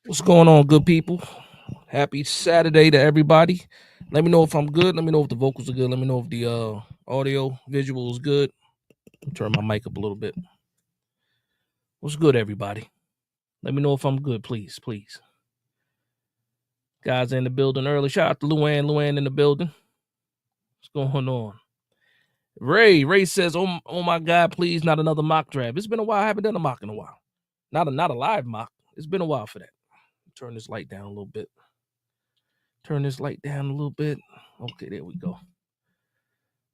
What's going on, good people? Happy Saturday to everybody. Let me know if I'm good. Let me know if the vocals are good. Let me know if the audio visual is good. Turn my mic up a little bit. What's good, everybody? Let me know if I'm good, please, please. Guys in the building early. Shout out to Luann. Luann in the building. What's going on? Ray says, oh my God, please, not another mock draft. It's been a while. I haven't done a mock in a while. Not a live mock. It's been a while for that. Turn this light down a little bit. Turn this light down a little bit. Okay, there we go.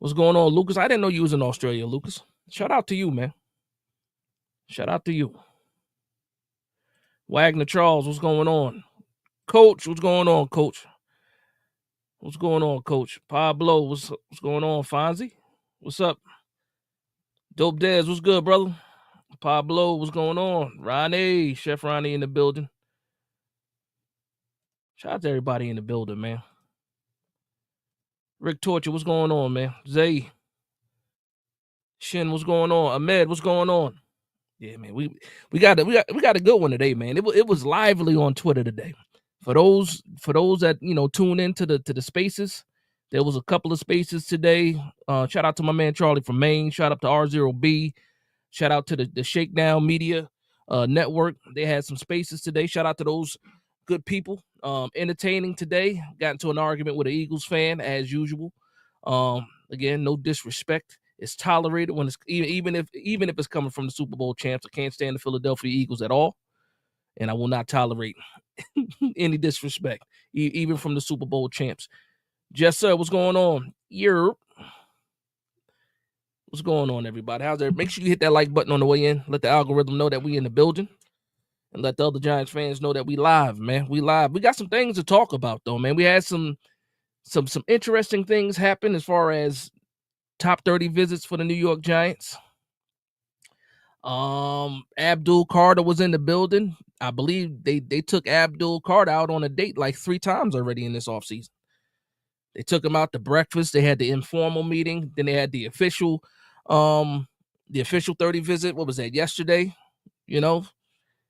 What's going on, Lucas? I didn't know you was in Australia, Lucas. Shout out to you, man. Shout out to you. Wagner Charles, what's going on? Coach, what's going on, Coach? What's going on, Coach? Pablo, what's going on? Fonzie, what's up? Dope Dez, what's good, brother? Pablo, what's going on? Ronnie, Chef Ronnie in the building. Shout out to everybody in the building, man. Rick Torture, what's going on, man? Zay, Shin, what's going on? Ahmed, what's going on? Yeah, man, we got a good one today, man. It was lively on Twitter today. For those that tune into the spaces, there was a couple of spaces today. Shout out to my man Charlie from Maine. Shout out to R0B. Shout out to the Shakedown Media Network. They had some spaces today. Shout out to those good people. Entertaining today. Got into an argument with an Eagles fan as usual. Again, no disrespect. It's tolerated when it's even if it's coming from the Super Bowl champs. I can't stand the Philadelphia Eagles at all, and I will not tolerate any disrespect, even from the Super Bowl champs. Yes, sir. What's going on? Europe. What's going on, everybody? How's there? Make sure you hit that like button on the way in. Let the algorithm know that we in the building, and let the other Giants fans know that we live, man. We live. We got some things to talk about, though, man. We had some interesting things happen as far as top 30 visits for the New York Giants. Abdul Carter was in the building. I believe they took Abdul Carter out on a date like 3 times already in this offseason. They took him out to breakfast. They had the informal meeting. Then they had the official 30 visit. What was that, yesterday?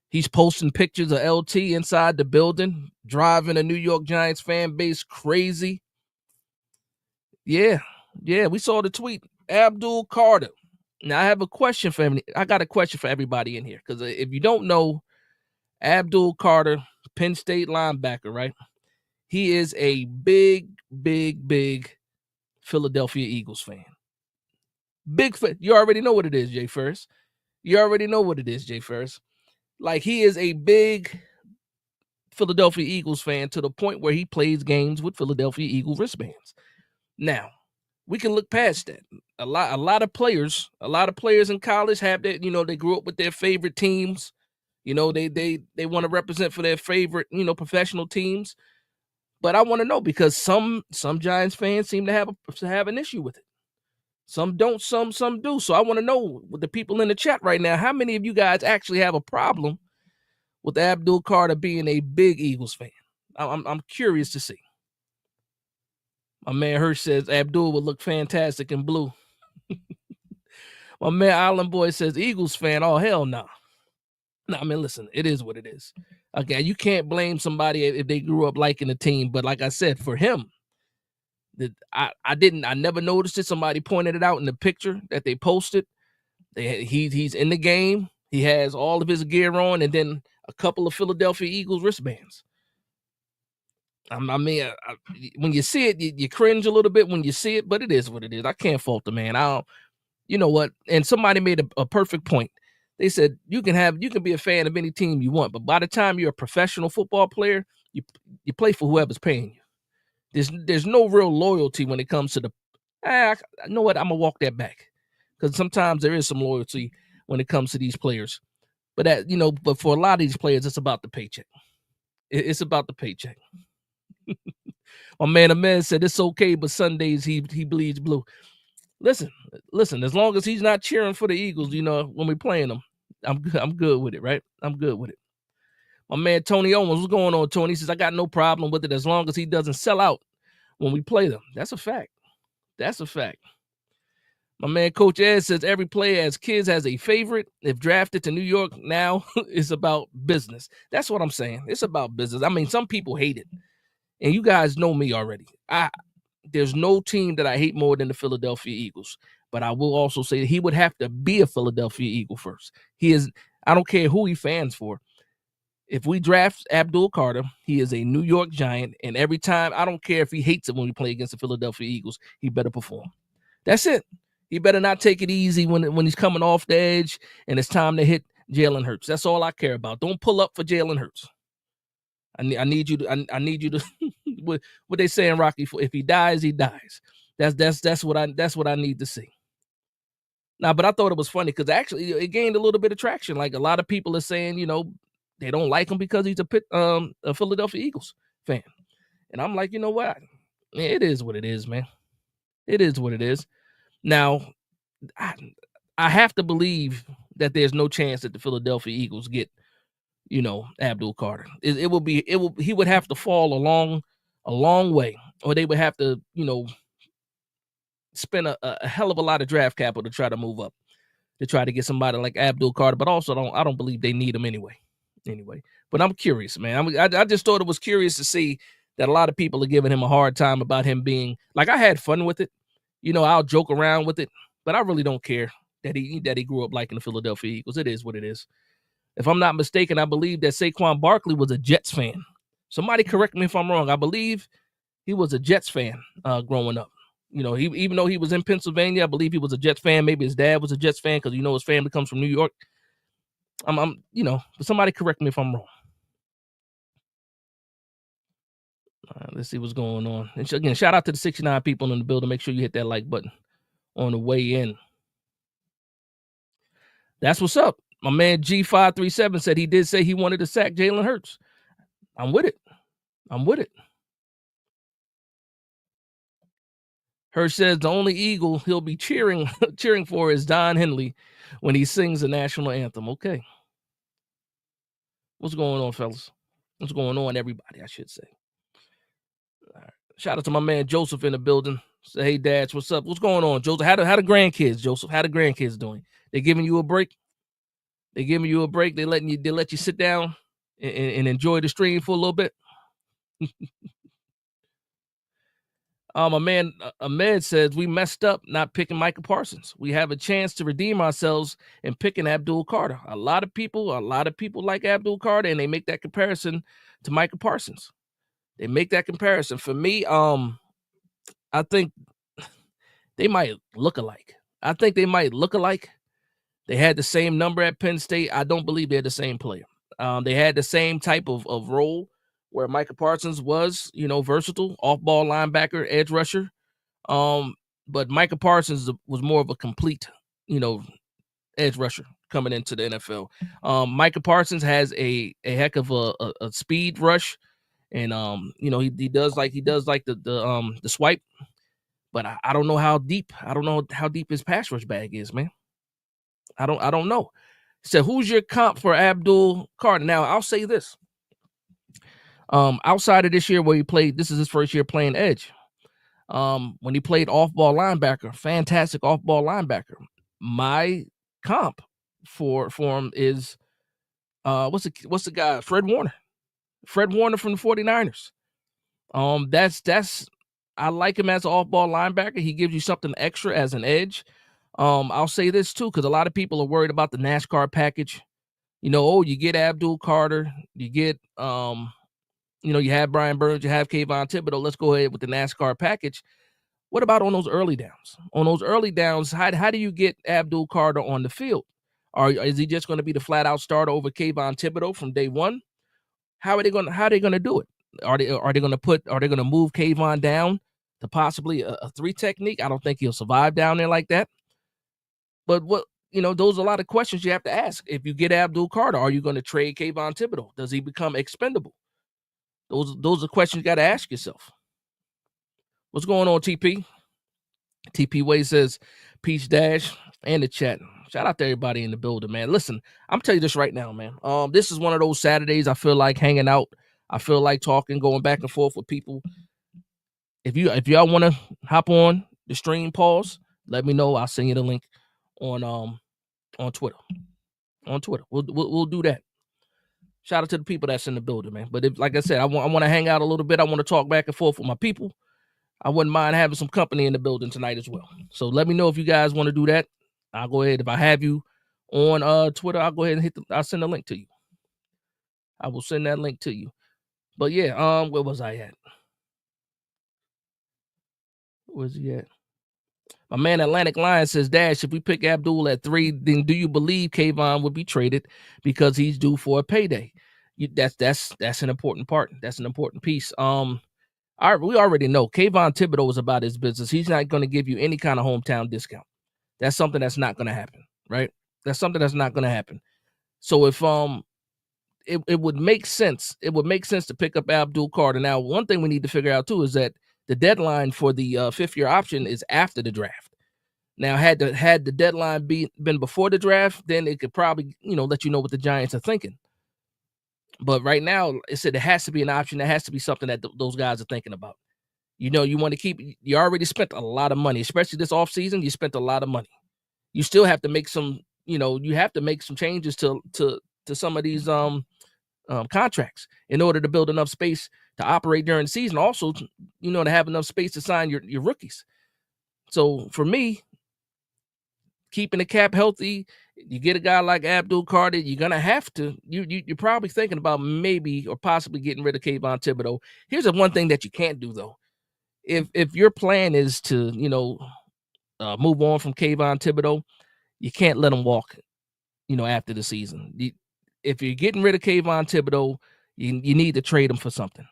He's posting pictures of LT inside the building, driving a New York Giants fan base crazy. Yeah, we saw the tweet. Abdul Carter. Now I have a question for I got a question for everybody in here, because if you don't know, Abdul Carter, Penn State linebacker, right? He is a big Philadelphia Eagles fan. Big fan. You already know what it is, Jay First. Like, he is a big Philadelphia Eagles fan to the point where he plays games with Philadelphia Eagle wristbands. Now, we can look past that. A lot of players in college have that, they grew up with their favorite teams. They want to represent for their favorite, professional teams. But I want to know, because some Giants fans seem to have an issue with it. Some don't, some do. So I want to know, with the people in the chat right now, how many of you guys actually have a problem with Abdul Carter being a big Eagles fan? I'm curious to see. My man Hirsch says Abdul would look fantastic in blue. My man Island Boy says Eagles fan. Oh, hell no. No, I mean, listen, it is what it is. Okay, you can't blame somebody if they grew up liking the team. But like I said, for him, I never noticed it. Somebody pointed it out in the picture that they posted. He's in the game. He has all of his gear on, and then a couple of Philadelphia Eagles wristbands. I mean, when you see it, you cringe a little bit when you see it, but it is what it is. I can't fault the man. You know what? And somebody made a perfect point. They said you can be a fan of any team you want, but by the time you're a professional football player, you play for whoever's paying you. There's no real loyalty when it comes to the. You know what? I'm gonna walk that back, because sometimes there is some loyalty when it comes to these players, but but for a lot of these players, it's about the paycheck. It's about the paycheck. My man Ahmed said it's okay, but Sundays he bleeds blue. Listen. As long as he's not cheering for the Eagles, when we're playing them, I'm good with it, right? I'm good with it. My man Tony Owens, what's going on, Tony? He says I got no problem with it as long as he doesn't sell out when we play them. That's a fact. My man Coach Ed says every player as kids has a favorite. If drafted to New York now, it's about business. That's what I'm saying. It's about business. I mean, some people hate it. And you guys know me already. There's no team that I hate more than the Philadelphia Eagles. But I will also say he would have to be a Philadelphia Eagle first. He is, I don't care who he fans for. If we draft Abdul Carter, he is a New York Giant. And every time, I don't care if he hates it when we play against the Philadelphia Eagles, he better perform. That's it. He better not take it easy when he's coming off the edge and it's time to hit Jalen Hurts. That's all I care about. Don't pull up for Jalen Hurts. I need you to what they say in Rocky, if he dies, he dies. That's what I need to see. Now, but I thought it was funny because actually it gained a little bit of traction. Like a lot of people are saying, they don't like him because he's a Philadelphia Eagles fan. And I'm like, you know what? It is what it is, man. It is what it is. Now, I have to believe that there's no chance that the Philadelphia Eagles get, Abdul Carter. He would have to fall a long way, or they would have to, spend a hell of a lot of draft capital to try to move up, to try to get somebody like Abdul Carter. But also, I don't believe they need him anyway. But I'm curious, man. I just thought it was curious to see that a lot of people are giving him a hard time about him being like, I had fun with it. I'll joke around with it, but I really don't care that he grew up liking the Philadelphia Eagles. It is what it is. If I'm not mistaken, I believe that Saquon Barkley was a Jets fan. Somebody correct me if I'm wrong. I believe he was a Jets fan growing up. Even though he was in Pennsylvania, I believe he was a Jets fan. Maybe his dad was a Jets fan because his family comes from New York. But somebody correct me if I'm wrong. Let's see what's going on. And again, shout out to the 69 people in the building. Make sure you hit that like button on the way in. That's what's up. My man G537 said he did say he wanted to sack Jalen Hurts. I'm with it. Hurts says the only Eagle he'll be cheering for is Don Henley when he sings the national anthem. Okay. What's going on, fellas? What's going on, everybody, I should say. All right. Shout out to my man Joseph in the building. Say, hey, Dads, what's up? What's going on, Joseph? How the grandkids, Joseph? How the grandkids doing? They giving you a break? They let you sit down and enjoy the stream for a little bit? My man Ahmed says we messed up not picking Micah Parsons. We have a chance to redeem ourselves in picking Abdul Carter. A lot of people like Abdul Carter, and they make that comparison to Micah Parsons. They make that comparison. For me, I think they might look alike. They had the same number at Penn State. I don't believe they're the same player. They had the same type of role where Micah Parsons was, versatile, off-ball linebacker, edge rusher. But Micah Parsons was more of a complete, edge rusher coming into the NFL. Micah Parsons has a heck of a speed rush, and he does like the swipe. But I don't know how deep. I don't know how deep his pass rush bag is, man. I don't know. So who's your comp for Abdul Carter? Now I'll say this. Outside of this year where he played, this is his first year playing edge. When he played off-ball linebacker, fantastic off-ball linebacker. My comp for him is what's the guy? Fred Warner from the 49ers. That's I like him as an off-ball linebacker. He gives you something extra as an edge. I'll say this too, because a lot of people are worried about the NASCAR package. You get Abdul Carter, you get you have Brian Burns, you have Kayvon Thibodeau. Let's go ahead with the NASCAR package. What about on those early downs? How do you get Abdul Carter on the field? Is he just going to be the flat out starter over Kayvon Thibodeau from day one? How are they going to do it? Are they going to move Kayvon down to possibly a 3 technique? I don't think he'll survive down there like that. But those are a lot of questions you have to ask. If you get Abdul Carter, are you going to trade Kayvon Thibodeau? Does he become expendable? Those are questions you got to ask yourself. What's going on, TP? TP Way says, Peach Dash and the chat. Shout out to everybody in the building, man. Listen, I'm telling you this right now, man. This is one of those Saturdays I feel like hanging out. I feel like talking, going back and forth with people. If y'all want to hop on the stream, pause. let me know. I'll send you the link on Twitter. On Twitter, we'll do that. Shout out to the people that's in the building, man. But if, like I said, I want to hang out a little bit. I want to talk back and forth with my people. I wouldn't mind having some company in the building tonight as well. So let me know if you guys want to do that. I'll go ahead. If I have you on Twitter, I'll go ahead and I'll send a link to you. I will send that link to you. But yeah, where was I at? Where's he at? My man Atlantic Lion says, Dash, if we pick Abdul at 3, then do you believe Kayvon would be traded because he's due for a payday? That's an important part. That's an important piece. We already know Kayvon Thibodeau is about his business. He's not going to give you any kind of hometown discount. That's something that's not going to happen, right? That's something that's not going to happen. So if it would make sense. It would make sense to pick up Abdul Carter. Now, one thing we need to figure out too is that the deadline for the 5th-year option is after the draft. Now, had the deadline been before the draft, then it could probably let you know what the Giants are thinking. But right now, it said it has to be an option. There has to be something that those guys are thinking about. You want to keep. You already spent a lot of money, especially this offseason. You spent a lot of money. You still have to make some. You have to make some changes to some of these contracts in order to build enough space to operate during the season. Also, to have enough space to sign your rookies. So for me, keeping the cap healthy, you get a guy like Abdul Carter, you're gonna have to. You're probably thinking about maybe or possibly getting rid of Kayvon Thibodeau. Here's the one thing that you can't do though. If your plan is to move on from Kayvon Thibodeau, you can't let him walk. After the season, if you're getting rid of Kayvon Thibodeau, you need to trade him for something.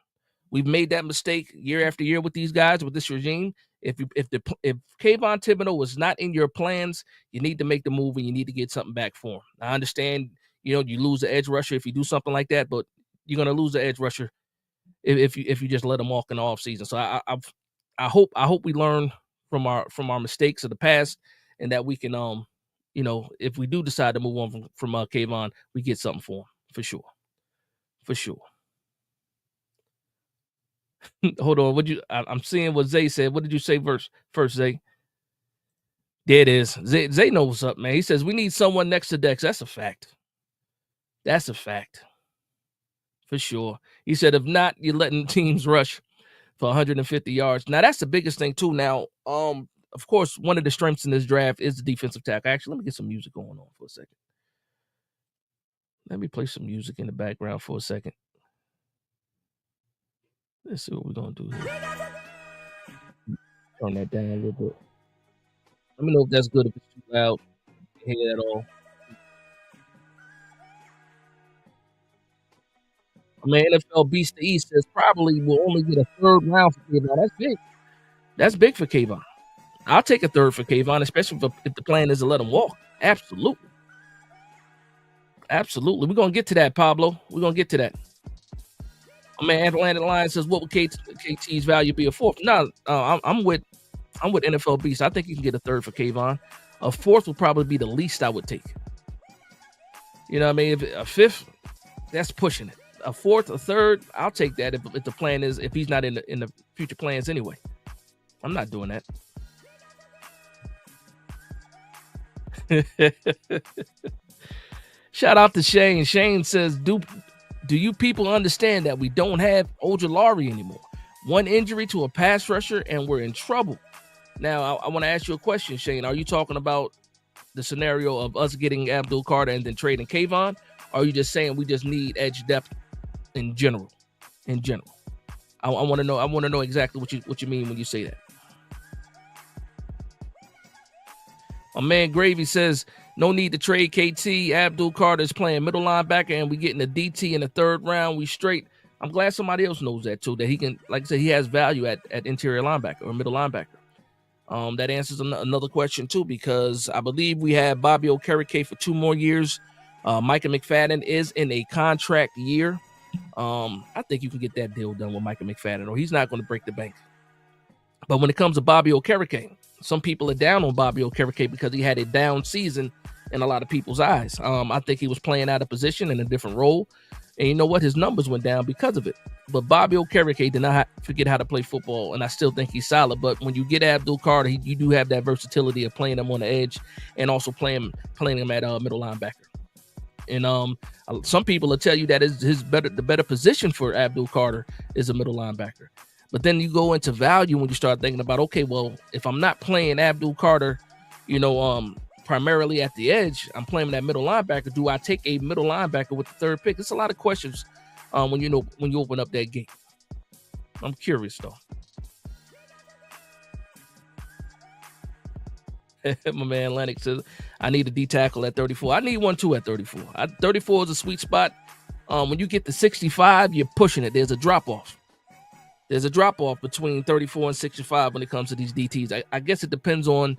We've made that mistake year after year with these guys, with this regime. If Kayvon Thibodeau was not in your plans, you need to make the move and you need to get something back for him. I understand, you lose the edge rusher if you do something like that, but you're gonna lose the edge rusher if you just let him walk in the offseason. So I hope we learn from our mistakes of the past, and that we can if we do decide to move on from Kayvon, we get something for him for sure. Hold on, I'm seeing what Zay said. What did you say first, Zay? There it is. Zay knows what's up, man. He says we need someone next to Dex. That's a fact. That's a fact. For sure. He said, if not, you're letting teams rush for 150 yards. Now, that's the biggest thing, too. Now, of course, one of the strengths in this draft is the defensive tackle. Actually, let me get some music going on for a second. Let me play some music in the background for a second. Let's see what we're going to do here. Turn that down a little bit. Let me know if that's good, if it's too loud. I can't hear that all. I mean, NFL Beast the East says probably will only get a 3rd round for Kayvon. That's big. That's big for Kayvon. I'll take a 3rd for Kayvon, especially if the plan is to let him walk. Absolutely. Absolutely. We're going to get to that, Pablo. We're going to get to that. My man Atlantic Lion says, what would KT's value be? A 4th? No, I'm with NFL Beast. I think you can get a 3rd for Kayvon. A 4th would probably be the least I would take. You know what I mean? If a 5th, that's pushing it. A 4th, a 3rd, I'll take that if the plan is, if he's not in the future plans anyway. I'm not doing that. Shout out to Shane. Shane says, do you people understand that we don't have Ojulari anymore? One injury to a pass rusher and we're in trouble. Now, I want to ask you a question, Shane. Are you talking about the scenario of us getting Abdul Carter and then trading Kayvon? Or are you just saying we just need edge depth in general? I want to know. I want to know exactly what you mean when you say that. My man Gravy says, no need to trade KT. Abdul Carter is playing middle linebacker, and we getting a DT in the 3rd round. We straight. I'm glad somebody else knows that too, that he can, like I said, he has value at interior linebacker or middle linebacker. That answers another question too, because I believe we have Bobby Okereke for 2 more years. Micah McFadden is in a contract year. I think you can get that deal done with Micah McFadden, or he's not going to break the bank. But when it comes to Bobby Okereke, some people are down on Bobby Okereke because he had a down season in a lot of people's eyes. I think he was playing out of position in a different role And you know what? His numbers went down because of it. But Bobby Okereke did not forget how to play football, and I still think he's solid. But when you get Abdul Carter, you do have that versatility of playing him on the edge and also playing him at middle linebacker. And some people will tell you that the better position for Abdul Carter is a middle linebacker. But then you go into value when you start thinking about, okay, well, if I'm not playing Abdul Carter, primarily at the edge, I'm playing that middle linebacker. Do I take a middle linebacker with the third pick? It's a lot of questions when you open up that gate. I'm curious though. My man Lennox says, I need a D tackle at 34. I need one too at 34. 34 is a sweet spot. When you get to 65, you're pushing it. There's a drop off. There's a drop off between 34 and 65 when it comes to these DTs. I guess it depends on,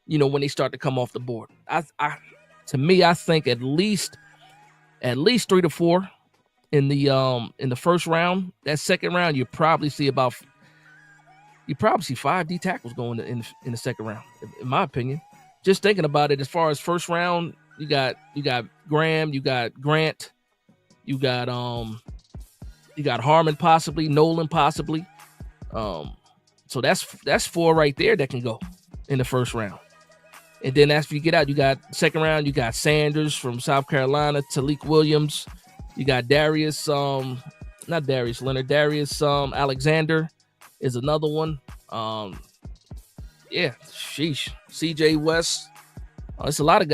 when they start to come off the board. To me, I think at least 3 to 4 in the first round. That second round, you probably see 5 D tackles going in the second round, in my opinion. Just thinking about it, as far as first round, you got Graham, you got Grant, you got Harmon possibly, Nolan possibly. So that's 4 right there that can go in the first round. And then after you get out, you got second round, you got Sanders from South Carolina, Talik Williams, you got Darius Alexander is another one. CJ West. It's a lot of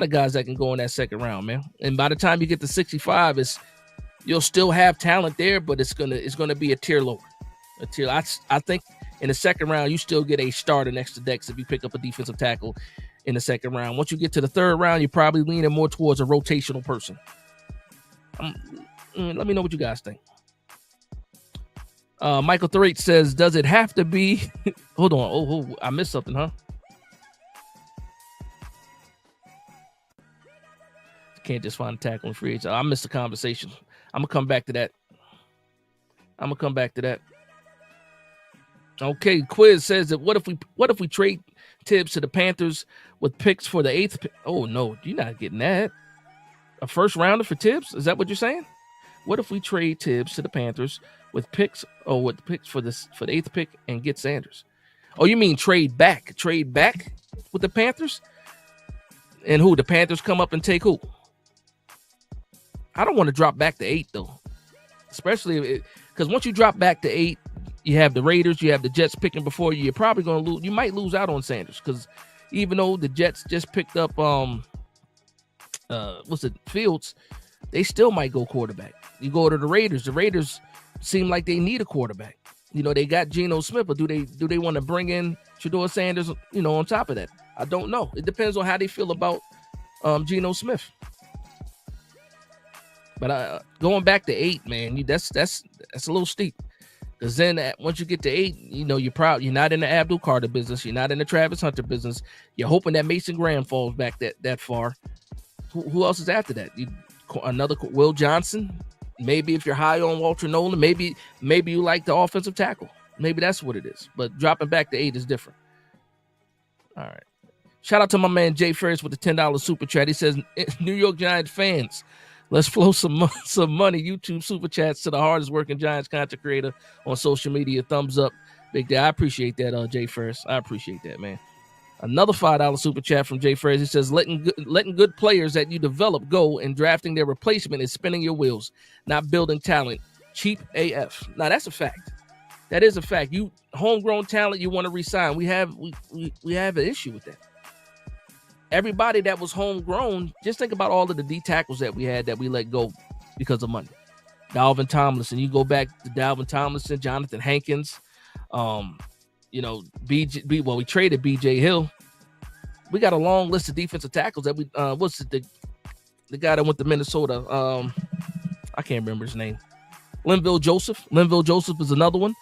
guys that can go in that second round, man. And by the time you get to 65, you'll still have talent there, but it's gonna be a tier lower. I think in the second round you still get a starter next to Dex if you pick up a defensive tackle in the second round. Once you get to the third round, you're probably leaning more towards a rotational person. Let me know what you guys think. Michael Threat says, does it have to be... Hold on. Oh, I missed something, huh? Can't just find a tackle in free agent. I missed the conversation. I'm going to come back to that. Okay, Quiz says that what if we trade Tibbs to the Panthers with picks for the 8th pick? Oh, no, you're not getting that. A first rounder for Tibbs? Is that what you're saying? What if we trade Tibbs to the Panthers with picks for the 8th pick and get Sanders? Oh, you mean trade back with the Panthers? And who? The Panthers come up and take who? I don't want to drop back to 8 though, especially because once you drop back to 8, you have the Raiders, you have the Jets picking before you. You're probably going to lose. You might lose out on Sanders because even though the Jets just picked up Fields, they still might go quarterback. You go to the Raiders. The Raiders seem like they need a quarterback. They got Geno Smith, but do they want to bring in Shedeur Sanders? On top of that, I don't know. It depends on how they feel about Geno Smith. But going back to 8, man, that's a little steep. Because then once you get to 8, you're not in the Abdul Carter business. You're not in the Travis Hunter business. You're hoping that Mason Graham falls back that far. Who else is after that? Another Will Johnson. Maybe if you're high on Walter Nolan, maybe you like the offensive tackle. Maybe that's what it is. But dropping back to 8 is different. All right. Shout out to my man Jay Ferris with the $10 super chat. He says, New York Giants fans, let's flow some money. YouTube super chats to the hardest working Giants content creator on social media. Thumbs up. Big day. I appreciate that, Jay Ferris. I appreciate that, man. Another $5 super chat from Jay Ferris. He says, letting good players that you develop go and drafting their replacement is spinning your wheels, not building talent. Cheap AF. Now, that's a fact. That is a fact. You homegrown talent you want to resign. We have an issue with that. Everybody that was homegrown, just think about all of the D tackles that we had that we let go because of money. Dalvin Tomlinson. You go back to Dalvin Tomlinson, Jonathan Hankins. We traded BJ Hill. We got a long list of defensive tackles that we the guy that went to Minnesota. I can't remember his name. Linville Joseph. Linville Joseph is another one.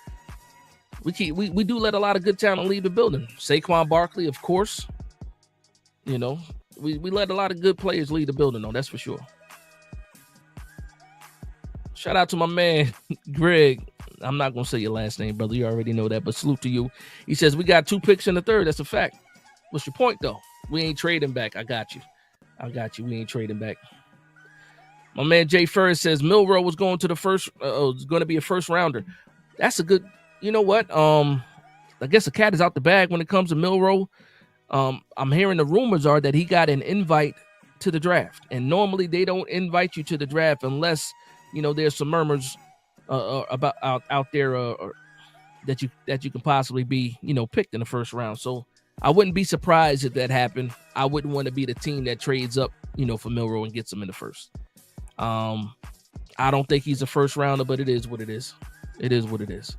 We do let a lot of good talent leave the building. Saquon Barkley, of course. We let a lot of good players leave the building, though, that's for sure. Shout out to my man, Greg. I'm not going to say your last name, brother. You already know that, but salute to you. He says, we got 2 picks in the 3rd. That's a fact. What's your point, though? We ain't trading back. I got you. We ain't trading back. My man Jay Ferris says Milroe was going to the first, was going to be a first rounder. That's a good. You know what? I guess the cat is out the bag when it comes to Milroe. I'm hearing the rumors are that he got an invite to the draft, and normally they don't invite you to the draft unless there's some murmurs about out there that you can possibly be picked in the first round. So I wouldn't be surprised if that happened. I wouldn't want to be the team that trades up for Milroe and gets him in the first. I don't think he's a first rounder, but it is what it is. It is what it is.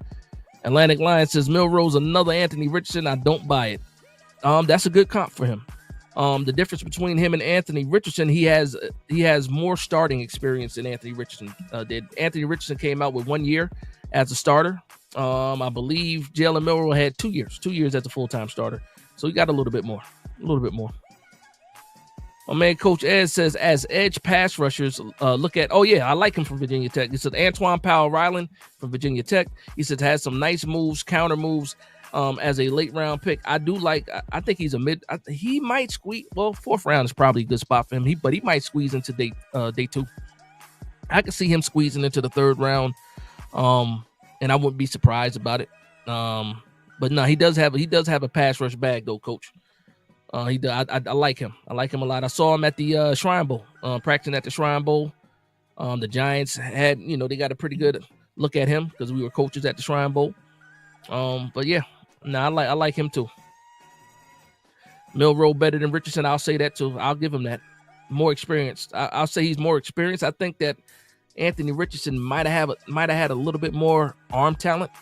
Atlantic Lion says Milroe's another Anthony Richardson. I don't buy it. That's a good comp for him. The difference between him and Anthony Richardson, he has more starting experience than Anthony Richardson did. Anthony Richardson came out with 1 year as a starter. I believe Jalen Milroe had 2 years as a full-time starter. So he got a little bit more. My man Coach Ed says, as edge pass rushers, look at, I like him from Virginia Tech. He said Antoine Powell-Ryland from Virginia Tech. He said has some nice moves, counter moves as a late round pick. I think he's a mid. He might squeeze. Well, fourth round is probably a good spot for him. But he might squeeze into day 2. I could see him squeezing into the third round, and I wouldn't be surprised about it. But no, he does have a pass rush bag though, Coach. I like him. I like him a lot. I saw him at the Shrine Bowl, practicing at the Shrine Bowl. The Giants had, they got a pretty good look at him because we were coaches at the Shrine Bowl. But yeah, I like him too. Milroe better than Richardson. I'll say that too. I'll give him that. More experienced. I'll say he's more experienced. I think that Anthony Richardson might have had a little bit more arm talent.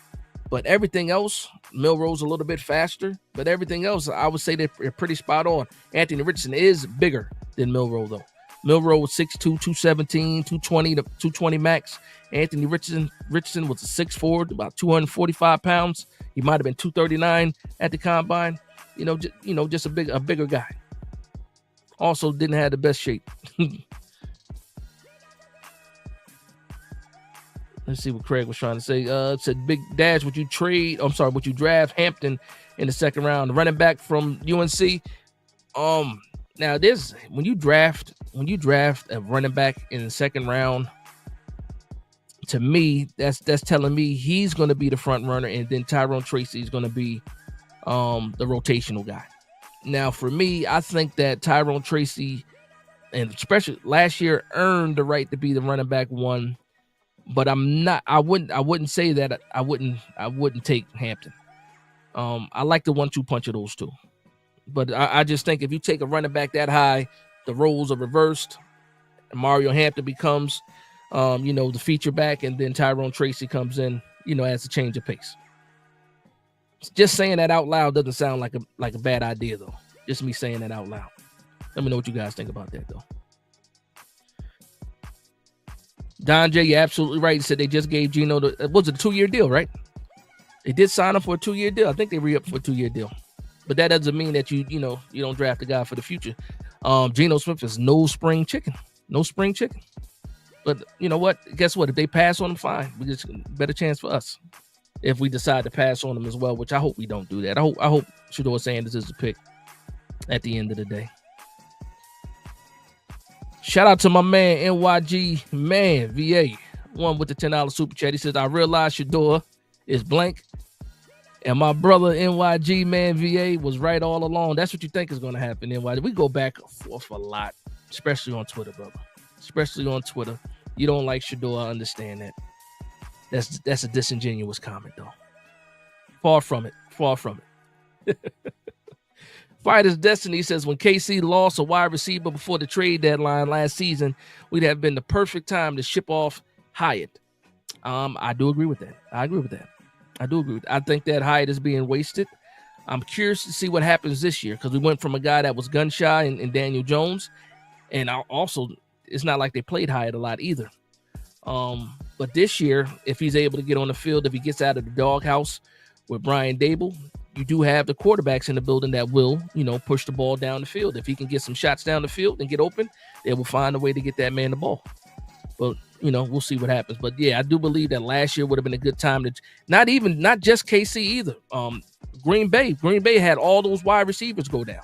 But everything else, Milroe's a little bit faster. But everything else, I would say they're pretty spot on. Anthony Richardson is bigger than Milroe, though. Milroe was 6'2", 217, 220 to 220 max. Anthony Richardson was a 6'4", about 245 pounds. He might have been 239 at the combine. Just a bigger guy. Also didn't have the best shape. Let's see what Craig was trying to say. It said, Big Dash, would you draft Hampton in the second round? The running back from UNC. Now this, when you draft a running back in the second round, to me, that's telling me he's going to be the front runner, and then Tyrone Tracy is going to be the rotational guy. Now, for me, I think that Tyrone Tracy, and especially last year, earned the right to be the running back one. But I wouldn't say that I wouldn't take Hampton. I like the 1-2 punch of those two. But I just think if you take a running back that high, the roles are reversed. And Mario Hampton becomes, the feature back, and then Tyrone Tracy comes in, as a change of pace. Just saying that out loud doesn't sound like a bad idea, though. Just me saying that out loud. Let me know what you guys think about that, though. Don J, you're absolutely right. He said they just gave Geno a 2-year deal, right? They did sign him for a 2-year deal. I think they re-upped for a 2-year deal. But that doesn't mean that you don't draft a guy for the future. Geno Smith is no spring chicken. But you know what? Guess what? If they pass on him, fine. We just better chance for us if we decide to pass on him as well, which I hope we don't do that. I hope Shedeur Sanders is the pick at the end of the day. Shout out to my man, NYG Man, VA, one with the $10 super chat. He says, I realize Shedeur is blank, and my brother, NYG Man, VA, was right all along. That's what you think is going to happen, NYG. We go back and forth a lot, especially on Twitter, brother. Especially on Twitter. You don't like Shedeur, I understand that. That's a disingenuous comment, though. Far from it. Fighter's Destiny says, when KC lost a wide receiver before the trade deadline last season, we'd have been the perfect time to ship off Hyatt. I do agree with that. I think that Hyatt is being wasted. I'm curious to see what happens this year, because we went from a guy that was gun shy in Daniel Jones, and also it's not like they played Hyatt a lot either. But this year, if he's able to get on the field, if he gets out of the doghouse with Brian Dable, you do have the quarterbacks in the building that will, push the ball down the field. If he can get some shots down the field and get open, they will find a way to get that man the ball. But, we'll see what happens. But yeah, I do believe that last year would have been a good time to not just KC either. Green Bay had all those wide receivers go down.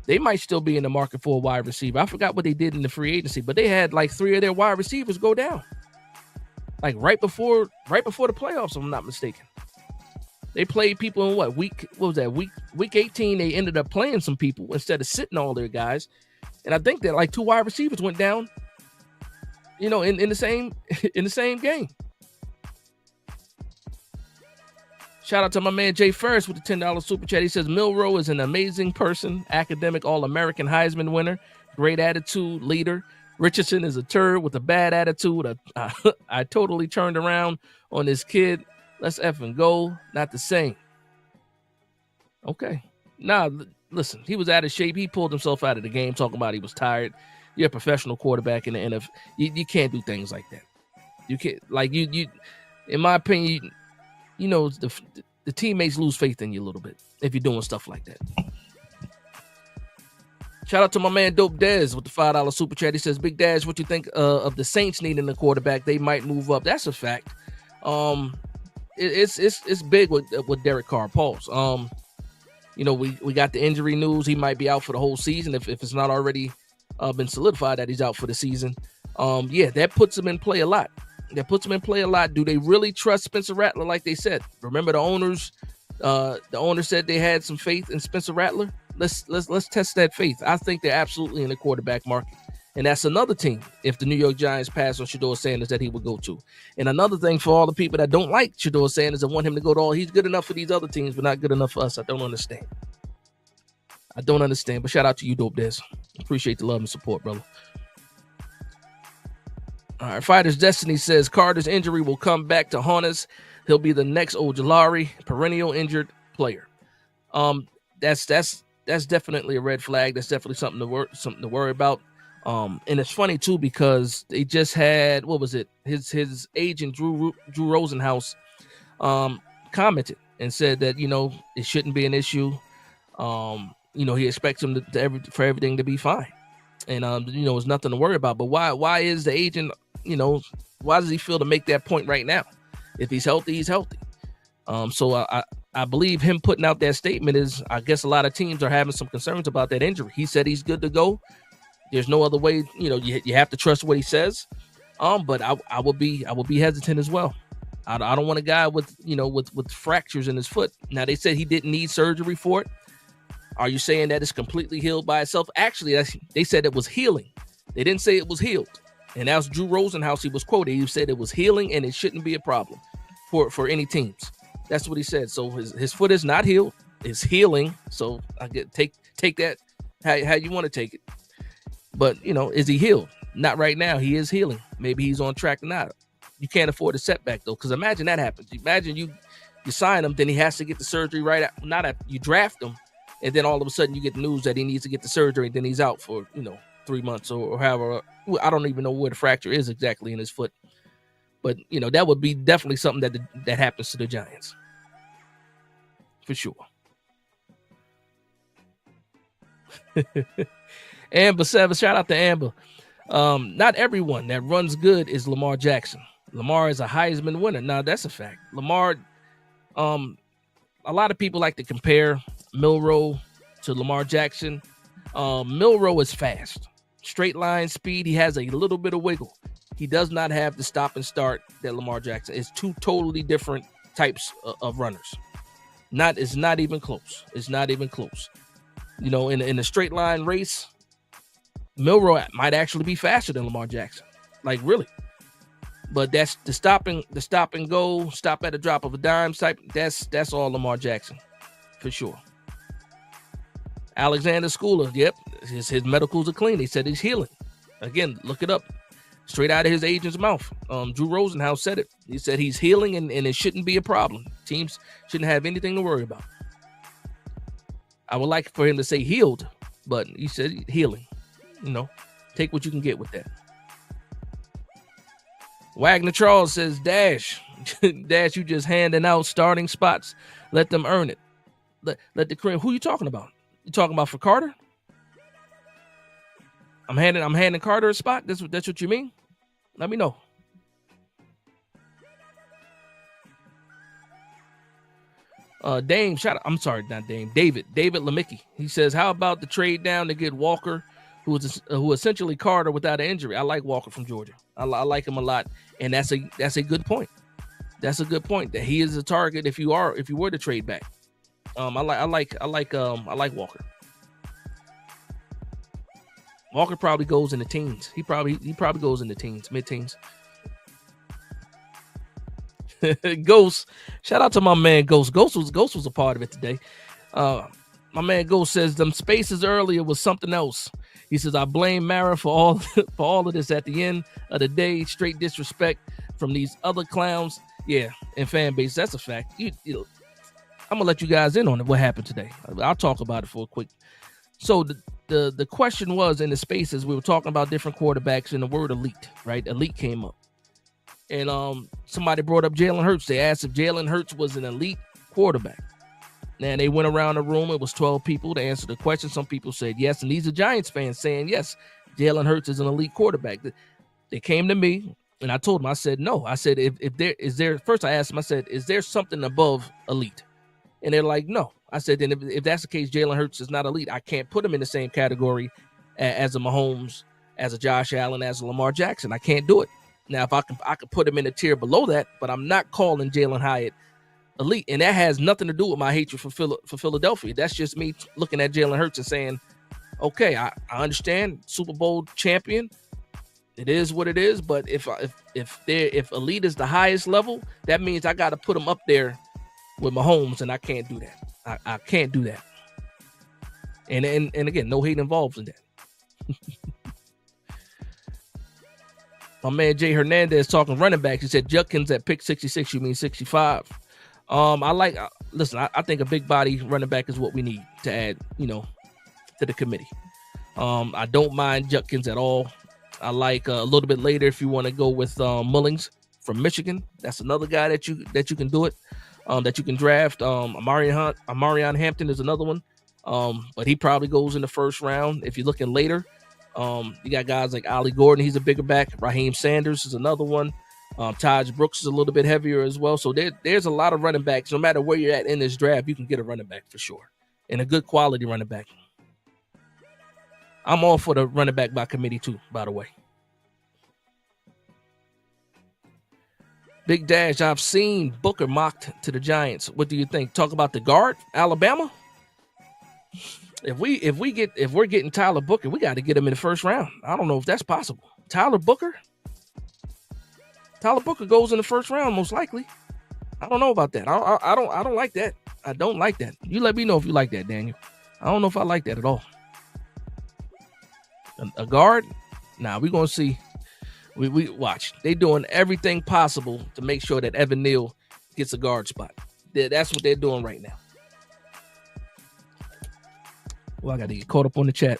they might still be in the market for a wide receiver. I forgot what they did in the free agency, but they had like 3 of their wide receivers go down. Like right before the playoffs, if I'm not mistaken. They played people in what was that? Week 18, they ended up playing some people instead of sitting all their guys. And I think that like 2 wide receivers went down, in the same game. Shout out to my man Jay Ferris with the $10 super chat. He says Milroe is an amazing person, academic, All-American Heisman winner, great attitude, leader. Richardson is a turd with a bad attitude. I totally turned around on this kid. Let's effing go. Not the same. Okay. Nah, listen, he was out of shape. He pulled himself out of the game talking about he was tired. You're a professional quarterback in the NFL. You can't do things like that. You can't, like, you in my opinion, the teammates lose faith in you a little bit if you're doing stuff like that. Shout out to my man Dope Dez with the $5 super chat. He says, Big Dash, what you think of the Saints needing a quarterback? They might move up. That's a fact. It's big with Derek Carr. Pause. We got the injury news. He might be out for the whole season if it's not already been solidified that he's out for the season. That puts him in play a lot. Do they really trust Spencer Rattler like they said? Remember the owners said they had some faith in Spencer Rattler. Let's test that faith. I think they're absolutely in the quarterback market. And that's another team, if the New York Giants pass on Shedeur Sanders, that he would go to. And another thing for all the people that don't like Shedeur Sanders and want him to go to all, he's good enough for these other teams, but not good enough for us. I don't understand. But shout out to you, Dope Des. Appreciate the love and support, brother. All right, Fighter's Destiny says Carter's injury will come back to haunt us. He'll be the next Ojulari, perennial injured player. That's definitely a red flag. That's definitely something to worry about. And it's funny too because they just had his agent Drew Rosenhaus commented and said that it shouldn't be an issue. He expects him for everything to be fine, and there's nothing to worry about. But why is the agent why does he feel to make that point right now? If he's healthy, he's healthy. So I believe him putting out that statement is, I guess a lot of teams are having some concerns about that injury. He said he's good to go. There's no other way, you have to trust what he says. But I will be hesitant as well. I don't want a guy with fractures in his foot. Now they said he didn't need surgery for it. Are you saying that it's completely healed by itself? Actually, they said it was healing. They didn't say it was healed. And that was Drew Rosenhaus. He was quoted. He said it was healing and it shouldn't be a problem for any teams. That's what he said. So his foot is not healed. It's healing. So I get take that how you want to take it. But is he healed? Not right now. He is healing. Maybe he's on track or not. You can't afford a setback though, because imagine that happens. Imagine you sign him, then he has to get the surgery right out. You draft him, and then all of a sudden you get news that he needs to get the surgery, and then he's out for 3 months or however. I don't even know where the fracture is exactly in his foot. But, that would be definitely something that happens to the Giants. For sure. Amber 7, shout out to Amber. Not everyone that runs good is Lamar Jackson. Lamar is a Heisman winner. Now, that's a fact. Lamar, a lot of people like to compare Milroe to Lamar Jackson. Milroe is fast. Straight line speed. He has a little bit of wiggle. He does not have the stop and start that Lamar Jackson. It's two totally different types of runners. It's not even close. It's not even close. In a straight line race, Milroe might actually be faster than Lamar Jackson. Like really. But that's the stop and go, stop at the drop of a dime type. That's all Lamar Jackson, for sure. Alexander Schooler, yep, his medicals are clean. They said he's healing. Again, look it up. Straight out of his agent's mouth. Drew Rosenhaus said it. He said he's healing and it shouldn't be a problem. Teams shouldn't have anything to worry about. I would like for him to say healed, but he said healing. Take what you can get with that. Wagner Charles says, Dash, you just handing out starting spots. Let them earn it. Let the cream. Who you talking about? You talking about for Carter? I'm handing Carter a spot. That's what you mean? Let me know. Dame, I'm sorry, not Dame. David Lemicki. He says, how about the trade down to get Walker, who essentially Carter without an injury? I like Walker from Georgia. I like him a lot, and that's a good point. That's a good point that he is a target if you were to trade back. I like Walker. Walker probably goes in the teens. He probably goes in the teens, mid-teens. Ghost, shout out to my man Ghost. Ghost was a part of it today. My man Ghost says them spaces earlier was something else. He says, I blame Mara for all of this at the end of the day. Straight disrespect from these other clowns. Yeah, and fan base. That's a fact. I'm gonna let you guys in on it. What happened today? I'll talk about it for a quick. So the question was in the spaces, we were talking about different quarterbacks, and the word elite, right? Elite came up. And somebody brought up Jalen Hurts. They asked if Jalen Hurts was an elite quarterback. And they went around the room. It was 12 people to answer the question. Some people said yes. And these are Giants fans saying, yes, Jalen Hurts is an elite quarterback. They came to me, and I told them, I said, no. I said, first I asked them, I said, is there something above elite? And they're like, no. I said, then if that's the case, Jalen Hurts is not elite. I can't put him in the same category as a Mahomes, as a Josh Allen, as a Lamar Jackson. I can't do it. Now, if I could put him in a tier below that, but I'm not calling Jalen Hyatt elite. And that has nothing to do with my hatred for Philadelphia. That's just me looking at Jalen Hurts and saying, okay, I understand, Super Bowl champion. It is what it is. But if elite is the highest level, that means I got to put him up there with Mahomes, and I can't do that. I can't do that. And again, no hate involved in that. My man Jay Hernandez talking running backs. He said Judkins at pick 66. You mean 65? Listen, I think a big body running back is what we need to add, to the committee. I don't mind Judkins at all. I like a little bit later if you want to go with Mullings from Michigan. That's another guy that you can do it. That you can draft. Amarion Hampton is another one. But he probably goes in the first round. If you're looking later, you got guys like Ollie Gordon. He's a bigger back. Raheem Sanders is another one. Taj Brooks is a little bit heavier as well. So there's a lot of running backs. No matter where you're at in this draft, you can get a running back for sure. And a good quality running back. I'm all for the running back by committee too, by the way. Big Dash, I've seen Booker mocked to the Giants. What do you think? Talk about the guard, Alabama. If we're getting Tyler Booker, we got to get him in the first round. I don't know if that's possible. Tyler Booker goes in the first round most likely. I don't know about that. I don't like that. I don't like that. You let me know if you like that, Daniel. I don't know if I like that at all. A guard? Nah, we're gonna see. We watch. They doing everything possible to make sure that Evan Neal gets a guard spot. That's what they're doing right now. Well, I got to get caught up on the chat.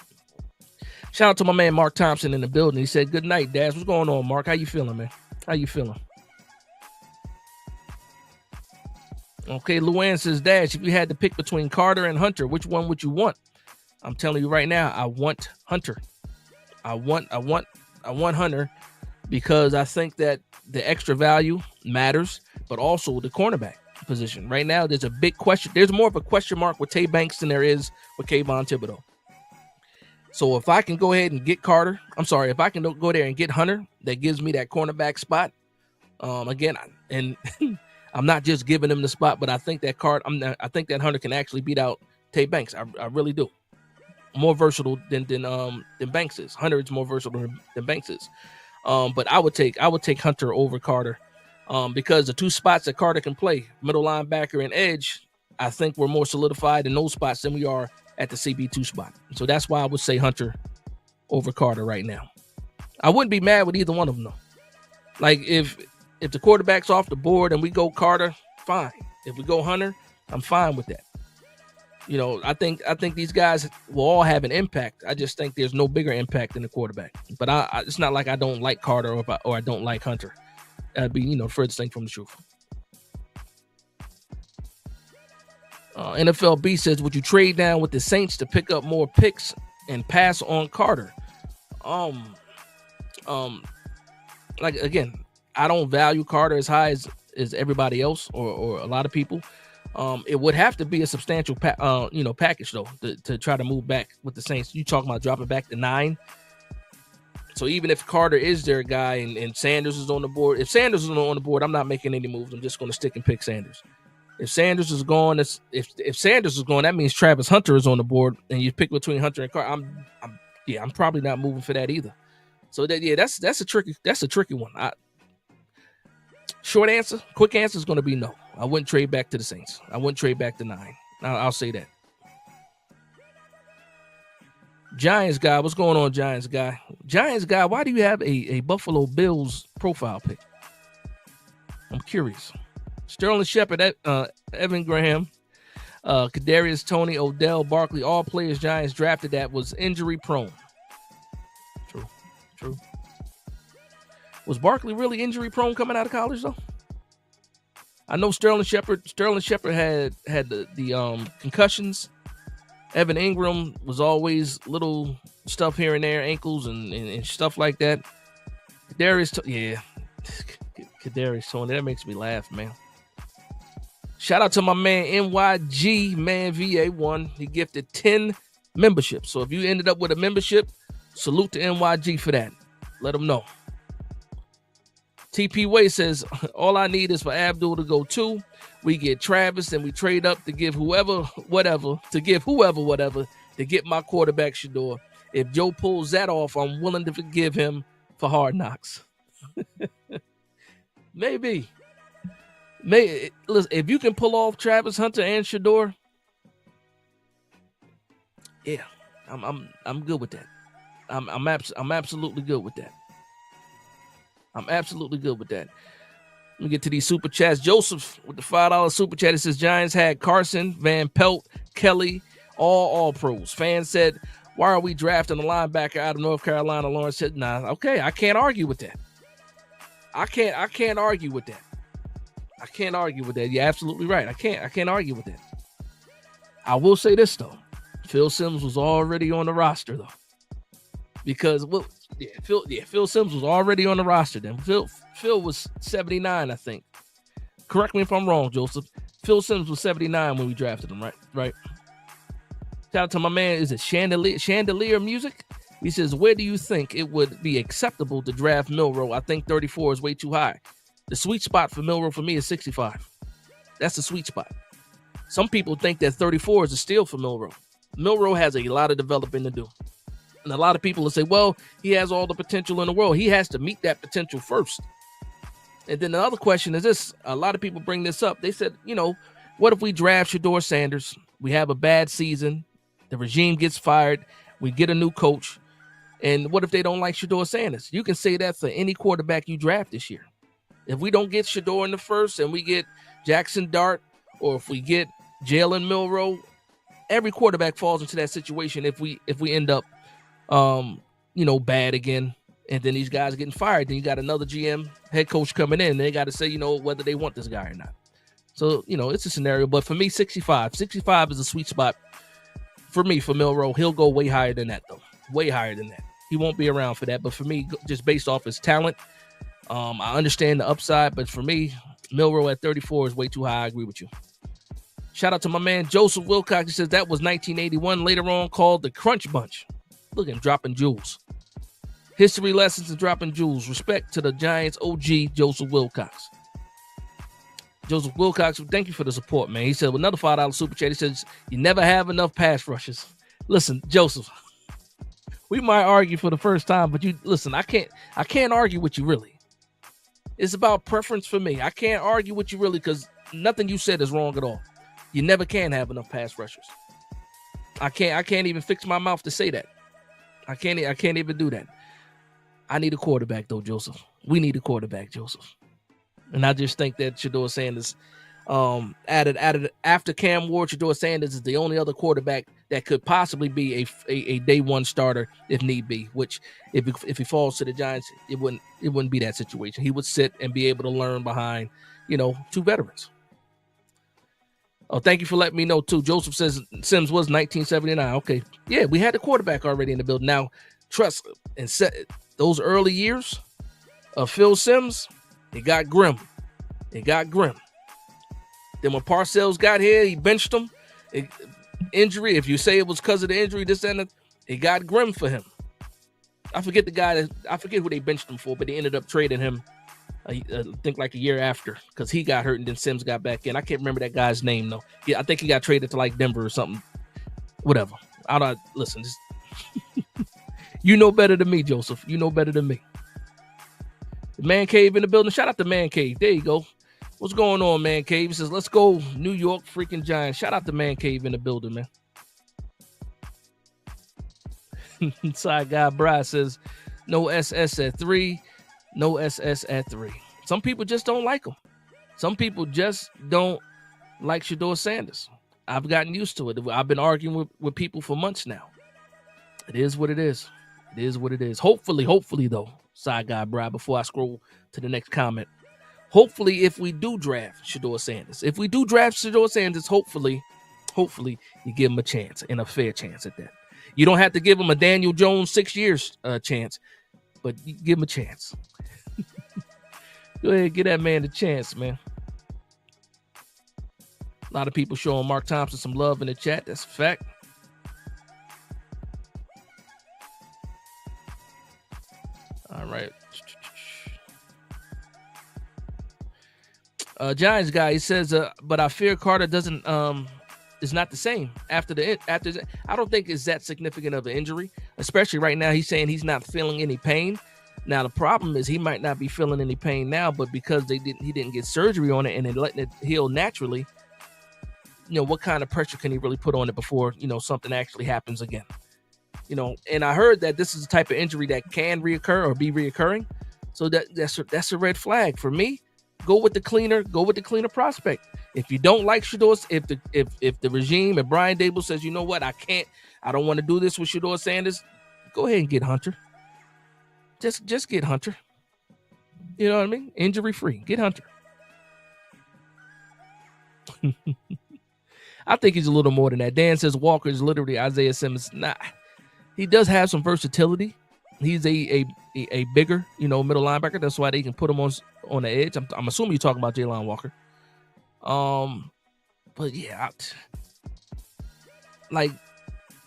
Shout out to my man Mark Thompson in the building. He said, good night, Dash. What's going on, Mark? How you feeling, man? How you feeling? Okay, Luann says, Dash, if you had to pick between Carter and Hunter, which one would you want? I'm telling you right now, I want Hunter. I want Hunter because I think that the extra value matters, but also the cornerback position. Right now, there's a big question. There's more of a question mark with Tay Banks than there is with Kayvon Thibodeau. So if I can go ahead and get Carter, if I can go there and get Hunter, that gives me that cornerback spot. Again, and I'm not just giving him the spot, but I think that I think that Hunter can actually beat out Tay Banks. I really do. More versatile than Banks is. Hunter is more versatile than Banks is. But I would take Hunter over Carter. Because the two spots that Carter can play, middle linebacker and edge, I think we're more solidified in those spots than we are at the CB2 spot. So that's why I would say Hunter over Carter right now. I wouldn't be mad with either one of them, though. Like, if the quarterback's off the board and we go Carter, fine. If we go Hunter, I'm fine with that. I think these guys will all have an impact. I just think there's no bigger impact than the quarterback. But it's not like I don't like Carter or I don't like Hunter. That'd be, furthest thing from the truth. NFLB says, would you trade down with the Saints to pick up more picks and pass on Carter? Again, I don't value Carter as high as everybody else or a lot of people. It would have to be a substantial package though to try to move back with the Saints. You talking about dropping back to 9? So even if Carter is their guy and Sanders is on the board, if Sanders is on the board, I'm not making any moves. I'm just going to stick and pick Sanders. If Sanders is gone, if Sanders is gone, that means Travis Hunter is on the board, and you pick between Hunter and Carter. I'm probably not moving for that either. So that's a tricky one. Quick answer is going to be no. I wouldn't trade back to the Saints. I wouldn't trade back to 9. I'll say that. Giants guy, what's going on, Giants guy? Giants guy, why do you have a Buffalo Bills profile pic? I'm curious. Sterling Shepard, Evan Graham, Kadarius Toney, Odell, Barkley, all players Giants drafted that was injury prone. True. Was Barkley really injury prone coming out of college though? I know Sterling Shepard had the concussions. Evan Ingram was always little stuff here and there, ankles and stuff like that. Kadarius Toney, that makes me laugh, man. Shout out to my man NYG, man VA1. He gifted 10 memberships. So if you ended up with a membership, salute to NYG for that. Let him know. TP Way says, all I need is for Abdul to go 2. We get Travis and we trade up to give whoever whatever to get my quarterback Shador. If Joe pulls that off, I'm willing to forgive him for Hard Knocks. Maybe. Listen, if you can pull off Travis Hunter and Shador, yeah, I'm good with that. I'm absolutely good with that. I'm absolutely good with that. Let me get to these super chats. Joseph with the $5 super chat. It says Giants had Carson, Van Pelt, Kelly, all pros. Fans said, why are we drafting a linebacker out of North Carolina? Lawrence said, nah, okay, I can't argue with that. I can't argue with that. I can't argue with that. You're absolutely right. I can't argue with that. I will say this though. Phil Simms was already on the roster though. Because Phil Simms was already on the roster then. Phil was 79, I think. Correct me if I'm wrong, Joseph. Phil Simms was 79 when we drafted him, right? Shout out to my man, is it Chandelier Music? He says, where do you think it would be acceptable to draft Milroe? I think 34 is way too high. The sweet spot for Milroe for me is 65. That's the sweet spot. Some people think that 34 is a steal for Milroe. Milroe has a lot of developing to do. And a lot of people will say, well, he has all the potential in the world. He has to meet that potential first. And then the other question is this. A lot of people bring this up. They said, what if we draft Shador Sanders? We have a bad season. The regime gets fired. We get a new coach. And what if they don't like Shador Sanders? You can say that for any quarterback you draft this year. If we don't get Shador in the first and we get Jackson Dart, or if we get Jalen Milroe, every quarterback falls into that situation if we end up bad again, and then these guys are getting fired. Then you got another GM, head coach coming in. They got to say, whether they want this guy or not. So, it's a scenario. But for me, 65 is a sweet spot for me for Milroe. He'll go way higher than that, though. Way higher than that. He won't be around for that. But for me, just based off his talent, I understand the upside. But for me, Milroe at 34 is way too high. I agree with you. Shout out to my man, Joseph Wilcox. He says that was 1981, later on called the Crunch Bunch. Look at him dropping jewels. History lessons and dropping jewels. Respect to the Giants OG, Joseph Wilcox. Joseph Wilcox, thank you for the support, man. He said, with another $5 super chat, he says, you never have enough pass rushes. Listen, Joseph, we might argue for the first time, but I can't argue with you really. It's about preference for me. I can't argue with you really because nothing you said is wrong at all. You never can have enough pass rushers. I can't even fix my mouth to say that. I can't even do that. I need a quarterback, though, Joseph. We need a quarterback, Joseph. And I just think that Shador Sanders, added after Cam Ward, Shador Sanders is the only other quarterback that could possibly be a day one starter if need be. Which, if he falls to the Giants, it wouldn't be that situation. He would sit and be able to learn behind, two veterans. Oh, thank you for letting me know, too. Joseph says Sims was 1979. Okay. Yeah, we had the quarterback already in the building. Now, trust and set those early years of Phil Simms, it got grim. They Then when Parcells got here, he benched him. Injury, if you say it was because of the injury, this and that, it got grim for him. I forget who they benched him for, but they ended up trading him, I think like a year after, because he got hurt and then Sims got back in. I can't remember that guy's name though. Yeah, I think he got traded to like Denver or something. Whatever. I don't listen. Just you know better than me, Joseph. You know better than me. The Man Cave in the building. Shout out to Man Cave. There you go. What's going on, Man Cave? He says, let's go, New York freaking Giants. Shout out to Man Cave in the building, man. Side guy Brad says, no SS at 3. No SS at 3. Some people just don't like him. Some people just don't like Shedeur Sanders. I've gotten used to it. I've been arguing with people for months now. It is what it is. It is what it is. Hopefully, though, side guy Brad, before I scroll to the next comment, hopefully, if we do draft Shedeur Sanders, hopefully you give him a chance, and a fair chance at that. You don't have to give him a Daniel Jones 6 years chance, but you give him a chance. Go ahead, give that man a chance, man. A lot of people showing Mark Thompson some love in the chat. That's a fact. All right. Giants guy, he says, but I fear Carter doesn't is not the same after I don't think it's that significant of an injury, especially right now. He's saying he's not feeling any pain. Now the problem is he might not be feeling any pain now, but because he didn't get surgery on it and then letting it heal naturally, what kind of pressure can he really put on it before something actually happens again? And I heard that this is the type of injury that can reoccur or be reoccurring, so that's a red flag for me. Go with the cleaner prospect. If you don't like Shedeur, if the regime and Brian Dable says, you know what, I don't want to do this with Shedeur Sanders, go ahead and get Hunter. Just get Hunter. You know what I mean? Injury free. Get Hunter. I think he's a little more than that. Dan says Walker is literally Isaiah Simmons. Nah, he does have some versatility. He's a bigger, middle linebacker. That's why they can put him on the edge. I'm assuming you're talking about Jalen Walker. But yeah, like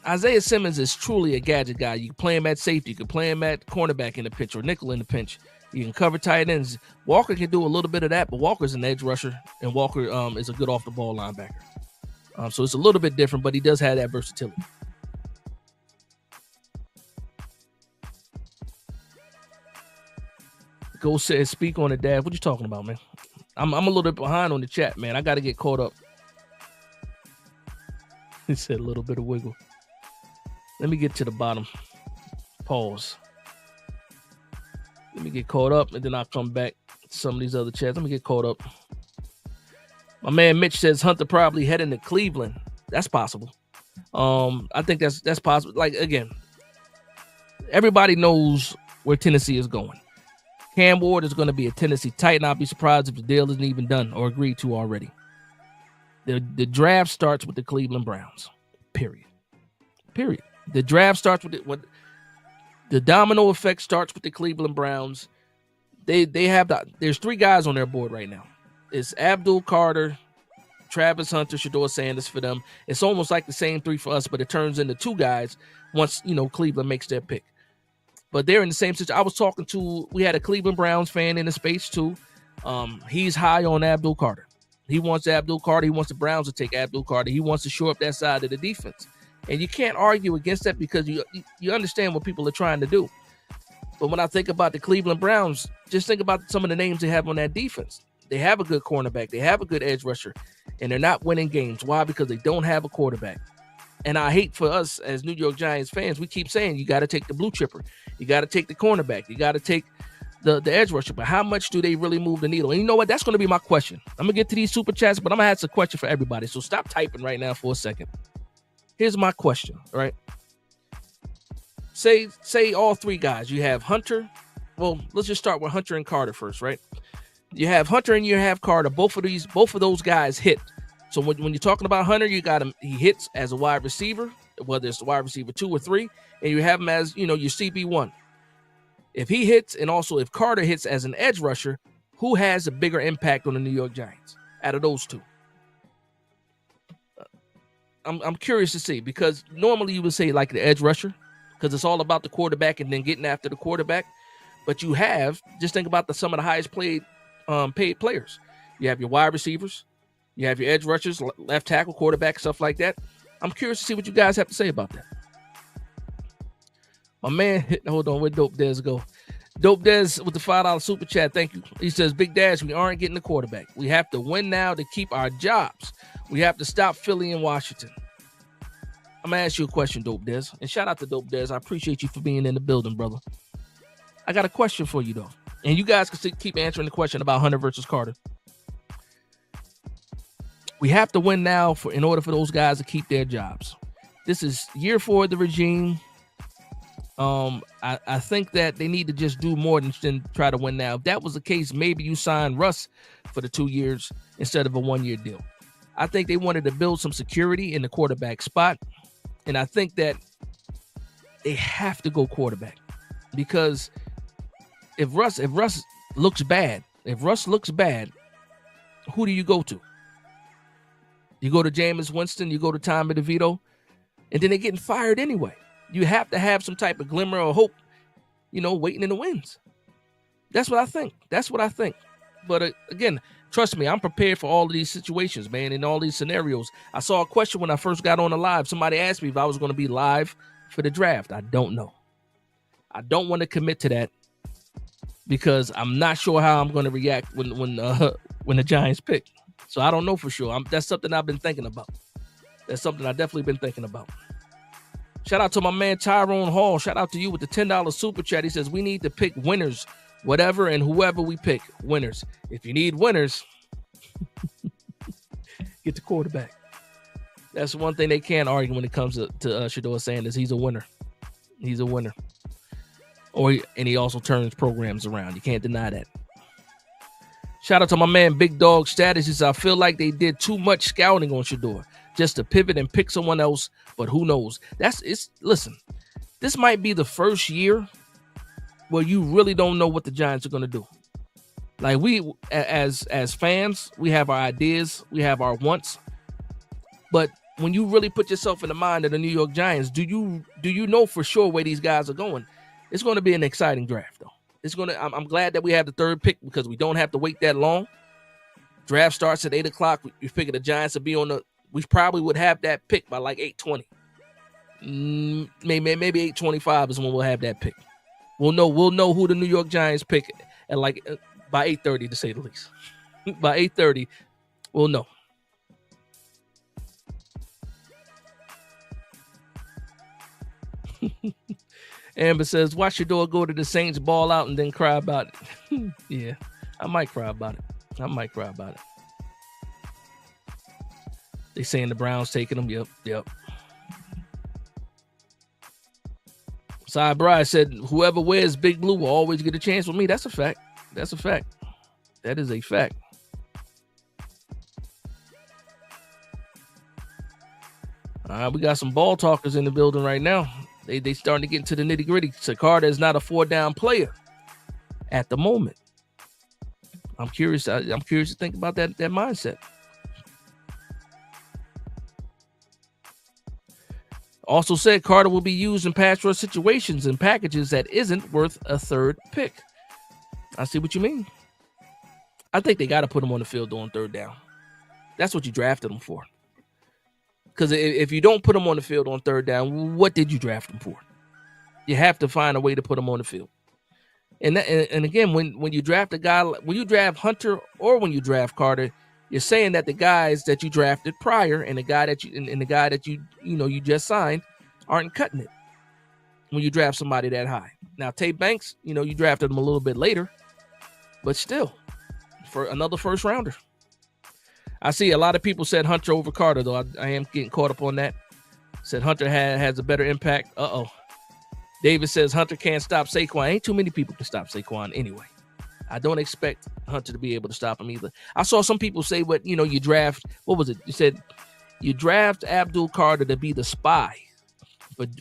Isaiah Simmons is truly a gadget guy. You can play him at safety. You can play him at cornerback in the pinch or nickel in the pinch. You can cover tight ends. Walker can do a little bit of that, but Walker's an edge rusher, and Walker is a good off the ball linebacker. So it's a little bit different, but he does have that versatility. Go say speak on it, Dad. What you talking about, man? I'm a little bit behind on the chat, man. I got to get caught up. He said a little bit of wiggle. Let me get to the bottom. Pause. Let me get caught up, and then I'll come back to some of these other chats. Let me get caught up. My man Mitch says Hunter probably heading to Cleveland. That's possible. I think that's possible. Like, again, everybody knows where Tennessee is going. Cam Ward is going to be a Tennessee Titan. I'll be surprised if the deal isn't even done or agreed to already. The draft starts with the Cleveland Browns. Period. The draft starts with the domino effect starts with the Cleveland Browns. There's 3 guys on their board right now. It's Abdul Carter, Travis Hunter, Shedeur Sanders for them. It's almost like the same 3 for us, but it turns into 2 guys once Cleveland makes their pick. But they're in the same situation. We had a Cleveland Browns fan in the space too. He's high on Abdul Carter. He wants Abdul Carter. He wants the Browns to take Abdul Carter. He wants to shore up that side of the defense. And you can't argue against that because you understand what people are trying to do. But when I think about the Cleveland Browns, just think about some of the names they have on that defense. They have a good cornerback. They have a good edge rusher. And they're not winning games. Why? Because they don't have a quarterback. And I hate for us as New York Giants fans, we keep saying you got to take the blue chipper. You got to take the cornerback. You got to take the edge rusher. But how much do they really move the needle? And you know what? That's going to be my question. I'm going to get to these super chats, but I'm going to ask a question for everybody. So stop typing right now for a second. Here's my question, all right? Say all 3 guys. You have Hunter. Well, let's just start with Hunter and Carter first, right? You have Hunter and you have Carter. Both of those guys hit. So when you're talking about Hunter, you got him. He hits as a wide receiver, whether it's wide receiver 2 or 3, and you have him as your CB1. If he hits, and also if Carter hits as an edge rusher, who has a bigger impact on the New York Giants out of those 2? I'm curious to see, because normally you would say like the edge rusher, because it's all about the quarterback and then getting after the quarterback. But you have, just think about some of the highest paid players. You have your wide receivers, you have your edge rushers, left tackle, quarterback, stuff like that. I'm curious to see what you guys have to say about that. My man, hold on, where'd Dope Dez go? Dope Dez with the $5 super chat. Thank you. He says, Big Dash, we aren't getting the quarterback. We have to win now to keep our jobs. We have to stop Philly and Washington. I'm going to ask you a question, Dope Dez. And shout out to Dope Dez. I appreciate you for being in the building, brother. I got a question for you, though. And you guys can keep answering the question about Hunter versus Carter. We have to win now in order for those guys to keep their jobs. This is year 4 of the regime. I think that they need to just do more than try to win now. If that was the case, maybe you sign Russ for the 2 years instead of a 1-year deal. I think they wanted to build some security in the quarterback spot. And I think that they have to go quarterback, because if Russ looks bad, who do you go to? You go to Jameis Winston, you go to Tommy DeVito, and then they're getting fired anyway. You have to have some type of glimmer of hope, waiting in the wings. That's what I think. But again, trust me, I'm prepared for all of these situations, man, in all these scenarios. I saw a question when I first got on the live. Somebody asked me if I was going to be live for the draft. I don't know. I don't want to commit to that because I'm not sure how I'm going to react when the Giants pick. So I don't know for sure. That's something I've been thinking about. That's something I've definitely been thinking about. Shout out to my man Tyrone Hall. Shout out to you with the $10 super chat. He says, we need to pick winners, whatever and whoever we pick, winners. If you need winners, get the quarterback. That's one thing they can't argue when it comes to Shedeur Sanders. He's a winner. He's a winner. And he also turns programs around. You can't deny that. Shout out to my man Big Dog Status. He says, I feel like they did too much scouting on Shedeur just to pivot and pick someone else, but who knows? Listen, this might be the first year where you really don't know what the Giants are going to do. Like, we, as fans, we have our ideas, we have our wants, but when you really put yourself in the mind of the New York Giants, do you know for sure where these guys are going? It's going to be an exciting draft, though. I'm glad that we have the 3rd pick because we don't have to wait that long. Draft starts at 8 o'clock. We figure the Giants will be we probably would have that pick by like 8:20. Maybe 8:25 is when we'll have that pick. We'll know who the New York Giants pick at by 8:30, to say the least. By 8:30, we'll know. Amber says, watch Shedeur go to the Saints, ball out, and then cry about it. Yeah, I might cry about it. They saying the Browns taking them. Yep. Cy Bryce said, whoever wears big blue will always get a chance with me. That's a fact. That is a fact. We got some ball talkers in the building right now. They starting to get into the nitty gritty. So Carter is not a 4-down player at the moment. I'm curious to think about that mindset. Also said Carter will be used in pass rush situations and packages that isn't worth a 3rd pick. I see what you mean. I think they got to put him on the field on 3rd down. That's what you drafted him for. Because if you don't put him on the field on 3rd down, what did you draft him for? You have to find a way to put him on the field. And again, when you draft a guy, when you draft Hunter or when you draft Carter, you're saying that the guys that you drafted prior and the guy that you just signed aren't cutting it when you draft somebody that high. Now, Tate Banks, you drafted him a little bit later, but still, for another 1st rounder. I see a lot of people said Hunter over Carter, though. I am getting caught up on that. Said Hunter has a better impact. David says Hunter can't stop Saquon. Ain't too many people can stop Saquon anyway. I don't expect Hunter to be able to stop him either. I saw some people say, you draft, what was it? You said you draft Abdul Carter to be the spy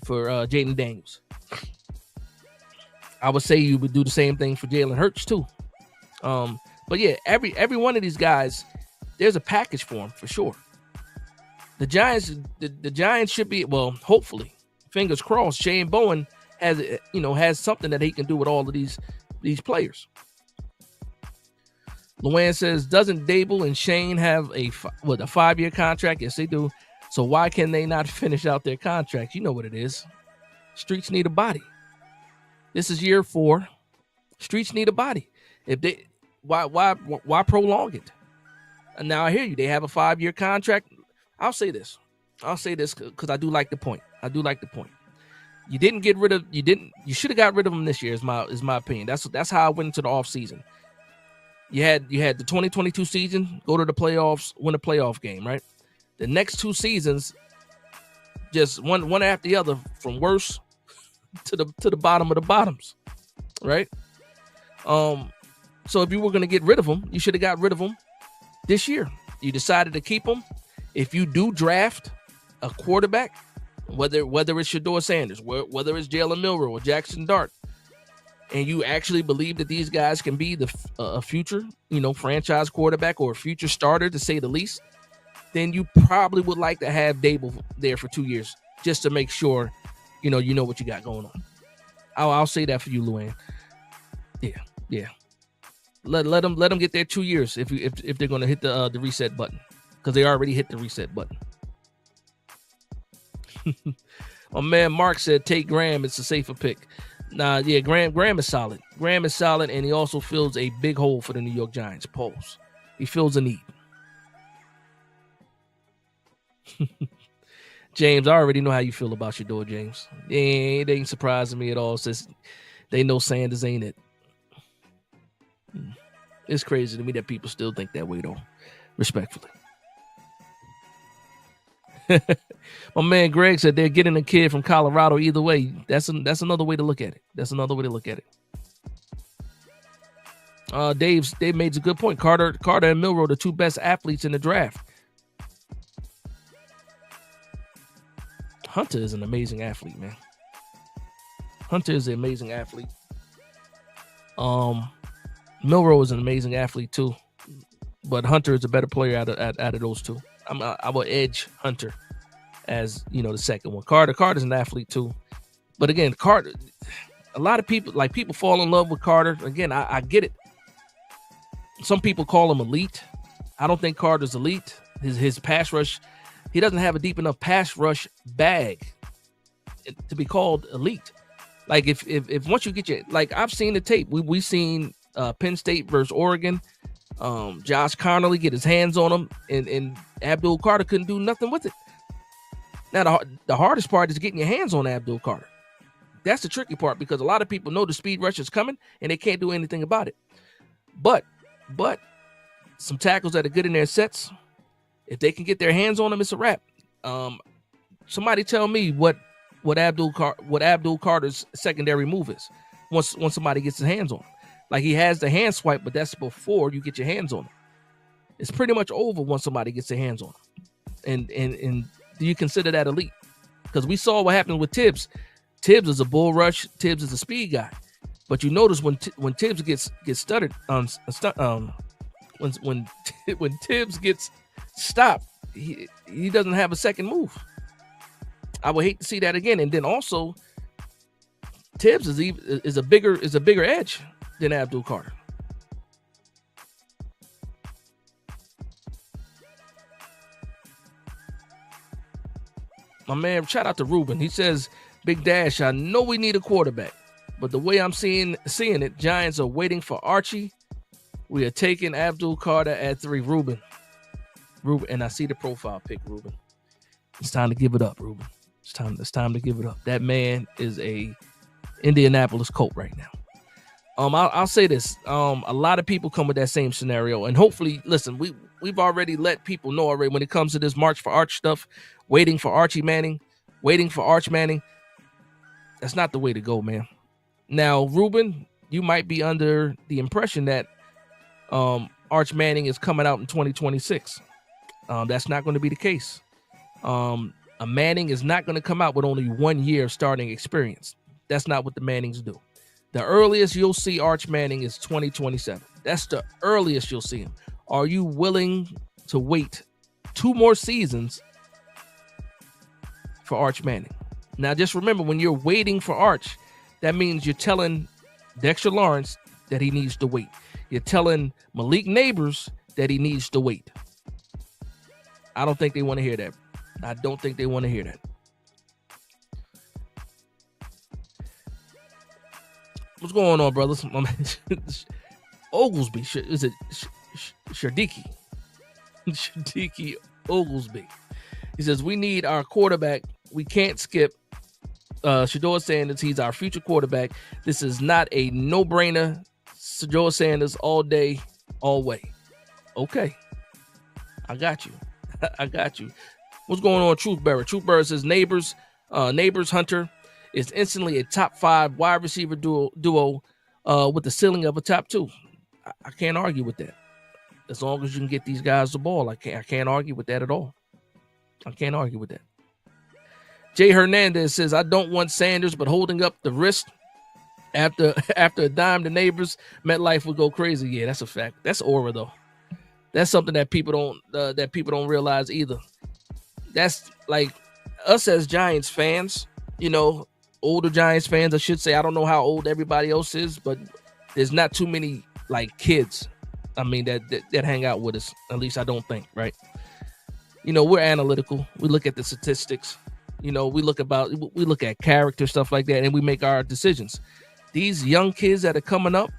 for Jaden Daniels. I would say you would do the same thing for Jalen Hurts too. But yeah, every one of these guys, there's a package for him for sure. The Giants should be, well, hopefully, fingers crossed, Shane Bowen has something that he can do with all of these players. Luann says, doesn't Dable and Shane have a 5-year contract? Yes, they do. So why can they not finish out their contracts? You know what it is. Streets need a body. This is year 4. Streets need a body. If they, why prolong it? And now I hear you. They have a 5-year contract. I'll say this because I do like the point. You didn't get rid of. You should have got rid of them this year. Is my opinion. That's how I went into the offseason. You had the 2022 season, go to the playoffs, win a playoff game, right? The next 2 seasons, just one after the other, from worse to the bottom of the bottoms, right? So if you were going to get rid of them, you should have got rid of them this year. You decided to keep them. If you do draft a quarterback, whether it's Shedeur Sanders, whether it's Jalen Milroe or Jackson Dart, and you actually believe that these guys can be a future, franchise quarterback or a future starter, to say the least, then you probably would like to have Dable there for 2 years just to make sure, you know what you got going on. I'll say that for you, Luann. Yeah. Let them get their 2 years if they're going to hit the reset button, because they already hit the reset button. My man Mark said take Graham. It's a safer pick. Nah, yeah, Graham is solid. Graham is solid, and he also fills a big hole for the New York Giants. Pause. He fills a need. James, I already know how you feel about Shedeur, James. It ain't surprising me at all, since they know Sanders ain't it. It's crazy to me that people still think that way, though. Respectfully. My man Greg said they're getting a kid from Colorado either way. That's another way to look at it. Dave made a good point. Carter and Milroe, the 2 best athletes in the draft. Hunter is an amazing athlete, man. Hunter is an amazing athlete. Milroe is an amazing athlete too, but Hunter is a better player out of those 2. I will edge Hunter as the second one. Carter's an athlete too, but again, Carter. A lot of people fall in love with Carter. Again, I get it. Some people call him elite. I don't think Carter's elite. His pass rush, he doesn't have a deep enough pass rush bag to be called elite. Like if once you get your, like, I've seen the tape. We've seen Penn State versus Oregon. Josh Connolly get his hands on him, and Abdul Carter couldn't do nothing with it. Now, the hardest part is getting your hands on Abdul Carter. That's the tricky part, because a lot of people know the speed rush is coming, and they can't do anything about it. But some tackles that are good in their sets, if they can get their hands on him, it's a wrap. Somebody tell me what Abdul Carter's secondary move is once somebody gets his hands on him. Like, he has the hand swipe, but that's before you get your hands on him. It's pretty much over once somebody gets their hands on him. And do you consider that elite? Because we saw what happened with Tibbs. Tibbs is a bull rush. Tibbs is a speed guy. But you notice when Tibbs gets stuttered, when Tibbs gets stopped, he doesn't have a second move. I would hate to see that again. And then also, Tibbs is a bigger edge than Abdul Carter. My man, shout out to Ruben. He says, Big Dash, I know we need a quarterback, but the way I'm seeing it, Giants are waiting for Archie. We are taking Abdul Carter at 3. Ruben, and I see the profile pic, Ruben. It's time to give it up, Ruben. It's time to give it up. That man is a Indianapolis Colt right now. I'll say this. A lot of people come with that same scenario, and hopefully, listen, we've already let people know already when it comes to this March for Arch stuff, waiting for Arch Manning. That's not the way to go, man. Now, Ruben, you might be under the impression that Arch Manning is coming out in 2026. That's not going to be the case. A Manning is not going to come out with only 1 year of starting experience. That's not what the Mannings do. The earliest you'll see Arch Manning is 2027. That's the earliest you'll see him. Are you willing to wait 2 more seasons for Arch Manning. Now, just remember, when you're waiting for Arch, that means you're telling Dexter Lawrence that he needs to wait. You're telling Malik Neighbors that he needs to wait. I don't think they want to hear that. I don't think they want to hear that. What's going on, brothers? Oglesby. Is it Shardiki? Shardiki Oglesby. He says, we need our quarterback. We can't skip Shedeur Sanders. He's our future quarterback. This is not a no-brainer. Shedeur Sanders all day, all way. Okay. I got you. I got you. What's going on, Truth Bearer? Truth Bearer says Neighbors Hunter is instantly a top 5 wide receiver duo with the ceiling of a top 2. I can't argue with that. As long as you can get these guys the ball, I can't argue with that at all. I can't argue with that. Jay Hernandez says, I don't want Sanders, but holding up the wrist after a dime to Neighbors, MetLife would go crazy. Yeah, that's a fact. That's aura, though. That's something that people don't realize either. That's like us as Giants fans, older Giants fans, I should say. I don't know how old everybody else is, but there's not too many like kids. I mean, that hang out with us. At least I don't think, right? We're analytical. We look at the statistics. We look at character, stuff like that, and we make our decisions. These young kids that are coming up,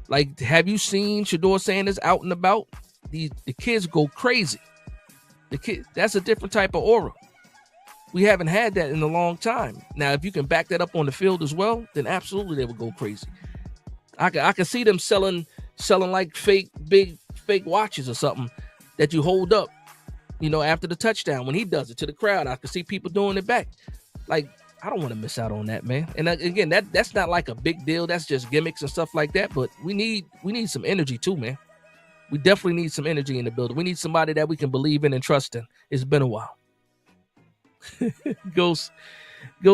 like, have you seen Shedeur Sanders out and about? The kids go crazy. That's a different type of aura. We haven't had that in a long time. Now, if you can back that up on the field as well, then absolutely they would go crazy. I can see them selling like fake watches or something that you hold up, after the touchdown when he does it to the crowd. I can see people doing it back. Like, I don't want to miss out on that, man. And again, that's not like a big deal. That's just gimmicks and stuff like that. But we need some energy too, man. We definitely need some energy in the building. We need somebody that we can believe in and trust in. It's been a while. Ghost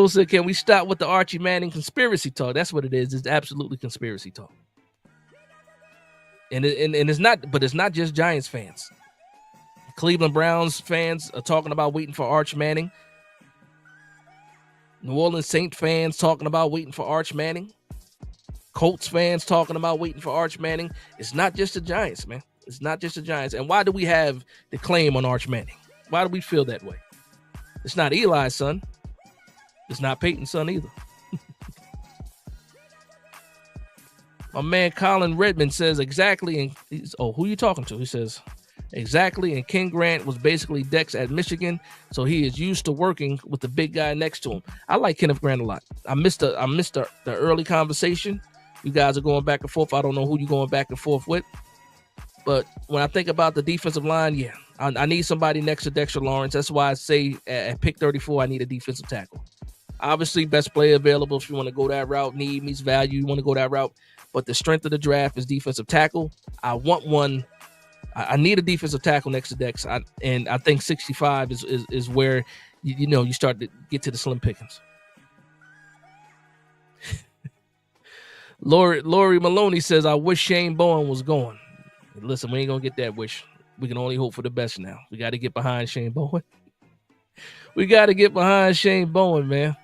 said, can we stop with the Archie Manning conspiracy talk? That's what it is. It's absolutely conspiracy talk. And it's not just Giants fans. Cleveland Browns fans are talking about waiting for Arch Manning. New Orleans Saints fans talking about waiting for Arch Manning. Colts fans talking about waiting for Arch Manning. It's not just the Giants, man. It's not just the Giants. And why do we have the claim on Arch Manning? Why do we feel that way? It's not Eli's son. It's not Peyton's son either. My man Colin Redmond says exactly. And who you talking to? He says exactly. And Ken Grant was basically Dex at Michigan, so he is used to working with the big guy next to him. I like Kenneth Grant a lot. I missed the early conversation. You guys are going back and forth. I don't know who you're going back and forth with. But when I think about the defensive line, yeah, I need somebody next to Dexter Lawrence. That's why I say at pick 34, I need a defensive tackle. Obviously, best player available if you want to go that route. Need meets value. You want to go that route. But the strength of the draft is defensive tackle. I want one. I need a defensive tackle next to Dex. And I think 65 is where you start to get to the slim pickings. Lori Maloney says, I wish Shane Bowen was gone. Listen, we ain't going to get that wish. We can only hope for the best now. We got to get behind Shane Bowen. We got to get behind Shane Bowen, man.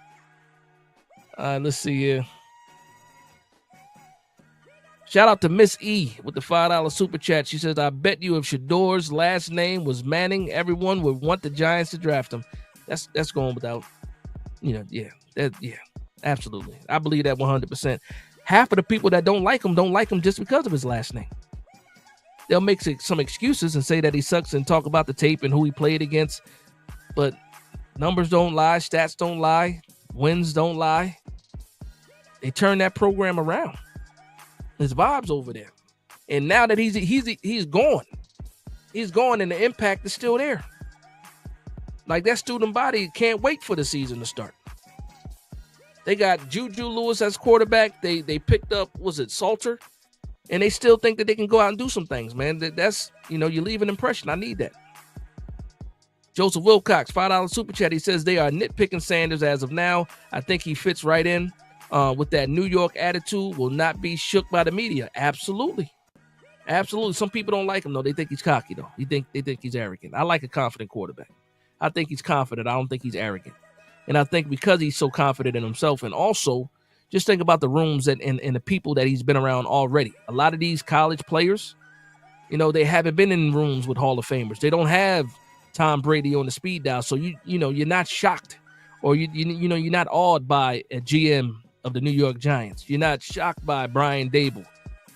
Let's see here. Shout out to Miss E with the $5 super chat. She says, I bet you if Shedeur's last name was Manning, everyone would want the Giants to draft him. That's going without, absolutely. I believe that 100%. Half of the people that don't like him just because of his last name. They'll make some excuses and say that he sucks and talk about the tape and who he played against. But numbers don't lie, stats don't lie, wins don't lie. They turn that program around. His vibes over there. And now that he's gone. He's gone and the impact is still there. Like, that student body can't wait for the season to start. They got Juju Lewis as quarterback. They picked up, was it Salter? And they still think that they can go out and do some things, man. That's, you leave an impression. I need that. Joseph Wilcox, $5 super chat. He says they are nitpicking Sanders as of now. I think he fits right in with that New York attitude, will not be shook by the media. Absolutely. Absolutely. Some people don't like him, though. They think he's cocky, though. They think he's arrogant. I like a confident quarterback. I think he's confident. I don't think he's arrogant. And I think because he's so confident in himself, and also just think about the rooms and the people that he's been around already. A lot of these college players, they haven't been in rooms with Hall of Famers. They don't have Tom Brady on the speed dial. So you're not shocked, or you're not awed by a GM of the New York Giants. You're not shocked by Brian Dable.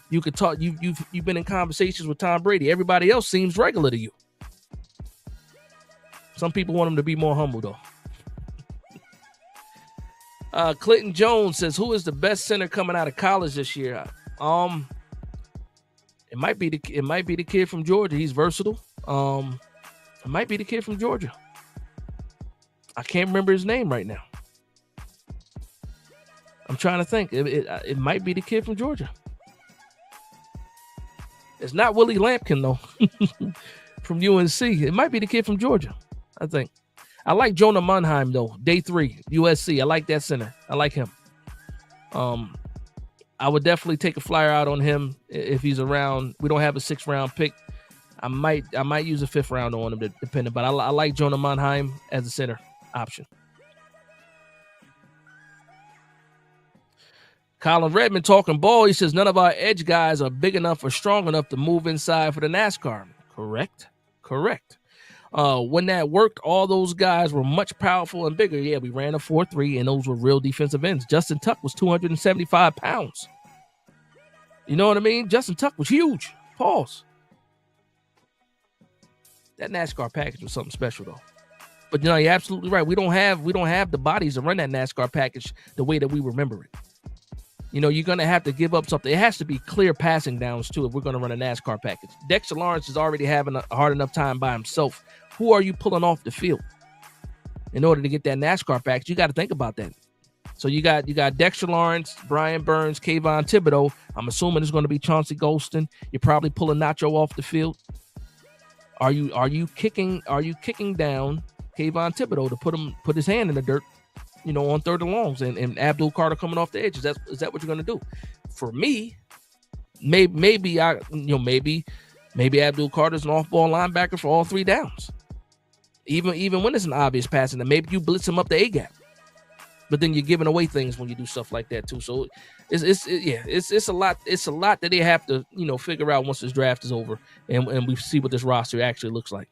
You could talk. You've been in conversations with Tom Brady. Everybody else seems regular to you. Some people want him to be more humble, though. Clinton Jones says, "Who is the best center coming out of college this year?" It might be the kid from Georgia. He's versatile. It might be the kid from Georgia. I can't remember his name right now. I'm trying to think. It might be the kid from Georgia. It's not Willie Lampkin, though, from UNC. It might be the kid from Georgia, I think. I like Jonah Monheim, though. Day 3, USC. I like that center. I like him. I would definitely take a flyer out on him if he's around. We don't have a 6th round pick. I might use a 5th round on him, depending. But I like Jonah Monheim as a center option. Colin Redmond talking ball. He says, none of our edge guys are big enough or strong enough to move inside for the NASCAR. Correct. When that worked, all those guys were much powerful and bigger. Yeah, we ran a 4.3, and those were real defensive ends. Justin Tuck was 275 pounds. You know what I mean? Justin Tuck was huge. Pause. That NASCAR package was something special, though. But you're absolutely right. We don't have the bodies to run that NASCAR package the way that we remember it. You're going to have to give up something. It has to be clear passing downs, too, if we're going to run a NASCAR package. Dexter Lawrence is already having a hard enough time by himself. Who are you pulling off the field? In order to get that NASCAR package, you got to think about that. So you got Dexter Lawrence, Brian Burns, Kayvon Thibodeau. I'm assuming it's going to be Chauncey Golston. You're probably pulling Nacho off the field. Are you kicking down Kayvon Thibodeau to put his hand in the dirt? On 3rd and longs, and Abdul Carter coming off the edge. Is that what you're going to do? For me, maybe Abdul Carter's an off-ball linebacker for all 3 downs. Even when it's an obvious passing, then maybe you blitz him up the A-gap. But then you're giving away things when you do stuff like that too. So it's a lot. It's a lot that they have to figure out once this draft is over, and we see what this roster actually looks like.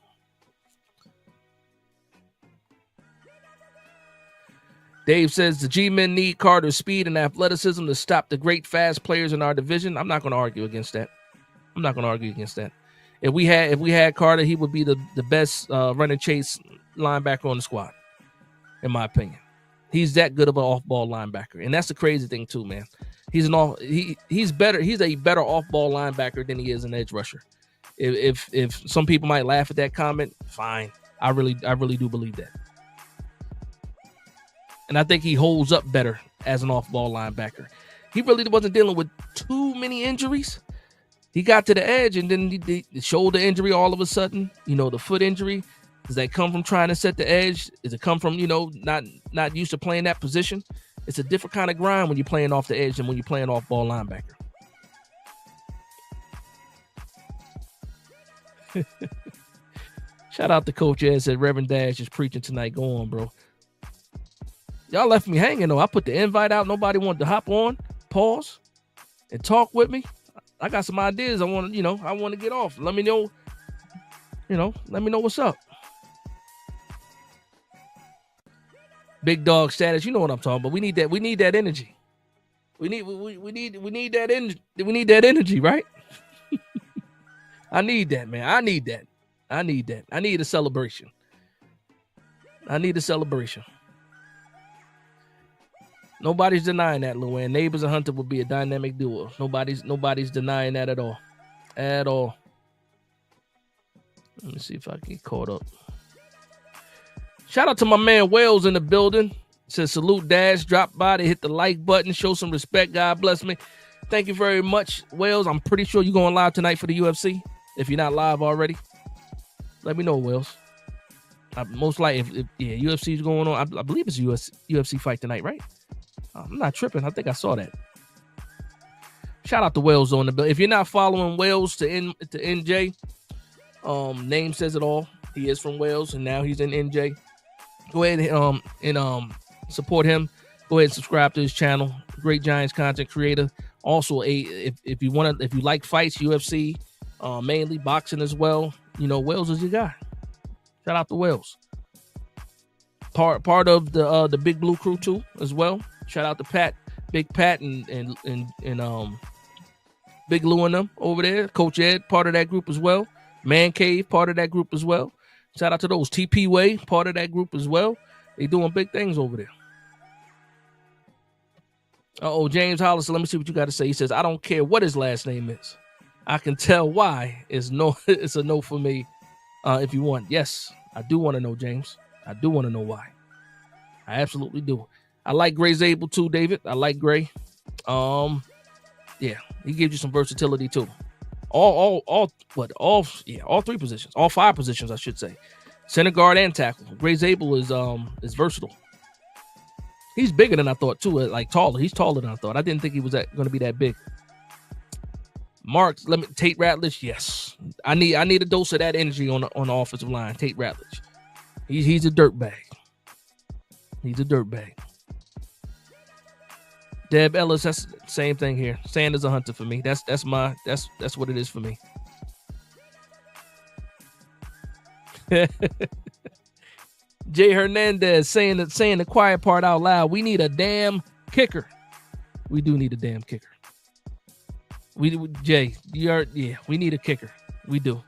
Dave says the G-men need Carter's speed and athleticism to stop the great fast players in our division. I'm not going to argue against that. If we had Carter, he would be the best run and chase linebacker on the squad, in my opinion. He's that good of an off-ball linebacker, and that's the crazy thing too, man. He's better. He's a better off-ball linebacker than he is an edge rusher. If some people might laugh at that comment, fine. I really do believe that. And I think he holds up better as an off-ball linebacker. He really wasn't dealing with too many injuries. He got to the edge, and then the shoulder injury all of a sudden, the foot injury. Does that come from trying to set the edge? Does it come from, not used to playing that position? It's a different kind of grind when you're playing off the edge than when you're playing off-ball linebacker. Shout out to Coach Ed, said Reverend Dash is preaching tonight. Go on, bro. Y'all left me hanging, though. I put the invite out. Nobody wanted to hop on, pause, and talk with me. I got some ideas I want to get off. Let me know, let me know what's up. Big dog status, you know what I'm talking about. We need that energy. We need that energy, right? I need that, man. I need that. I need a celebration. Nobody's denying that, Luann. Neighbors and Hunter would be a dynamic duo. Nobody's denying that at all. At all. Let me see if I can get caught up. Shout out to my man Wells in the building. Says salute Dash. Drop by to hit the like button. Show some respect. God bless me. Thank you very much, Wells. I'm pretty sure you're going live tonight for the UFC. If you're not live already, let me know, Wells. Most likely, if UFC is going on, I believe it's a UFC fight tonight, right? I'm not tripping. I think I saw that. Shout out to Wells on the bill. If you're not following Wells to NJ, Name says it all. He is from Wales, and now he's in NJ. Go ahead and support him. Go ahead and subscribe to his channel. Great Giants content creator. Also, if you like fights, UFC, mainly boxing as well. Wales is your guy. Shout out to Wales. Part of the Big Blue crew too as well. Shout out to Pat, Big Pat, and Big Lou and them over there. Coach Ed, part of that group as well. Man Cave, part of that group as well. Shout out to those. TP Way, part of that group as well. They doing big things over there. James Hollis, let me see what you got to say. He says, I don't care what his last name is. I can tell why. It's a no for me. If you want. Yes, I do want to know, James. I do want to know why. I absolutely do. I like Gray Zabel too, David. I like Gray. Yeah, he gives you some versatility too. All three positions, all five positions, I should say. Center, guard, and tackle. Gray Zabel is versatile. He's bigger than I thought too, like taller. He's taller than I thought. I didn't think he was going to be that big. Marks, Tate Ratledge, yes. I need a dose of that energy on the offensive line. Tate Ratledge. He's a dirtbag. He's a dirtbag. Deb Ellis, that's the same thing here. Sanders a hunter for me. That's what it is for me. Jay Hernandez saying the quiet part out loud. We need a damn kicker. We do need a damn kicker. We need a kicker. We do.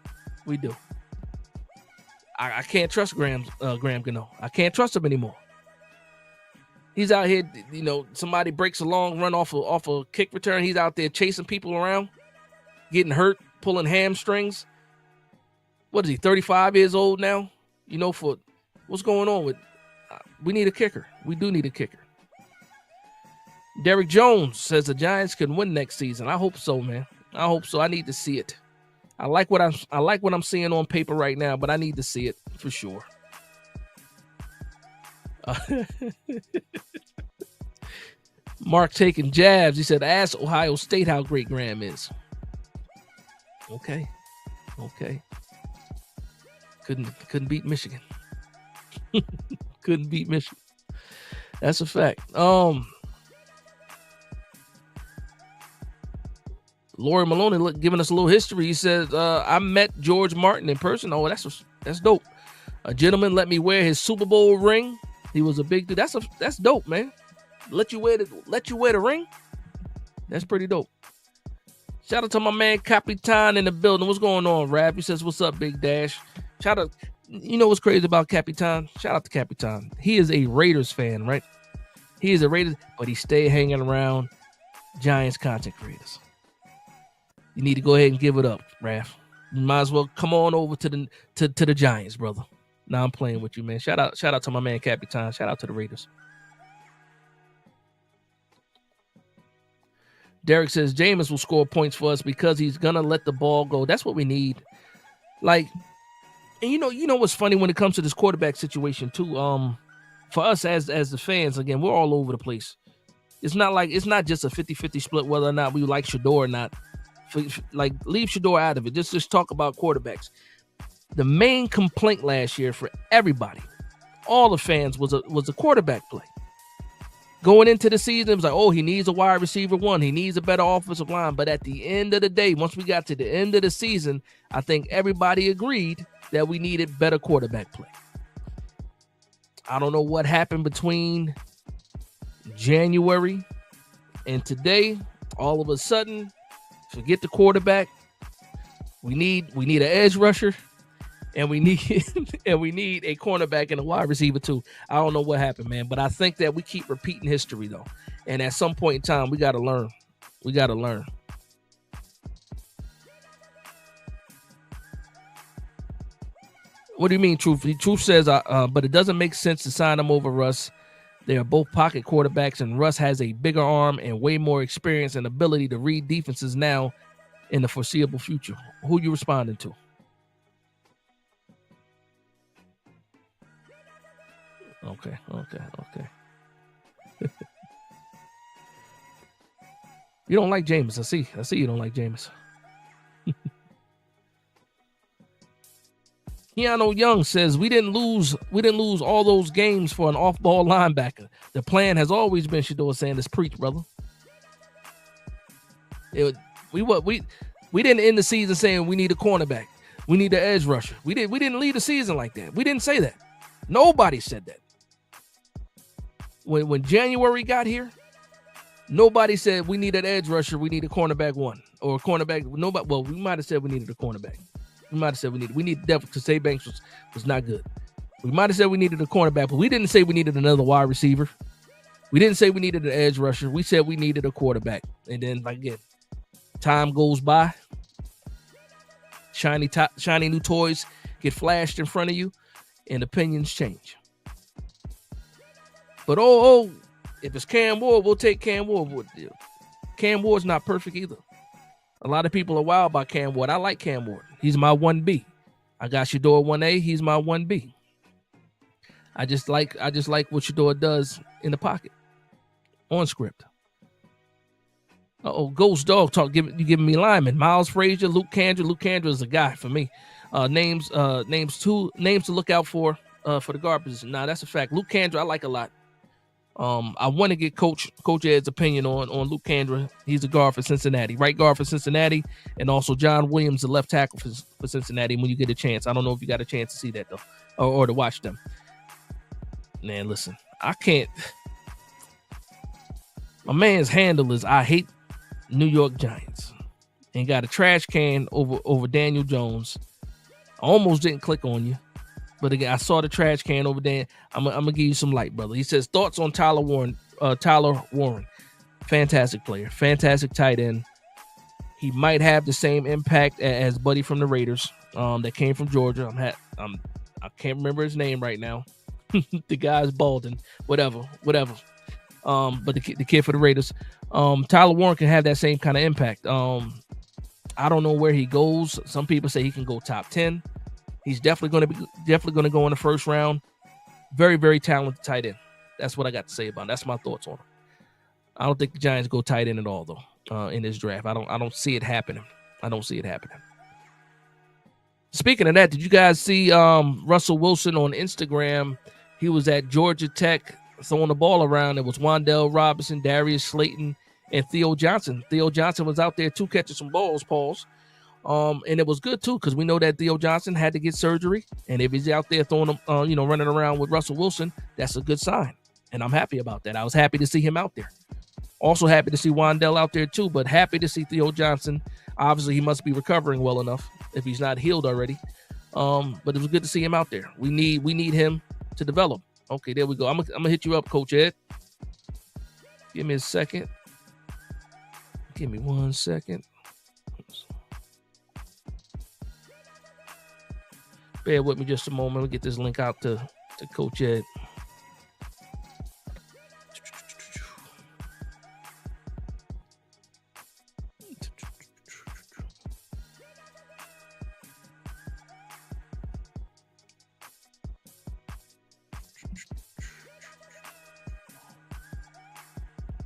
I can't trust Graham Gano. I can't trust him anymore. He's out here, somebody breaks a long run off a kick return. He's out there chasing people around, getting hurt, pulling hamstrings. What is he, 35 years old now? For what's going on with, we need a kicker. We do need a kicker. Derek Jones says the Giants can win next season. I hope so, man. I hope so. I need to see it. I like what I'm seeing on paper right now, but I need to see it for sure. Mark taking jabs. He said, ask Ohio State how great Graham is. Okay. Couldn't beat Michigan. Couldn't beat Michigan. That's a fact. Lori Maloney giving us a little history. He says, I met George Martin in person. Oh, that's dope. A gentleman let me wear his Super Bowl ring. He was a big dude. That's dope, man. Let you wear the ring. That's pretty dope. Shout out to my man Capitan in the building. What's going on, Rap? He says, what's up, Big Dash? Shout out. What's crazy about Capitan? Shout out to Capitan. He is a Raiders fan, right? He is a Raiders, but he stay hanging around Giants content creators. You need to go ahead and give it up, Raph. You might as well come on over to the Giants, brother. Now I'm playing with you, man. Shout out to my man Capitan. Shout out to the Raiders. Derek says Jameis will score points for us because he's gonna let the ball go. That's what we need. Like, and you know what's funny when it comes to this quarterback situation too. For us as the fans, again, we're all over the place. It's not just a 50-50 split whether or not we like Shador or not. Leave Shador out of it. Just talk about quarterbacks. The main complaint last year for everybody, all the fans, was a quarterback play. Going into the season, it was like, he needs a wide receiver one. He needs a better offensive line. But at the end of the day, once we got to the end of the season, I think everybody agreed that we needed better quarterback play. I don't know what happened between January and today. All of a sudden, forget the quarterback. We need an edge rusher. And we need a cornerback and a wide receiver too. I don't know what happened, man, but I think that we keep repeating history though. And at some point in time, we got to learn. What do you mean, Truth? Truth says, but it doesn't make sense to sign them over Russ. They are both pocket quarterbacks, and Russ has a bigger arm and way more experience and ability to read defenses now in the foreseeable future. Who you responding to? Okay. You don't like Jameis. I see you don't like Jameis. Keanu Young says we didn't lose all those games for an off-ball linebacker. The plan has always been Shedeur Sanders preach, brother. We didn't end the season saying we need a cornerback. We need an edge rusher. We didn't lead the season like that. We didn't say that. Nobody said that. When January got here, nobody said we need an edge rusher, we need a cornerback one. Or a cornerback. Nobody. Well, we might have said we needed a cornerback. We might have said we needed depth because Say Banks was not good. We might have said we needed a cornerback, but we didn't say we needed another wide receiver. We didn't say we needed an edge rusher. We said we needed a quarterback. And then again, time goes by. Shiny new toys get flashed in front of you, and opinions change. But if it's Cam Ward, we'll take Cam Ward. Cam Ward's not perfect either. A lot of people are wild about Cam Ward. I like Cam Ward. He's my 1B. I got Shedeur 1A. He's my 1B. I just like what Shedeur does in the pocket, on script. Ghost Dog talk. You giving me linemen? Miles Frazier, Luke Kandra. Luke Kandra is a guy for me. Names to look out for the guard position. Nah, that's a fact. Luke Kandra I like a lot. I want to get Coach Ed's opinion on Luke Kandra. He's a guard for Cincinnati, right guard for Cincinnati, and also John Williams, the left tackle for Cincinnati. When you get a chance, I don't know if you got a chance to see that though, or to watch them. Man, listen, I can't. My man's handle is I hate New York Giants, and got a trash can over Daniel Jones. I almost didn't click on you. But again, I saw the trash can over there. I'm gonna give you some light, brother. He says thoughts on Tyler Warren. Fantastic player, fantastic tight end. He might have the same impact as Buddy from the Raiders, that came from Georgia. I can't remember his name right now. The guy's Baldwin, whatever. But the kid for the Raiders, Tyler Warren can have that same kind of impact. I don't know where he goes. Some people say he can go top 10. He's definitely going to go in the first round. Very, very talented tight end. That's what I got to say about him. That's my thoughts on him. I don't think the Giants go tight end at all though in this draft. I don't see it happening. Speaking of that, did you guys see Russell Wilson on Instagram? He was at Georgia Tech throwing the ball around. It was Wan'Dale Robinson, Darius Slayton, and Theo Johnson. Theo Johnson was out there too, catching some balls, Pauls. And it was good too, because we know that Theo Johnson had to get surgery, and if he's out there throwing them, running around with Russell Wilson, that's a good sign, and I'm happy about that. I was happy to see him out there. Also happy to see Wan'Dale out there too, but happy to see Theo Johnson. Obviously, he must be recovering well enough if he's not healed already. But it was good to see him out there. We need him to develop. Okay, there we go. I'm gonna hit you up, Coach Ed. Give me a second. Give me 1 second. Bear with me just a moment. We'll get this link out to Coach Ed.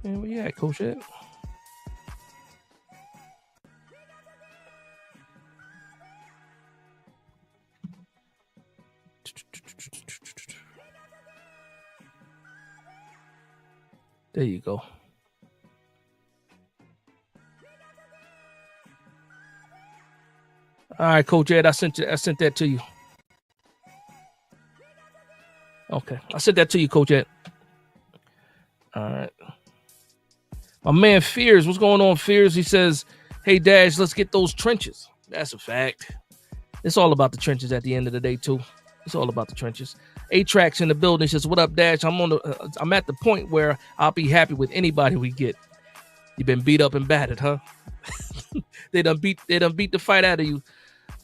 And where you at, Coach Ed? There you go. All right, Coach Ed, I sent that to you. Okay, I sent that to you, Coach Ed. All right. My man Fears, what's going on, Fears? He says, hey, Dash, let's get those trenches. That's a fact. It's all about the trenches at the end of the day, too. It's all about the trenches. A-Track's in the building. He says, what up, Dash? I'm at the point where I'll be happy with anybody we get. You've been beat up and battered, huh? They done beat the fight out of you.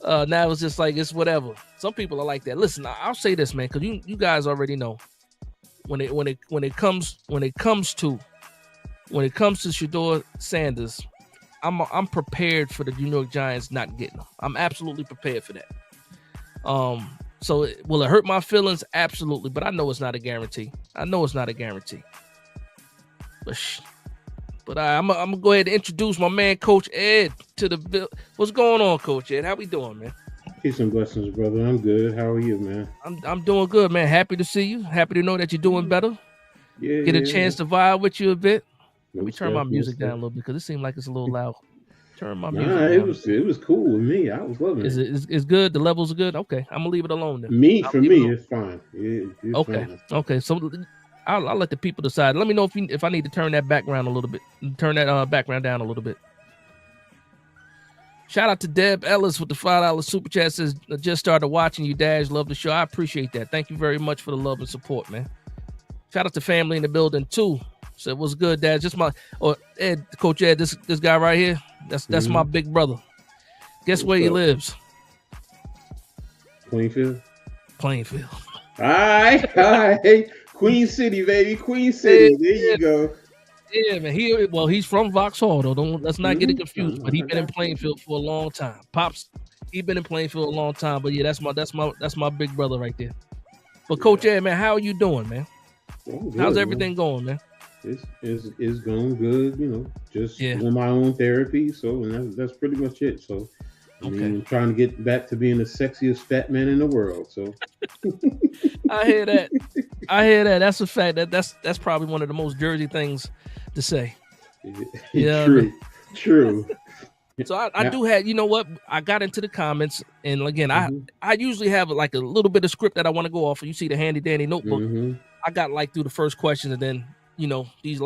Now it's just like, it's whatever. Some people are like that. Listen, I'll say this, man, because you guys already know when it comes to Shedeur Sanders, I'm prepared for the New York Giants not getting him. I'm absolutely prepared for that. So will it hurt my feelings? Absolutely, but I know it's not a guarantee. But I'm gonna go ahead and introduce my man, Coach Ed, to the. What's going on, Coach Ed? How we doing, man? Peace and blessings, brother. I'm good. How are you, man? I'm doing good, man. Happy to see you. Happy to know that you're doing better. Yeah, Get a yeah. chance to vibe with you a bit. Let No me turn my stuff, no music down a stuff. little bit because it seemed like it's a little loud. Turn my Nah, music down a bit. it was cool with me. I was loving Is it. it is good? The levels are good. Okay, I'm gonna leave it alone then. Me, I'll for leave it me, alone. it's fine. It's Okay, fine. okay. So I'll let the people decide. Let me know if I need to turn that background a little bit. Turn that background down a little bit. Shout out to Deb Ellis with the $5 super chat. Says I just started watching you, Dash. Love the show. I appreciate that. Thank you very much for the love and support, man. Shout out to family in the building too. Said what's good, Dad? Just my Ed, Coach Ed, this guy right here. That's my big brother. Guess What's where he up? lives? Plainfield. Plainfield. All right. Queen City, baby. Queen City. There you go. Yeah, man. He's from Vauxhall, though. Let's not get it confused. But he's I been in got you. Plainfield for a long time. Pops, he been in Plainfield a long time. But yeah, that's my big brother right there. But Coach Yeah. Ed, man, how are you doing, man? Oh, good, How's man. everything going, man? It's going good. Just Yeah. doing my own therapy. So, and that's pretty much it. So, I Okay. mean, trying to get back to being the sexiest fat man in the world. So, I hear that. I hear that. That's a fact. That's probably one of the most Jersey things to say. Yeah. True. So I do have, you know what? I got into the comments, and again, I usually have like a little bit of script that I want to go off of. You see the handy dandy notebook. Mm-hmm. I got like through the first question, and then these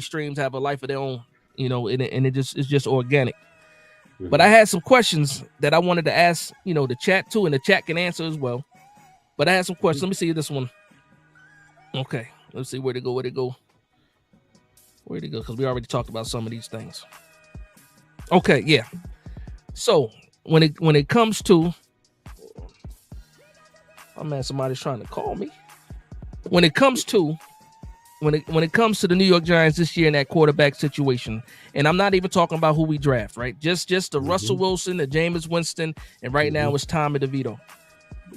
streams have a life of their own. And it's just organic. Mm-hmm. But I had some questions that I wanted to ask, the chat too, and the chat can answer as well. But I had some questions. Let me see this one. Okay, let's see where to go. Because we already talked about some of these things. Okay, yeah. So when it comes to, oh man, somebody's trying to call me. When it comes to the New York Giants this year in that quarterback situation, and I'm not even talking about who we draft, right? Just the Russell Wilson, the Jameis Winston, and right now it's Tommy DeVito.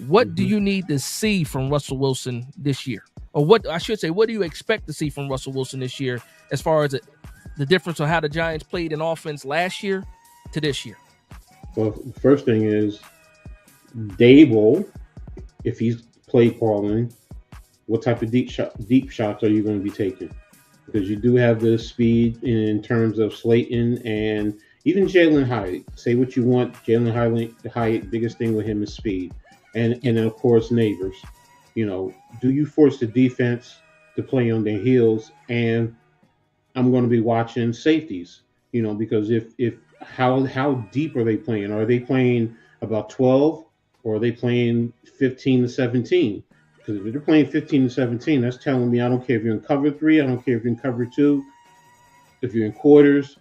What do you need to see from Russell Wilson this year? Or what do you expect to see from Russell Wilson this year as far as the difference on how the Giants played in offense last year to this year? Well, the first thing is Dable, if he's play calling, what type of deep shots are you going to be taking? Because you do have the speed in terms of Slayton and even Jalen Hyatt. Say what you want, Jalen Hyatt, biggest thing with him is speed. And then of course Neighbors. Do you force the defense to play on their heels? And I'm going to be watching safeties. Because if how deep are they playing? Are they playing about 12 or are they playing 15 to 17? Because if they're playing 15 to 17, that's telling me I don't care if you're in cover 3, I don't care if you're in cover 2, if you're in quarters,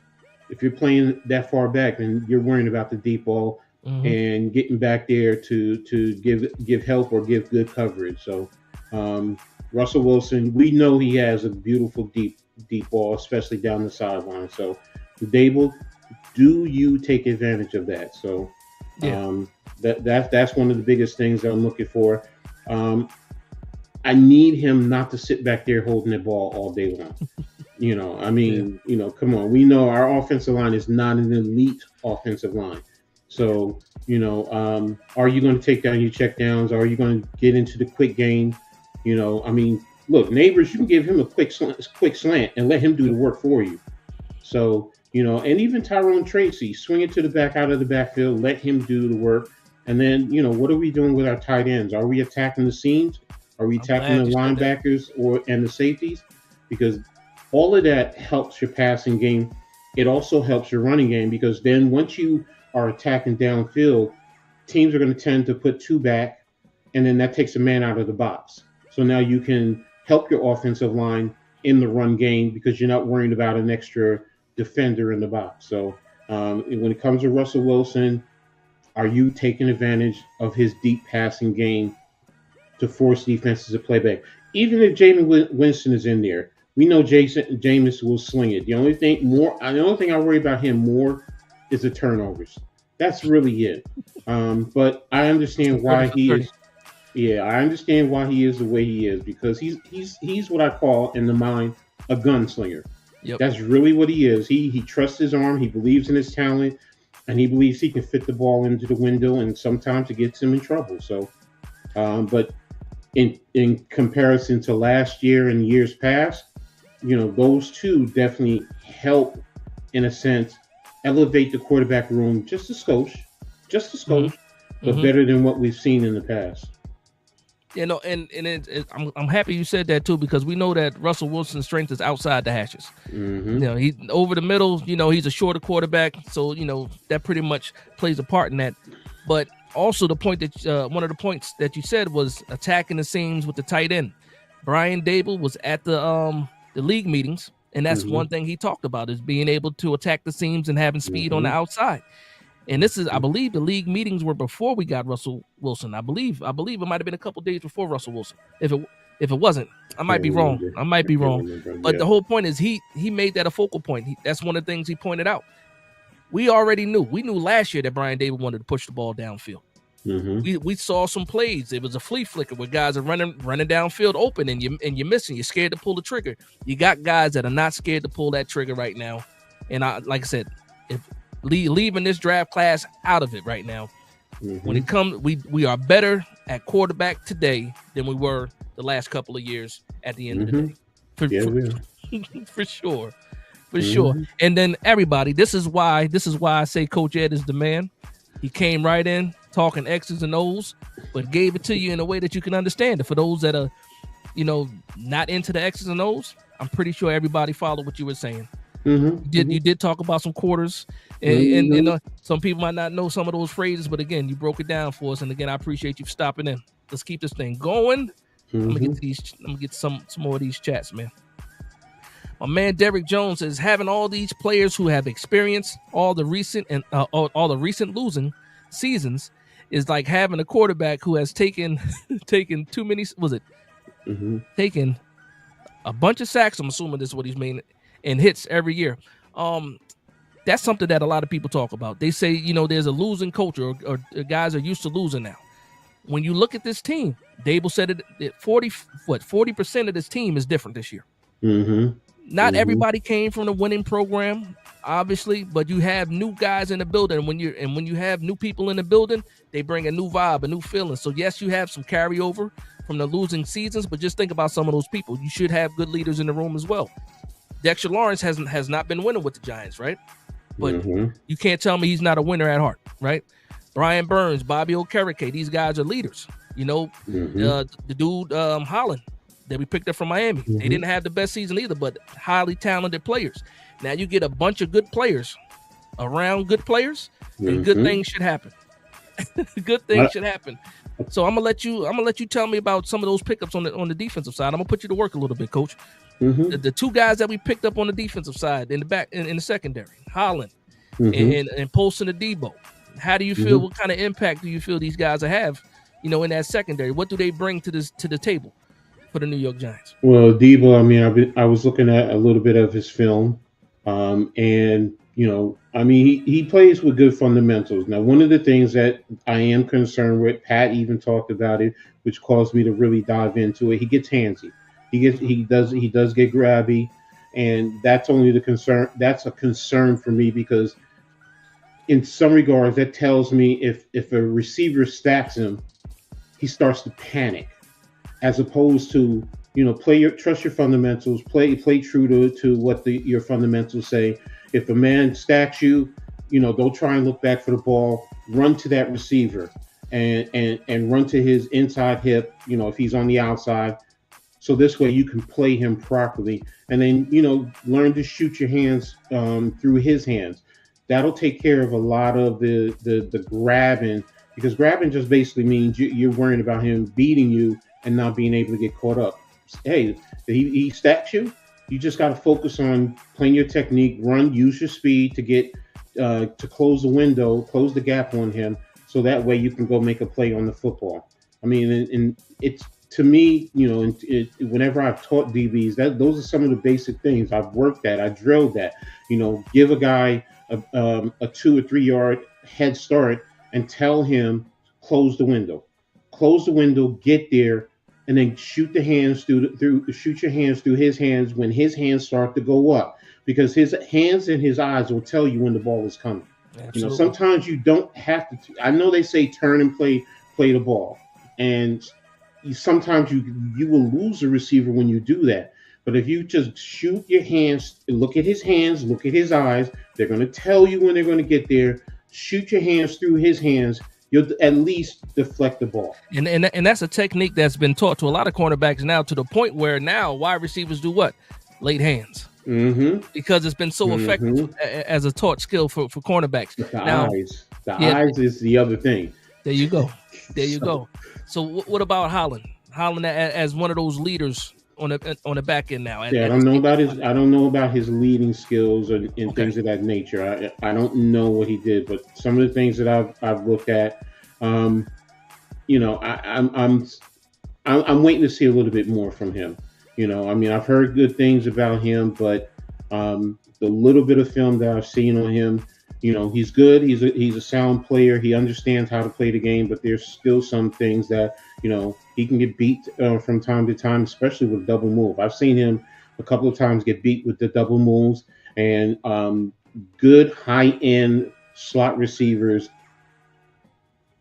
if you're playing that far back, then you're worrying about the deep ball and getting back there to give help or give good coverage. So Russell Wilson, we know he has a beautiful deep ball, especially down the sideline. So Dable, do you take advantage of that? So that's one of the biggest things that I'm looking for. I need him not to sit back there holding the ball all day long. Come on. We know our offensive line is not an elite offensive line. So, are you going to take down your check downs? Are you going to get into the quick game? Look, Neighbors, you can give him a quick slant and let him do the work for you. So, and even Tyrone Tracy, swing it to the back out of the backfield, let him do the work. And then, what are we doing with our tight ends? Are we attacking the seams? Are we attacking the linebackers and the safeties? Because all of that helps your passing game. It also helps your running game because then once you are attacking downfield, teams are going to tend to put 2 back, and then that takes a man out of the box. So now you can help your offensive line in the run game because you're not worrying about an extra defender in the box. So when it comes to Russell Wilson, are you taking advantage of his deep passing game to force defenses to play back? Even if Jameis Winston is in there, we know Jameis will sling it. The only thing I worry about him more is the turnovers. That's really it. But I understand why he is. Yeah, I understand why he is the way he is because he's what I call in the mind a gunslinger. Yep. That's really what he is. He trusts his arm. He believes in his talent. and he believes he can fit the ball into the window, and sometimes it gets him in trouble. So, but in comparison to last year and years past, those two definitely help, in a sense, elevate the quarterback room just a Hmm. skosh, but Hmm. better than what we've seen in the past. I'm happy you said that too, because we know that Russell Wilson's strength is outside the hashes. Mm-hmm. He over the middle. He's a shorter quarterback, so that pretty much plays a part in that. But also the point that one of the points that you said was attacking the seams with the tight end. Brian Dable was at the league meetings, and that's Mm-hmm. one thing he talked about, is being able to attack the seams and having speed on the Mm-hmm. outside. And this is, I believe, the league meetings were before we got Russell Wilson. I believe it might have been a couple days before Russell Wilson. If it wasn't, I might Can't be wrong. remember. I might I be can't wrong. remember. But Yeah. the whole point is he made that a focal point. That's one of the things he pointed out. We already knew. We knew last year that Brian Dable wanted to push the ball downfield. Mm-hmm. We saw some plays. It was a flea flicker where guys are running downfield open, and you're missing. You're scared to pull the trigger. You got guys that are not scared to pull that trigger right now. And like I said, if leaving this draft class out of it right now, when it comes, we are better at quarterback today than we were the last couple of years at the end of the day. Yeah, we are. For sure. For sure. And then everybody, this is why I say Coach Ed is the man. He came right in talking X's and O's, but gave it to you in a way that you can understand it. For those that are, not into the X's and O's, I'm pretty sure everybody followed what you were saying. You did talk about some quarters, and some people might not know some of those phrases, but again, you broke it down for us. And again, I appreciate you for stopping in. Let's keep this thing going. I'm gonna get to these. I'm gonna get some more of these chats, man. My man Derek Jones says, having all these players who have experienced all the recent losing seasons is like having a quarterback who has taken too many. Taken a bunch of sacks? I'm assuming this is what he's meaning, and hits every year. That's something that a lot of people talk about. They say, there's a losing culture, or guys are used to losing now. When you look at this team, Dable said it 40% of this team is different this year. Not everybody came from the winning program, obviously, but you have new guys in the building. When you have new people in the building, they bring a new vibe, a new feeling. So yes, you have some carryover from the losing seasons, but just think about some of those people. You should have good leaders in the room as well. Dexter Lawrence has not been winning with the Giants, right? But you can't tell me he's not a winner at heart, right? Brian Burns, Bobby Okereke, these guys are leaders. The dude Holland that we picked up from Miami, they didn't have the best season either, but highly talented players. Now you get a bunch of good players around good players, and good things should happen. Good things should happen. So I'm gonna let you tell me about some of those pickups on the defensive side. I'm gonna put you to work a little bit, Coach. The two guys that we picked up on the defensive side in the back in the secondary, Holland and Polson Adebo. How do you feel? What kind of impact do you feel these guys have, in that secondary? What do they bring to the table for the New York Giants? Well, Debo, I mean, I was looking at a little bit of his film, and he plays with good fundamentals. Now, one of the things that I am concerned with, Pat even talked about it, which caused me to really dive into it. He gets handsy. He does get grabby, and that's only the concern. That's a concern for me because, in some regards, that tells me if a receiver stacks him, he starts to panic, as opposed to trust your fundamentals, play true to what your fundamentals say. If a man stacks you, don't try and look back for the ball. Run to that receiver and run to his inside hip. If he's on the outside, so this way you can play him properly, and then learn to shoot your hands through his hands. That'll take care of a lot of the grabbing, because grabbing just basically means you're worrying about him beating you and not being able to get caught up. Hey, he stacks you. You just got to focus on playing your technique, use your speed to get to close the window, close the gap on him, so that way you can go make a play on the football. I mean, and it's, to me, whenever I've taught DBs, those are some of the basic things I've worked at. I drilled that. Give a guy a 2 or 3 yard head start and tell him close the window, get there, and then shoot your hands through his hands when his hands start to go up, because his hands and his eyes will tell you when the ball is coming. You know, Absolutely. sometimes you don't have to. I know they say turn and play the ball, and sometimes you will lose a receiver when you do that. But if you just shoot your hands, look at his hands, look at his eyes, they're going to tell you when they're going to get there. Shoot your hands through his hands. You'll at least deflect the ball. And that's a technique that's been taught to a lot of cornerbacks now, to the point where now wide receivers do what? Late hands. Mm-hmm. Because it's been so effective as a taught skill for cornerbacks. The Now, eyes is the other thing. There you go. There you go. So what about Holland? Holland as one of those leaders on the back end now. I don't know about his. I don't know about his leading skills and things of that nature. I don't know what he did, but some of the things that I've looked at, you know, I'm waiting to see a little bit more from him. You know, I mean, I've heard good things about him, but the little bit of film that I've seen on him, you know, he's good. He's a sound player. He understands how to play the game, but there's still some things that, you know, he can get beat from time to time, especially with double move. I've seen him a couple of times get beat with the double moves, and good high end slot receivers,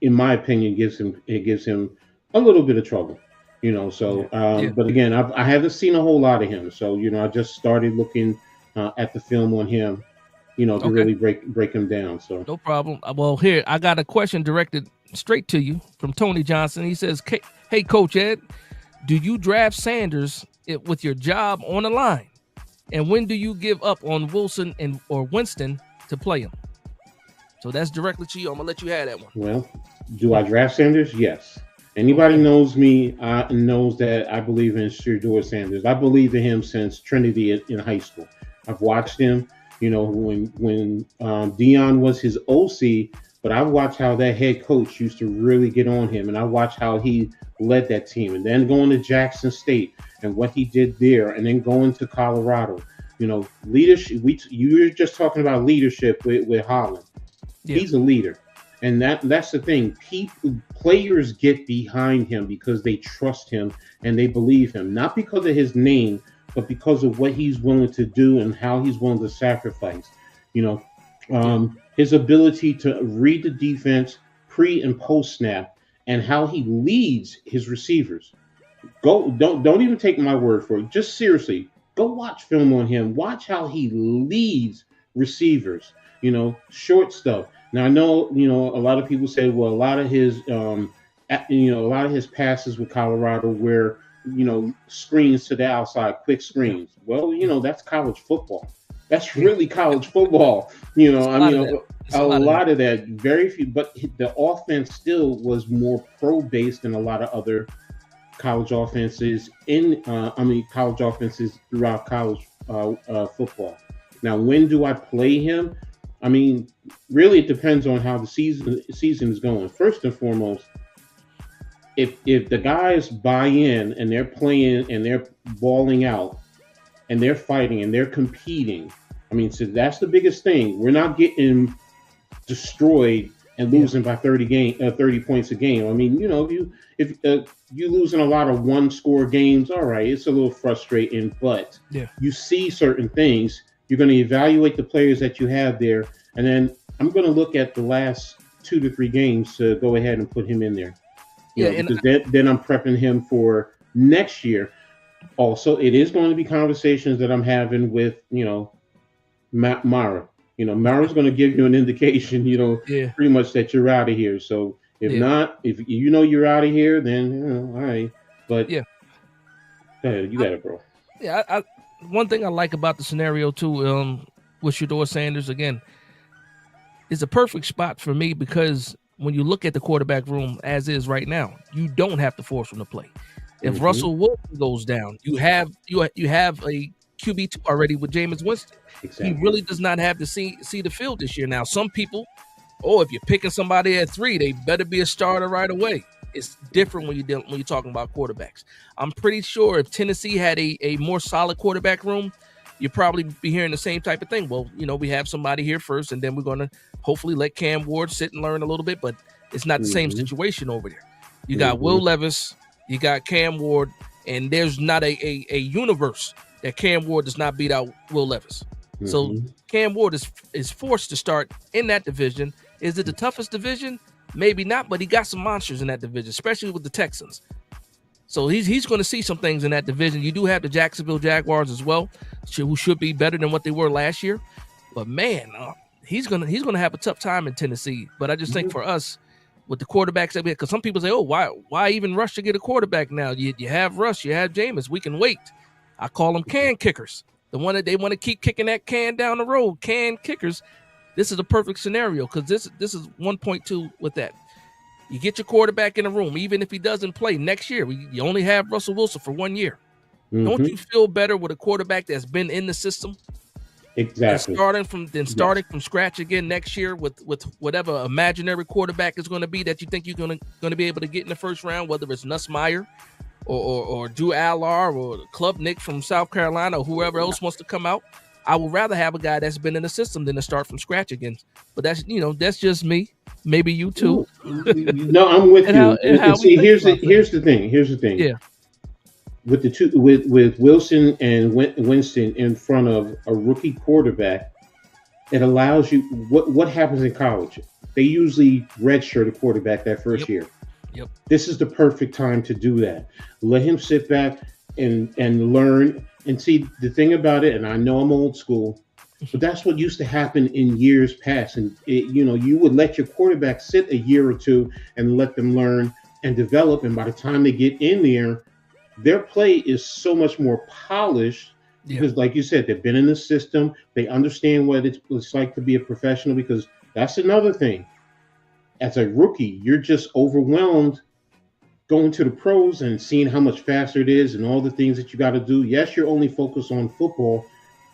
in my opinion, gives him a little bit of trouble. You know, so but again, I haven't seen a whole lot of him. So, you know, I just started looking at the film on him, you know, to really break him down. So no problem. Well, here I got a question directed straight to you from Tony Johnson. He says, "Hey, Coach Ed, do you draft Sanders with your job on the line? And when do you give up on Wilson or Winston to play him?" So that's directly to you. I'm gonna let you have that one. Well, do I draft Sanders? Yes. Anybody knows me knows that I believe in Shedeur Sanders. I believe in him since Trinity in high school. I've watched him, you know, when Dion was his OC, but I watched how that head coach used to really get on him, and I watched how he led that team, and then going to Jackson State and what he did there, and then going to Colorado. You know, leadership. You were just talking about leadership with Holland. Yeah. He's a leader. And that's the thing. Players get behind him because they trust him and they believe him, not because of his name, but because of what he's willing to do and how he's willing to sacrifice. You know, his ability to read the defense pre and post snap, and how he leads his receivers. Don't even take my word for it. Just seriously, go watch film on him. Watch how he leads receivers. You know, short stuff. Now I know, you know, a lot of people say, well, a lot of his passes with Colorado were, you know, screens to the outside, quick screens. Well, you know, that's college football. That's really college football. You know, I mean, a lot of that. Very few, but the offense still was more pro based than a lot of other college offenses college offenses throughout college football. Now, when do I play him? I mean, really, it depends on how the season is going. First and foremost, if the guys buy in and they're playing and they're balling out and they're fighting and they're competing, I mean, so that's the biggest thing. We're not getting destroyed and losing by 30 points a game. I mean, you know, if you losing a lot of one-score games, all right, it's a little frustrating, but you see certain things. You're going to evaluate the players that you have there, and then I'm going to look at the last 2 to 3 games to go ahead and put him in there. Because then I'm prepping him for next year. Also, it is going to be conversations that I'm having with, you know, Mara. You know, Mara's going to give you an indication, you know, pretty much that you're out of here. So if not, if you know you're out of here, then, you know, all right. But go ahead, you got it, bro. Yeah, one thing I like about the scenario too, with Shedeur Sanders again, is a perfect spot for me, because when you look at the quarterback room as is right now, you don't have to force him to play. If Russell Wilson goes down, you have a QB2 already with Jameis Winston. Exactly. He really does not have to see the field this year. Now, some people, if you're picking somebody at 3, they better be a starter right away. It's different when you're talking about quarterbacks. I'm pretty sure if Tennessee had a more solid quarterback room, you'd probably be hearing the same type of thing. Well, you know, we have somebody here first, and then we're going to hopefully let Cam Ward sit and learn a little bit, but it's not the same situation over there. You got Will Levis, you got Cam Ward, and there's not a universe that Cam Ward does not beat out Will Levis. So Cam Ward is forced to start in that division. Is it the toughest division? Maybe not, but he got some monsters in that division, especially with the Texans. So he's going to see some things in that division. You do have the Jacksonville Jaguars as well, who should be better than what they were last year. But man, he's gonna have a tough time in Tennessee. But I just think for us, with the quarterbacks that we have, because some people say, oh, why even rush to get a quarterback now? You have Russ, you have Jameis. We can wait. I call them can kickers. The one that they want to keep kicking that can down the road, can kickers. This is a perfect scenario because this is 1.2 with that. You get your quarterback in the room, even if he doesn't play next year. You only have Russell Wilson for 1 year. Don't you feel better with a quarterback that's been in the system? Exactly. And starting from scratch again next year with whatever imaginary quarterback is going to be that you think you're going to be able to get in the first round, whether it's Nussmeier or Drew Allar or Klubnik from South Carolina or whoever else wants to come out. I would rather have a guy that's been in the system than to start from scratch again. But that's just me. Maybe you too. No, I'm with you. See, here's the thing. Yeah. With the two, with Wilson and Winston in front of a rookie quarterback, it allows you. What happens in college? They usually redshirt a quarterback that first year. Yep. This is the perfect time to do that. Let him sit back and learn. And see, the thing about it, and I know I'm old school, but that's what used to happen in years past. And you would let your quarterback sit a year or two and let them learn and develop. And by the time they get in there, their play is so much more polished because, like you said, they've been in the system. They understand what it's like to be a professional. Because that's another thing. As a rookie, you're just overwhelmed going to the pros and seeing how much faster it is and all the things that you got to do. Yes, you're only focused on football,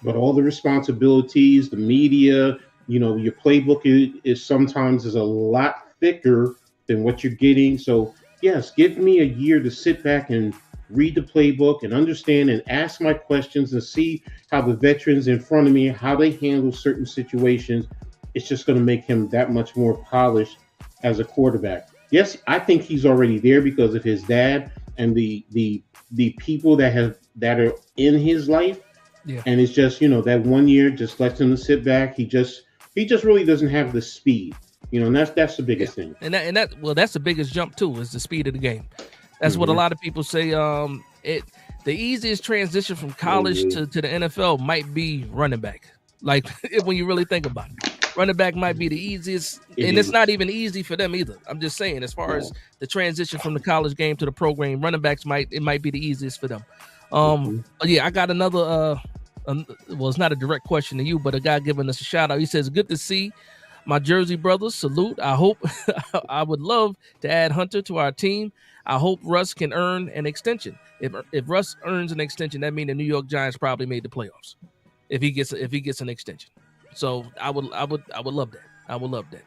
but all the responsibilities, the media, your playbook is sometimes a lot thicker than what you're getting. So yes, give me a year to sit back and read the playbook and understand and ask my questions and see how the veterans in front of me, how they handle certain situations. It's just going to make him that much more polished as a quarterback. Yes, I think he's already there because of his dad and the people that are in his life. Yeah. And it's just, that 1 year just lets him to sit back. He just really doesn't have the speed. And that's the biggest thing. And that's the biggest jump too, is the speed of the game. That's what a lot of people say. The easiest transition from college to the NFL might be running back. Like when you really think about it. Running back might be the easiest, and it's not even easy for them either. I'm just saying, as far as the transition from the college game to the pro game, running backs might be the easiest for them. I got another. Well, it's not a direct question to you, but a guy giving us a shout out. He says, "Good to see my Jersey brothers. Salute. I hope I would love to add Hunter to our team. I hope Russ can earn an extension. If Russ earns an extension, that means the New York Giants probably made the playoffs. If he gets an extension." So I would love that. I would love that.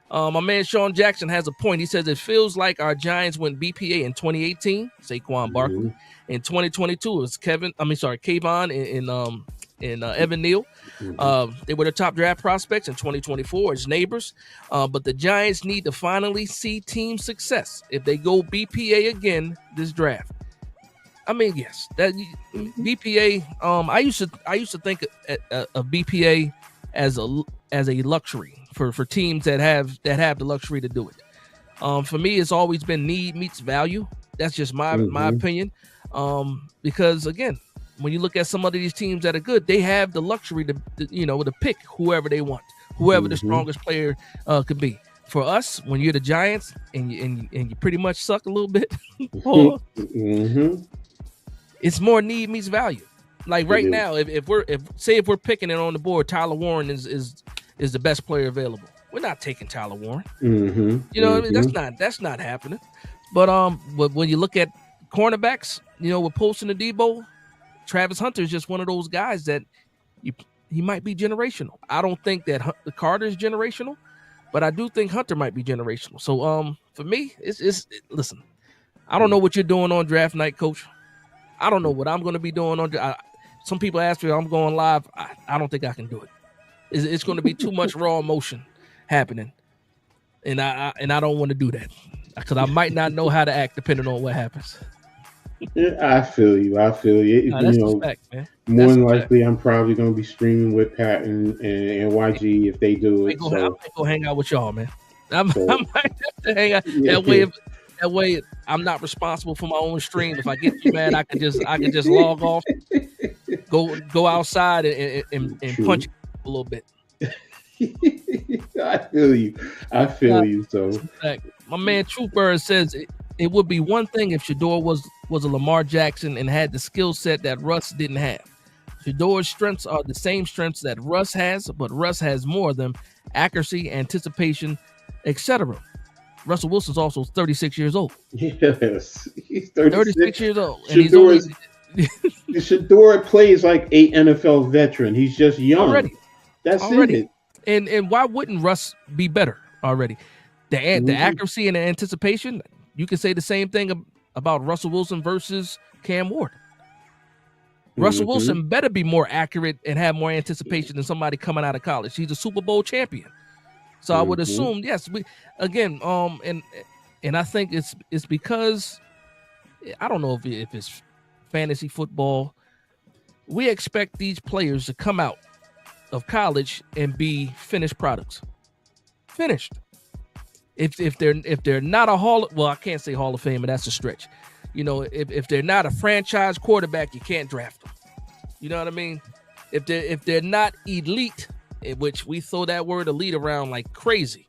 My man Sean Jackson has a point. He says it feels like our Giants went BPA in 2018, Saquon Barkley. In 2022, it was Kayvon and Evan Neal. They were the top draft prospects. In 2024, it's neighbors. But the Giants need to finally see team success if they go BPA again this draft. I mean, yes, that BPA. I used to think of BPA as a luxury for teams that have the luxury to do it. For me, it's always been need meets value. That's just my opinion. Because again, when you look at some of these teams that are good, they have the luxury to pick whoever they want, whoever the strongest player could be. For us, when you're the Giants and you pretty much suck a little bit, it's more need meets value. Like right now, if we're picking it on the board, Tyler Warren is the best player available. We're not taking Tyler Warren. What I mean? That's not happening. But when you look at cornerbacks, with Poston and Debo, Travis Hunter is just one of those guys that he might be generational. I don't think that Carter is generational, but I do think Hunter might be generational. So for me, listen. I don't know what you're doing on draft night, Coach. I don't know what I'm going to be doing on. Some people ask me if I'm going live. I don't think I can do it. It's going to be too much raw emotion happening, and I don't want to do that because I might not know how to act depending on what happens. Yeah, I feel you. I feel you. Nah, You that's a know, fact, man. more That's than a fact. likely, I'm probably going to be streaming with Pat and YG if they do it. I So, might go hang out with y'all, man. I so might have to hang out. That way, yeah. I'm not responsible for my own stream. If I get too mad, I can just log off, go outside and punch True. a little bit. I feel you. I Nah, feel you. that's So, a fact. My man Truthbird says it would be one thing if Shador was a Lamar Jackson and had the skill set that Russ didn't have. Shador's strengths are the same strengths that Russ has, but Russ has more of them: accuracy, anticipation, etc. Russell Wilson's also 36 years old. yes, he's 36 36. years old, and he's Shador only is Shador plays like a NFL veteran. He's just young. already. That's it. And why wouldn't Russ be better already? The Mhm. accuracy and the anticipation. You can say the same thing about Russell Wilson versus Cam Ward. Russell Mhm. Wilson better be more accurate and have more anticipation than somebody coming out of college. He's a Super Bowl champion. So I would Mhm. assume, yes, we again, and I think it's because I don't know if it's fantasy football. We expect these players to come out of college and be finished products. Finished. If they're not I can't say Hall of Fame, but that's a stretch. You know, if they're not a franchise quarterback, you can't draft them. You know what I mean? If they're not elite, in which we throw that word elite around like crazy,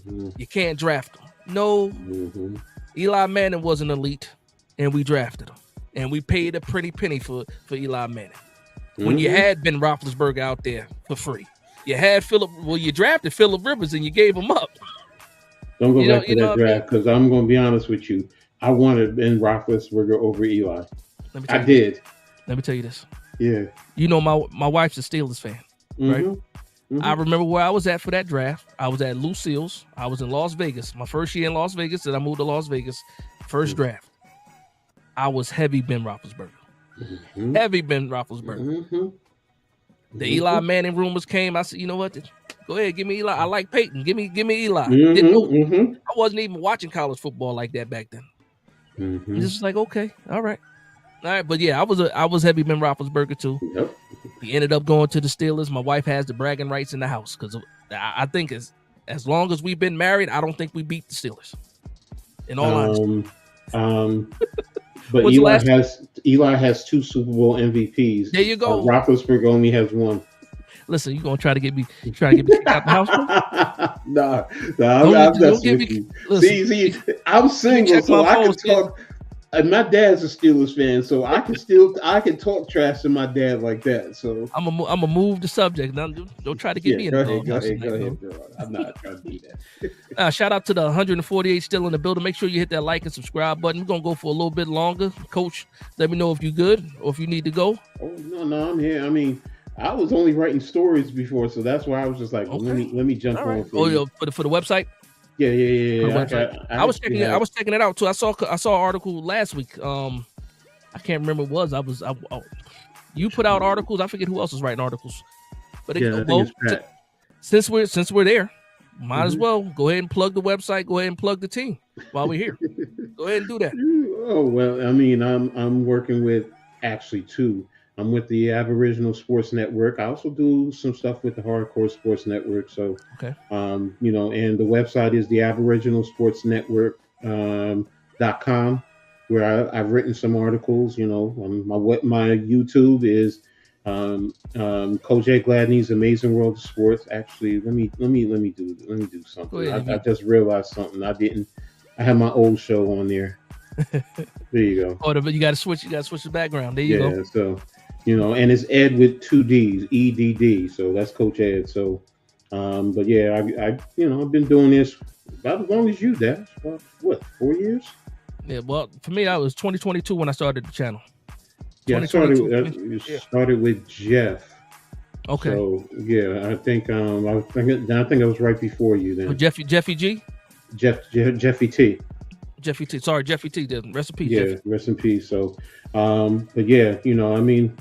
Mhm. you can't draft them. No, Mhm. Eli Manning wasn't elite, and we drafted him, and we paid a pretty penny for Eli Manning. When you Mhm. had Ben Roethlisberger out there for free, you had you drafted Phillip Rivers and you gave him up. Don't go back to You know that what I mean? draft because I'm going to be honest with you. I wanted Ben Roethlisberger over Eli. Let me I tell you this. did. Let me tell you this. Yeah. You know, my wife's a Steelers fan, right? Mhm. I Mhm. remember where I was at for that draft. I was at Lucille's. I was in Las Vegas. My first year in Las Vegas, and I moved to Las Vegas. First draft. I was heavy Ben Roethlisberger. Mhm. Heavy Ben Roethlisberger. Mhm. The Eli Mhm. Manning rumors came. I said, you know what? Go ahead, give me Eli. I like Peyton. Give me Eli. Didn't know. Mhm. I wasn't even watching college football like that back then. Mhm. Just like, okay, all right. But yeah, I was heavy Ben Roethlisberger too. Yep. He ended up going to the Steelers. My wife has the bragging rights in the house because I think as long as we've been married, I don't think we beat the Steelers. In all honesty. But What's the last? Eli has 2 Super Bowl MVPs. There you go. Roethlisberger only has 1. Listen, you gonna try to get me kicked out the house? nah, I'm Don't messing get with me. you. Listen, See, I'm let me single, check so my I phone. can talk. And my dad's a Steelers fan, so I can talk trash to my dad like that. So I'm gonna move the subject. Now, don't try to get yeah, me in go the ahead, doghouse tonight, bro. I'm not trying to do that. shout out to the 148 still in the building. Make sure you hit that like and subscribe button. We're gonna go for a little bit longer. Coach, let me know if you good or if you need to go. Oh no, I'm here. I mean, I was only writing stories before, so that's why I was just like, well, Okay. let me jump All right. on for you. For the website. Yeah, For the yeah. website. I actually I have. was checking it out too. I saw an article last week. I can't remember what it was. You put out articles. I forget who else is writing articles. But Yeah, I think it's Pat. since we're there, might as well go ahead and plug the website. Go ahead and plug the team while we're here. Go ahead and do that. Oh well, I mean, I'm working with actually 2. I'm with the Aboriginal Sports Network. I also do some stuff with the Hardcore Sports Network. So, Okay. you know, and the website is the Aboriginal Sports Network .com, where I've written some articles. You know, my YouTube is Coach Jay Gladney's Amazing World of Sports. Actually, let me do something. I just realized something. I have my old show on there. There you go. Oh, but you got to switch. You got to switch the background. There you go. Yeah. So, you know, and it's Ed with 2 D's, EDD. So that's Coach Ed. So, but yeah, I've been doing this about as long as you, Dash. About, what, 4 years? Yeah. Well, for me, I was 2022 when I started the channel. Yeah, I started with Jeff. Okay. So yeah, I think I was right before you then. Oh, Jeffy G. Jeffy T. Jeffy T. Sorry, Jeffy T. Rest in peace. Yeah, Jeffy. rest in peace. So, but yeah, you know, I mean,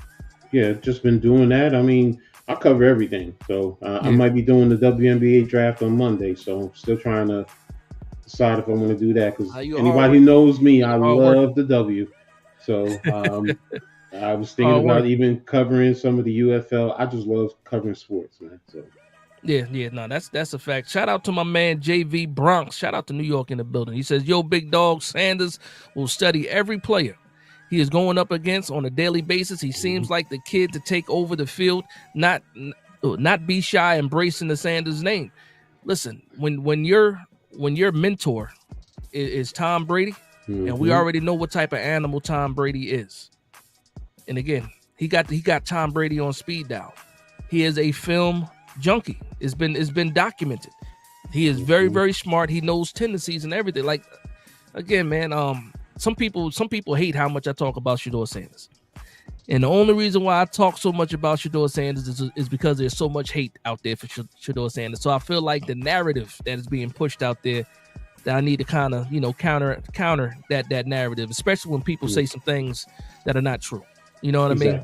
yeah, just been doing that. I mean, I cover everything. So I might be doing the WNBA draft on Monday. So I'm still trying to decide if I want to do that because anybody who knows me, I love the W. So I was thinking Hard about work. even covering some of the UFL. I just love covering sports, man. So Yeah, no, that's a fact. Shout out to my man JV Bronx. Shout out to New York in the building. He says, "Yo, big dog, Sanders will study every player he is going up against on a daily basis. He seems like the kid to take over the field, not be shy, embracing the Sanders name. Listen, when your mentor is Tom Brady, and we already know what type of animal Tom Brady is. And again, he got Tom Brady on speed dial. He is a film junkie. It's been documented. He is very, very smart. He knows tendencies and everything. Like, again, man, some people hate how much I talk about Shedeur Sanders. And the only reason why I talk so much about Shedeur Sanders is because there's so much hate out there for Shedeur Sanders. So I feel like the narrative that is being pushed out there, that I need to kind of, counter that narrative, especially when people say some things that are not true. You know what I mean?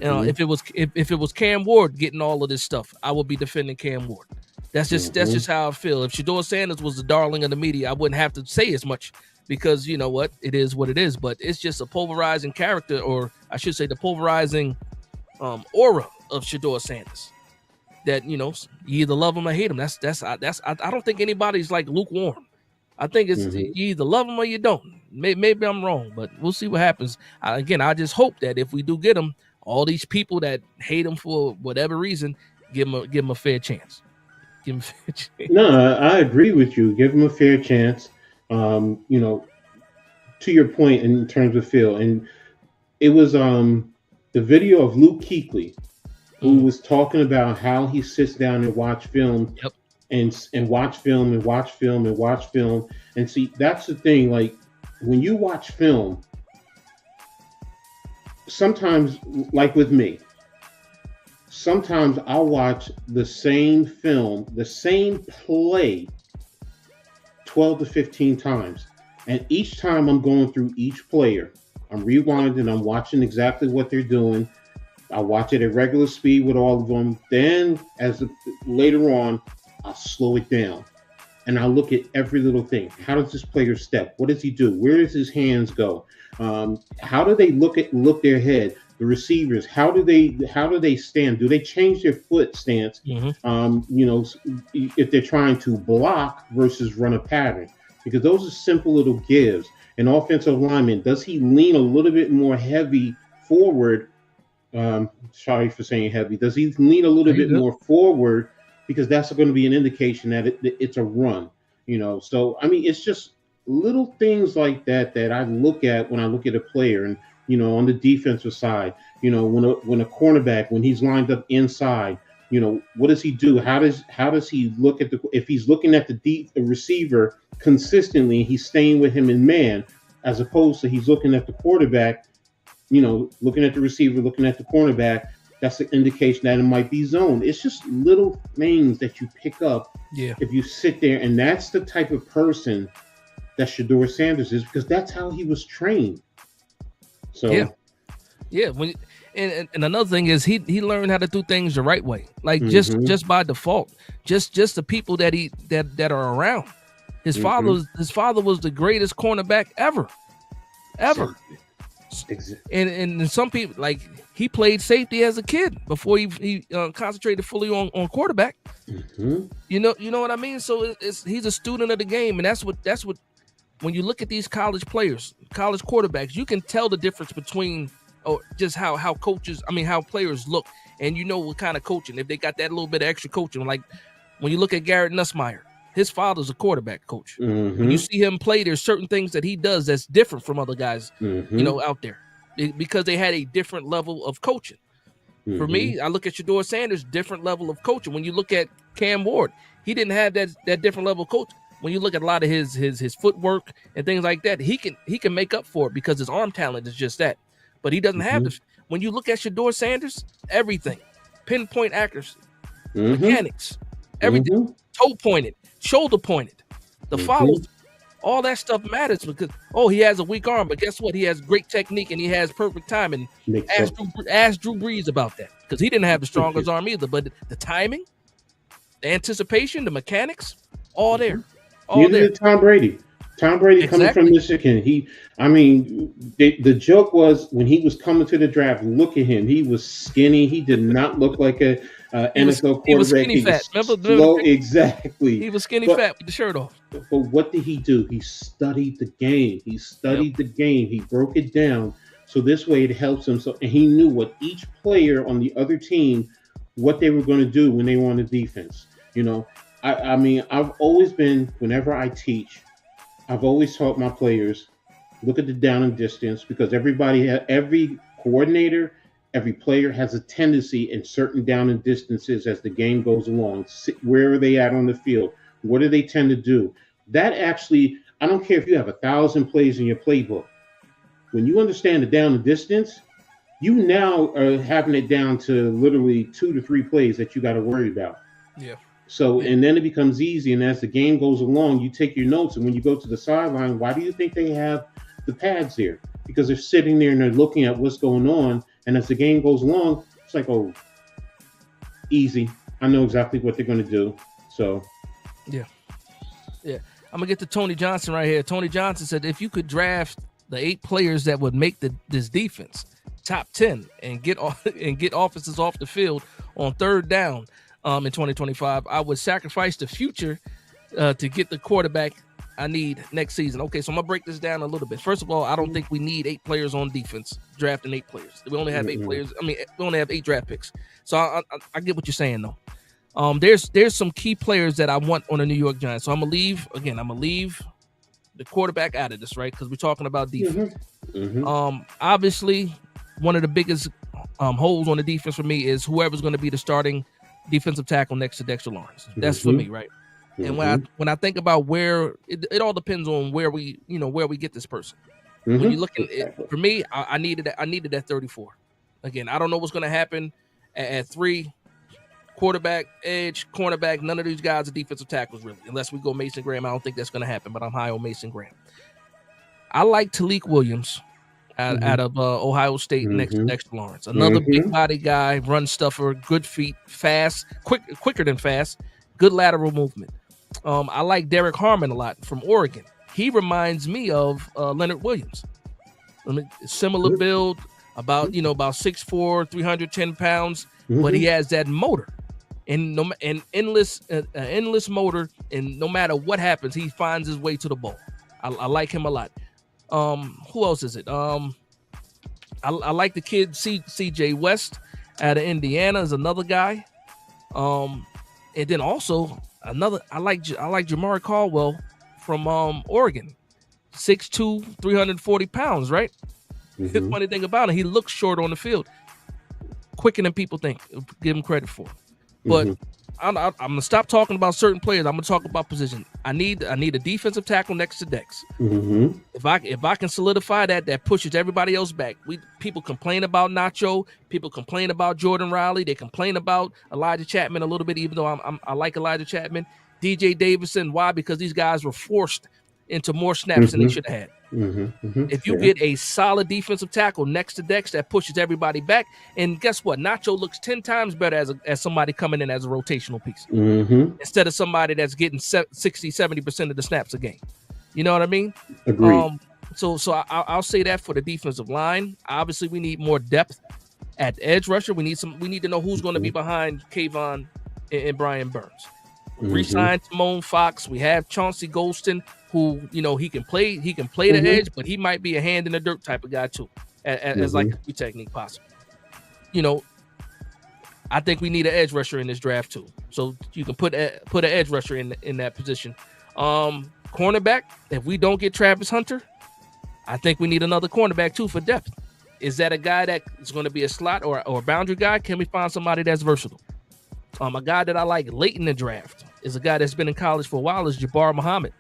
If it was Cam Ward getting all of this stuff, I would be defending Cam Ward. That's just how I feel. If Shedeur Sanders was the darling of the media, I wouldn't have to say as much, because you know what, it is what it is. But it's just a pulverizing character, or I should say the pulverizing aura of Shedeur Sanders, that you either love him or hate him. That's I don't think anybody's like lukewarm. I think it's you either love him or you don't. Maybe I'm wrong, but we'll see what happens. Again, I just hope that if we do get him, all these people that hate him for whatever reason, give him a fair chance. Give him a fair chance. No, I agree with you. Give him a fair chance. To your point in terms of Phil, and it was the video of Luke Kuechly, who was talking about how he sits down and watch film. Yep. And watch film and watch film and watch film. And see, that's the thing. Like, when you watch film, sometimes, like with me, sometimes I'll watch the same film, the same play 12 to 15 times. And each time I'm going through each player, I'm rewinding, I'm watching exactly what they're doing. I watch it at regular speed with all of them. Then, later on, I'll slow it down and I'll look at every little thing. How does this player step? What does he do? Where does his hands go? How do they look their head? The receivers, how do they stand? Do they change their foot stance? If they're trying to block versus run a pattern, because those are simple little gives. An offensive lineman, does he lean a little bit more heavy forward? Sorry for saying heavy. Does he lean a little bit more forward? Because that's going to be an indication that it's a run, So, I mean, it's just little things like that I look at when I look at a player. And, on the defensive side, when a cornerback, when he's lined up inside, what does he do? How does he look at if he's looking at the receiver consistently, he's staying with him in man, as opposed to he's looking at the quarterback, looking at the receiver, looking at the cornerback. That's an indication that it might be zone. It's just little things that you pick up if you sit there, and that's the type of person that Shedeur Sanders is, because that's how he was trained. So yeah. And another thing is he learned how to do things the right way, like just by default, just the people that are around. His father was the greatest cornerback ever. Exactly. And some people, like, he played safety as a kid before he concentrated fully on quarterback. You know what I mean? So he's a student of the game, and that's what when you look at these college players, college quarterbacks, you can tell the difference between just how players look, and what kind of coaching, if they got that little bit of extra coaching. Like when you look at Garrett Nussmeier, his father's a quarterback coach. When you see him play, there's certain things that he does that's different from other guys, out there, because they had a different level of coaching. For me, I look at Shedeur Sanders, different level of coaching. When you look at Cam Ward, he didn't have that different level of coaching. When you look at a lot of his footwork and things like that, he can make up for it because his arm talent is just that. But he doesn't have this. When you look at Shedeur Sanders, everything, pinpoint accuracy, mechanics, everything, toe pointed, shoulder pointed, the follows, all that stuff matters, because he has a weak arm, but guess what? He has great technique and he has perfect timing. Ask Drew Brees about that, because he didn't have the strongest arm either. But the timing, the anticipation, the mechanics, all there. Neither did Tom Brady. Tom Brady coming from Exactly. Michigan. I mean, the joke was when he was coming to the draft. Look at him. He was skinny. He did not look like a NFL He was quarterback. skinny He fat. was Remember the slow. picture? Exactly. He was skinny But fat with the shirt off. but what did he do? He studied the game. He Yep. studied the game. He broke it down. So this way it helps him. So and he knew what each player on the other team, what they were going to do when they were on the defense. You know, I mean, I've always been whenever I teach, I've always taught my players look at the down and distance because every coordinator, every player has a tendency in certain down and distances as the game goes along. Where are they at on the field? What do they tend to do? That actually, I don't care if you have 1,000 plays in your playbook. When you understand the down and distance, you now are having it down to literally 2 to 3 plays that you got to worry about. Yeah. So, Yeah. and then it becomes easy. And as the game goes along, you take your notes. And when you go to the sideline, why do you think they have the pads there? Because they're sitting there and they're looking at what's going on. And as the game goes along, it's like, oh, easy. I know exactly what they're going to do. So, Yeah. Yeah. I'm gonna get to Tony Johnson right here. Tony Johnson said if you could draft the 8 players that would make this defense top 10 and get offenses off the field on third down in 2025, I would sacrifice the future to get the quarterback I need next season. Okay, so I'm gonna break this down a little bit. First of all, I don't think we need 8 players on defense, drafting 8 players. We only have 8 players. I mean, we only have 8 draft picks. So I get what you're saying though. There's some key players that I want on the New York Giants. So I'm gonna leave the quarterback out of this, right? Because we're talking about defense. Obviously, one of the biggest holes on the defense for me is whoever's going to be the starting defensive tackle next to Dexter Lawrence. That's for me, right? And when I think about where it all depends on where we get this person. When you look at it, for me, I needed that 34. Again, I don't know what's going to happen at 3. Quarterback, edge, cornerback, none of these guys are defensive tackles, really. Unless we go Mason Graham, I don't think that's going to happen, but I'm high on Mason Graham. I like Talik Williams out of Ohio State next to Dexter Lawrence. Another big body guy, run stuffer, good feet, fast, quicker than fast, good lateral movement. I like Derek Harmon a lot from Oregon. He reminds me of Leonard Williams. Similar build, about 6'4", 310 pounds, but he has that motor. And endless motor, and no matter what happens, he finds his way to the ball. I like him a lot. Who else is it? I like the kid CJ West out of Indiana is another guy. And then also I like Jamar Caldwell from Oregon, 6'2", 340 pounds, right? The funny thing about him, he looks short on the field, quicker than people think. Give him credit for. But I'm gonna stop talking about certain players. I'm gonna talk about position. I need a defensive tackle next to Dex. If I can solidify that pushes everybody else back. People complain about Nacho. People complain about Jordan Riley. They complain about Elijah Chapman a little bit, even though I like Elijah Chapman. DJ Davidson. Why? Because these guys were forced into more snaps than they should have had. If you get a solid defensive tackle next to Dex that pushes everybody back, and guess what? Nacho looks 10 times better as somebody coming in as a rotational piece instead of somebody that's getting 60-70% of the snaps a game. You know what I mean? Agreed. So I'll say that for the defensive line. Obviously, we need more depth at edge rusher. We need to know who's going to be behind Kayvon and Brian Burns. Re-signed Timon Fox. We have Chauncey Golston, who he can play the edge, but he might be a hand in the dirt type of guy too, as like a technique possible. I think we need an edge rusher in this draft too. So you can put an edge rusher in that position. Cornerback, if we don't get Travis Hunter, I think we need another cornerback too for depth. Is that a guy that is going to be a slot or a boundary guy? Can we find somebody that's versatile? A guy that I like late in the draft is a guy that's been in college for a while, is Jabbar Muhammad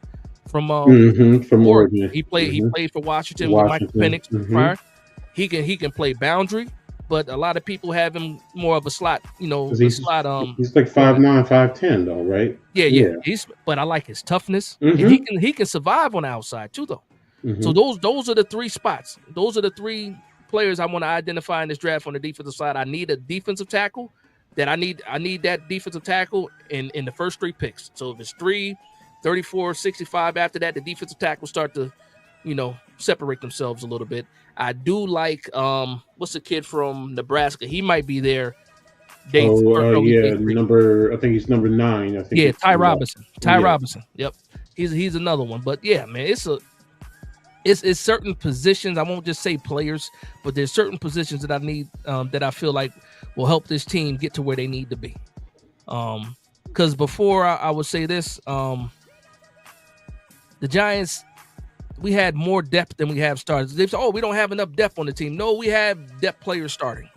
from Oregon. He played for Washington with Michael Penix prior. He can play boundary, but a lot of people have him more of a slot. He's like 5'9", 5'10" though, right? Yeah. But I like his toughness, and he can survive on the outside too, though. So those are the 3 spots. Those are the 3 players I want to identify in this draft on the defensive side. I need a defensive tackle. That I need that defensive tackle in the first 3 picks. So if it's 3, 34, 65 after that, the defensive tackles start to, separate themselves a little bit. I do like what's the kid from Nebraska? He might be there. Day early day yeah, 3. I think he's number 9. I think Yeah, it's Ty Robinson. Ty yeah. Robinson. Yep. He's another one. But yeah, man, it's certain positions. I won't just say players, but there's certain positions that I need that I feel like will help this team get to where they need to be. Because before I would say this, the Giants, we had more depth than we have starters. They say, we don't have enough depth on the team. No, we have depth players starting.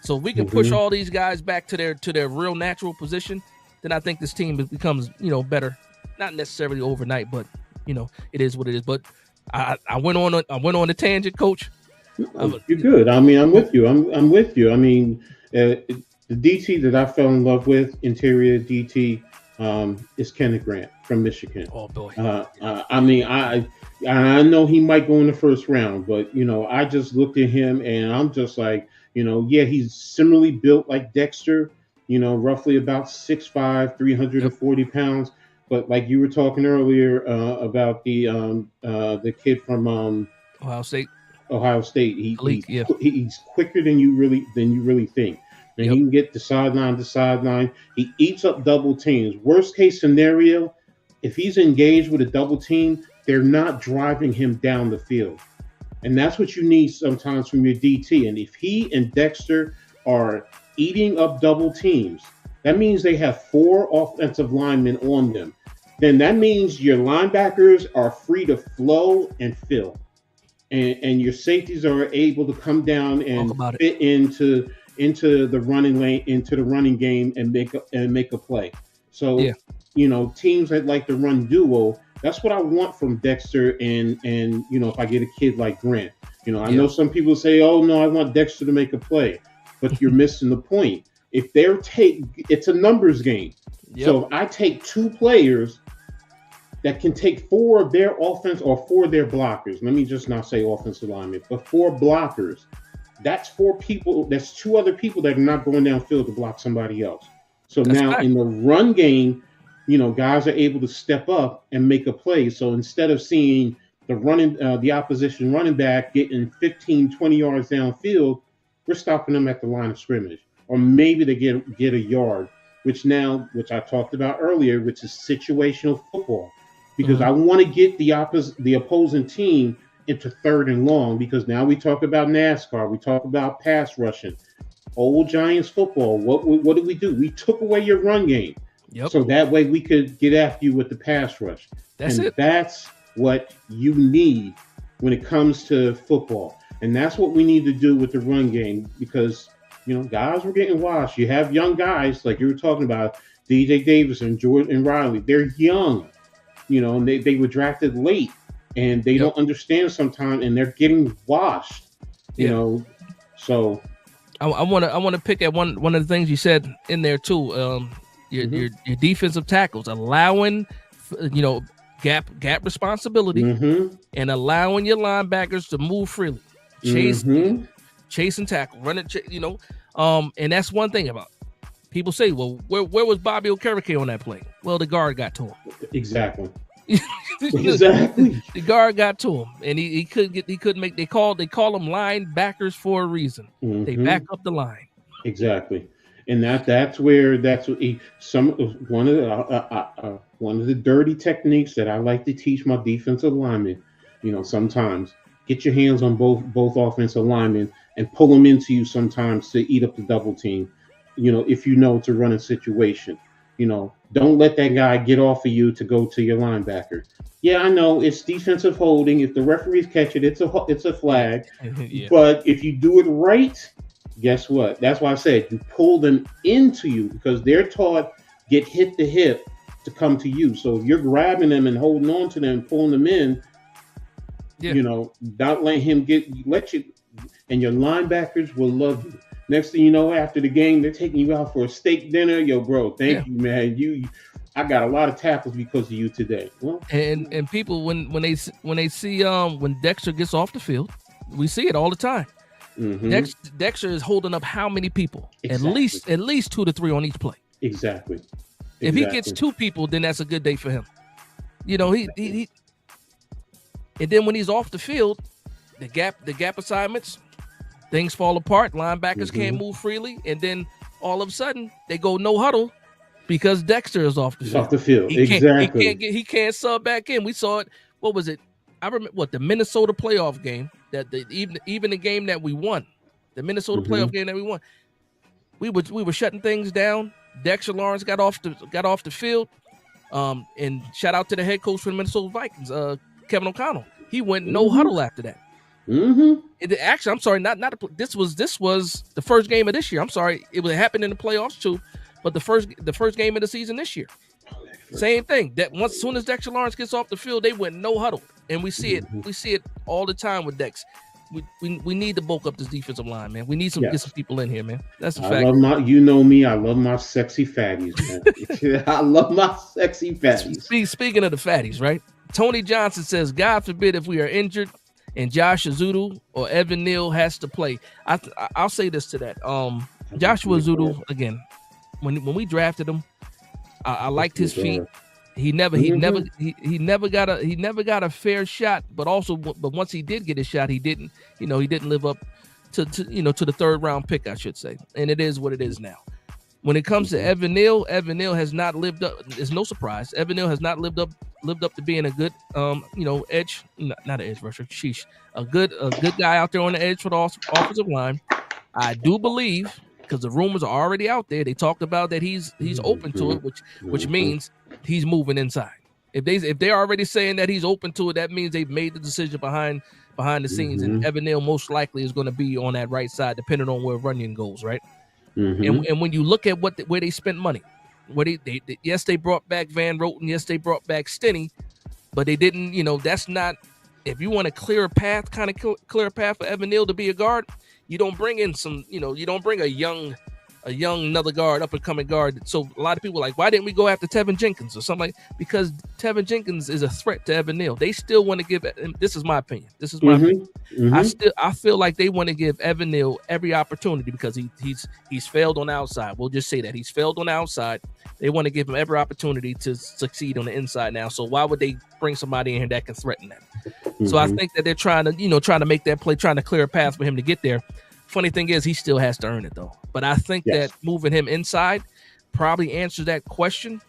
So if we can push all these guys back to their real natural position, then I think this team becomes, better. Not necessarily overnight, but it is what it is. But I went on a tangent, Coach. You're good. I mean, I'm with you. I'm with you. I mean, the DT that I fell in love with, interior DT, is Kenneth Grant from Michigan. Oh boy. I mean, I know he might go in the first round, but I just looked at him and I'm just like, yeah, he's similarly built like Dexter. Roughly about 6'5", 340 pounds. But like you were talking earlier about the kid from Ohio State. He's quicker than you really think. And he can get the sideline to sideline. He eats up double teams. Worst case scenario, if he's engaged with a double team, they're not driving him down the field. And that's what you need sometimes from your DT. And if he and Dexter are eating up double teams, that means they have 4 offensive linemen on them. Then that means your linebackers are free to flow and fill. And your safeties are able to come down and fit into the running lane, into the running game and make a play. So, teams that like to run duo, that's what I want from Dexter and if I get a kid like Grant. I know some people say, oh no, I want Dexter to make a play, but you're missing the point. If it's a numbers game. So if I take 2 players that can take 4 of their offense or 4 of their blockers, let me just not say offensive linemen, but 4 blockers, that's 4 people, that's 2 other people that are not going downfield to block somebody else. So in the run game, guys are able to step up and make a play. So instead of seeing the opposition running back getting 15, 20 yards downfield, we're stopping them at the line of scrimmage. Or maybe they get a yard, which I talked about earlier, which is situational football. Because I want to get the opposing team into 3rd and long, because now we talk about NASCAR, we talk about pass rushing. Old Giants football, what did we do? We took away your run game. So that way we could get after you with the pass rush. That's what you need when it comes to football. And that's what we need to do with the run game, because guys were getting washed. You have young guys like you were talking about, DJ Davis and Jordan Riley. They're young, and they were drafted late, and they don't understand sometimes, and they're getting washed. So I want to pick at one of the things you said in there too. Your defensive tackles allowing gap responsibility and allowing your linebackers to move freely, chase and tackle, run it. And that's one thing about it. People say, well, where was Bobby Okereke on that play? Well, the guard got to him. Exactly. The guard got to him, and he couldn't make. They call them linebackers for a reason. They back up the line. Exactly, and that's where one of the dirty techniques that I like to teach my defensive linemen. Sometimes get your hands on both offensive linemen and pull them into you sometimes to eat up the double team. If it's a running situation. Don't let that guy get off of you to go to your linebacker. Yeah, I know it's defensive holding. If the referees catch it, it's a flag. But if you do it right, guess what? That's why I said you pull them into you, because they're taught get hit the hip to come to you. So if you're grabbing them and holding on to them and pulling them in, don't let him let you, and your linebackers will love you. Next thing you know, after the game, they're taking you out for a steak dinner. Yo, bro, thank you, man. I got a lot of tackles because of you today. Well, and people when they see when Dexter gets off the field, we see it all the time. Dexter is holding up how many people? Exactly. At least 2 to 3 on each play. Exactly. If he gets 2 people, then that's a good day for him. You know, he and then when he's off the field, the gap assignments, things fall apart. Linebackers can't move freely, and then all of a sudden they go no huddle because Dexter is off the He's field. off the field. He Exactly. can't sub back in. We saw it. What was it? I remember the Minnesota playoff game that even the game that we won, the Minnesota playoff game that we won. We were shutting things down. Dexter Lawrence got off the field. And shout out to the head coach for the Minnesota Vikings, Kevin O'Connell. He went no huddle after that. Actually, I'm sorry, not this was the first game of this year. I'm sorry, it happened in the playoffs too, but the first game of the season this year. Same thing. That as soon as Dexter Lawrence gets off the field, they went no huddle, and we see it. We see it all the time with Dex. We need to bulk up this defensive line, man. We need get some people in here, man. That's a fact. You know me. I love my sexy fatties, man. I love my sexy fatties. Speaking of the fatties, right? Tony Johnson says, God forbid if we are injured and Josh Azudu or Evan Neal has to play. I'll say this to that. Joshua Azudu, again, when we drafted him, I liked his feet. He never got a fair shot, but once he did get his shot, he didn't live up to the third round pick, I should say. And it is what it is now. When it comes to Evan Neal has not lived up. It's no surprise. Evan Neal has not lived up to being a good edge, not an edge rusher. Sheesh. A good guy out there on the edge for the offensive line. I do believe, because the rumors are already out there, they talked about that he's open to it, which means he's moving inside. If they're already saying that he's open to it, that means they've made the decision behind the scenes, and Evan Neal most likely is going to be on that right side, depending on where Runyon goes, right? And when you look at where they spent money, yes, they brought back Van Roten, yes, they brought back Stinney, but they didn't. That's not. If you want a clear path for Evan Neal to be a guard, you don't bring in you don't bring a young another guard, up and coming guard. So a lot of people are like, why didn't we go after Tevin Jenkins or something because Tevin Jenkins is a threat to Evan Neal. They still want to give, and this is my opinion. I feel like they want to give Evan Neal every opportunity because he's failed on the outside. We'll just say that he's failed on the outside. They want to give him every opportunity to succeed on the inside now. So why would they bring somebody in here that can threaten that? So I think that they're trying to make that play, trying to clear a path for him to get there. Funny thing is, he still has to earn it, though. But I think that moving him inside probably answers that question,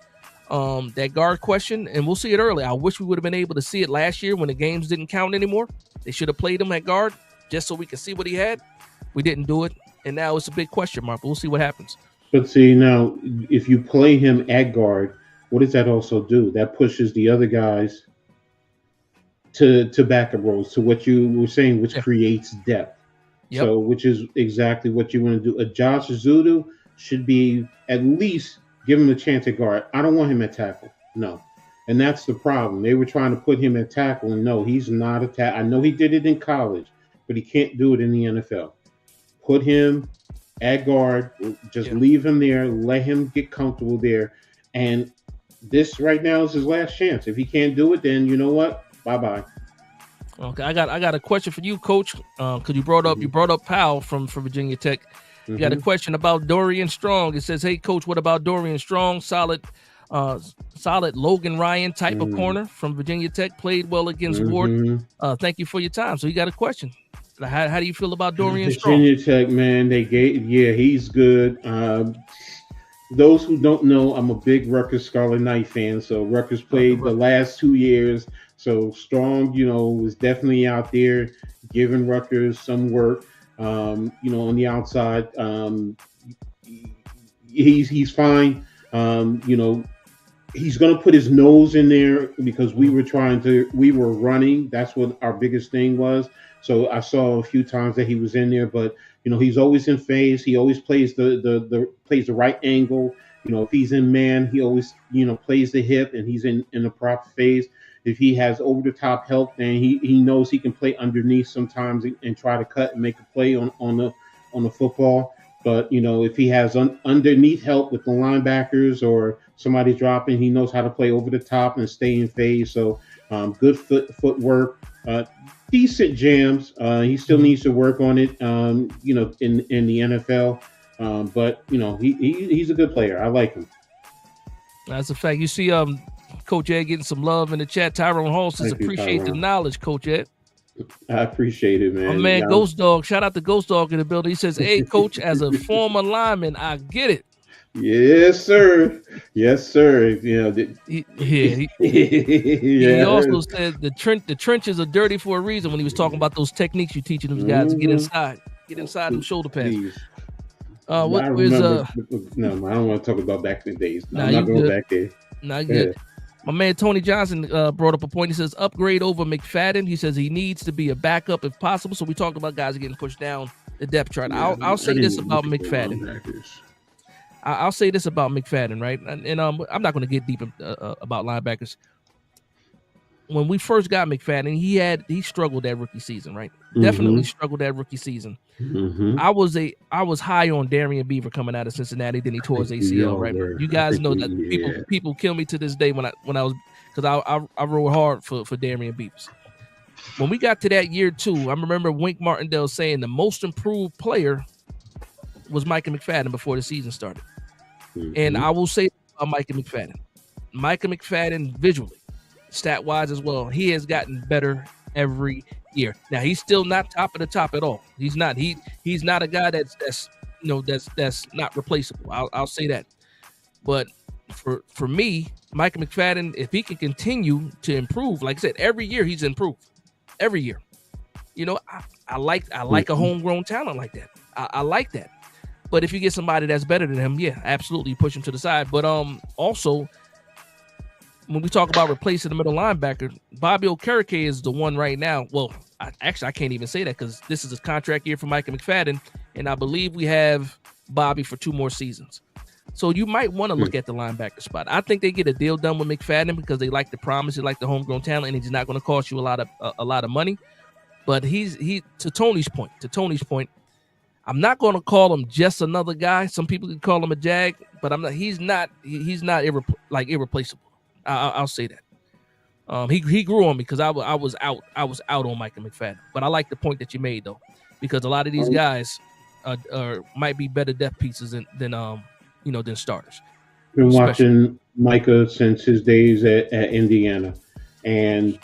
that guard question, and we'll see it early. I wish we would have been able to see it last year when the games didn't count anymore. They should have played him at guard just so we could see what he had. We didn't do it, and now it's a big question mark. But we'll see what happens. But see, now, if you play him at guard, what does that also do? That pushes the other guys to backup roles, to what you were saying, which creates depth. Yep. So, which is exactly what you want to do. A Josh Azudu should be at least give him a chance at guard. I don't want him at tackle. No. And that's the problem. They were trying to put him at tackle, and no, he's not a tackle. I know he did it in college, but he can't do it in the NFL. Put him at guard. Just leave him there. Let him get comfortable there. And this right now is his last chance. If he can't do it, then you know what? Bye-bye. Okay, I got a question for you, Coach. Because you brought up Powell from Virginia Tech. You got a question about Dorian Strong. It says, "Hey, Coach, what about Dorian Strong? Solid Logan Ryan type of corner from Virginia Tech. Played well against Ward. Thank you for your time." So you got a question. How do you feel about Dorian Strong? Virginia Tech, man, he's good. Those who don't know, I'm a big Rutgers Scarlet Knight fan. So Rutgers played the last 2 years. So Strong, was definitely out there giving Rutgers some work. On the outside, he's fine. He's going to put his nose in there because we were running. That's what our biggest thing was. So I saw a few times that he was in there, but he's always in phase. He always plays plays the right angle. If he's in man, he always plays the hip, and he's in the proper phase. If he has over the top help, then he knows he can play underneath sometimes and try to cut and make a play on the football. But if he has underneath help with the linebackers or somebody dropping, he knows how to play over the top and stay in phase. So good footwork, decent jams. He still needs to work on it. In the NFL, but he's a good player. I like him. That's a fact. You see, Coach Ed getting some love in the chat. Tyrone Hall says, Thank you, appreciate the Tyrone. knowledge, Coach Ed. I appreciate it, My man. man Ghost Dog, shout out to Ghost Dog in the building. He says, hey, Coach, as a former lineman, I get it. Yes, sir. Yes, sir. You know, He also said the trenches are dirty for a reason when he was talking about those techniques you teaching those guys to get inside them shoulder pads. I remember. No, I don't want to talk about back in the days. No, I'm not going back there. Not good. My man Tony Johnson brought up a point. He says upgrade over McFadden. He says he needs to be a backup if possible. So we talked about guys getting pushed down the depth chart. Yeah, I'll say this about McFadden. I'll say this about McFadden, right? And I'm not going to get deep about linebackers. When we first got McFadden, he struggled that rookie season, right? Mm-hmm. Definitely struggled that rookie season. Mm-hmm. I was high on Darian Beaver coming out of Cincinnati. Then he tore his ACL, right? You guys know that people kill me to this day when I was, because I rode hard for Darian Beavers. When we got to that year 2, I remember Wink Martindale saying the most improved player was Micah McFadden before the season started. Mm-hmm. And I will say about Micah McFadden. Micah McFadden visually, stat-wise as well, he has gotten better every year. Now he's still not top of the top at all. He's not. He's not a guy that's not replaceable. I'll say that. But for me, Micah McFadden, if he can continue to improve, like I said, every year he's improved. Every year. You know, I like a homegrown talent like that. I like that. But if you get somebody that's better than him, yeah, absolutely, you push him to the side. But also, when we talk about replacing the middle linebacker, Bobby Okereke is the one right now. Well, I can't even say that because this is a contract year for Micah McFadden, and I believe we have Bobby for 2 more seasons. So you might want to look at the linebacker spot. I think they get a deal done with McFadden because they like the promise, they like the homegrown talent, and he's not going to cost you a lot of money. But he to Tony's point, I'm not going to call him just another guy. Some people can call him a jag, but I'm not. He's not irreplaceable. I'll say that. He grew on me because I was out on Micah McFadden. But I like the point that you made though, because a lot of these guys might be better depth pieces than starters. Been watching Micah since his days at Indiana, and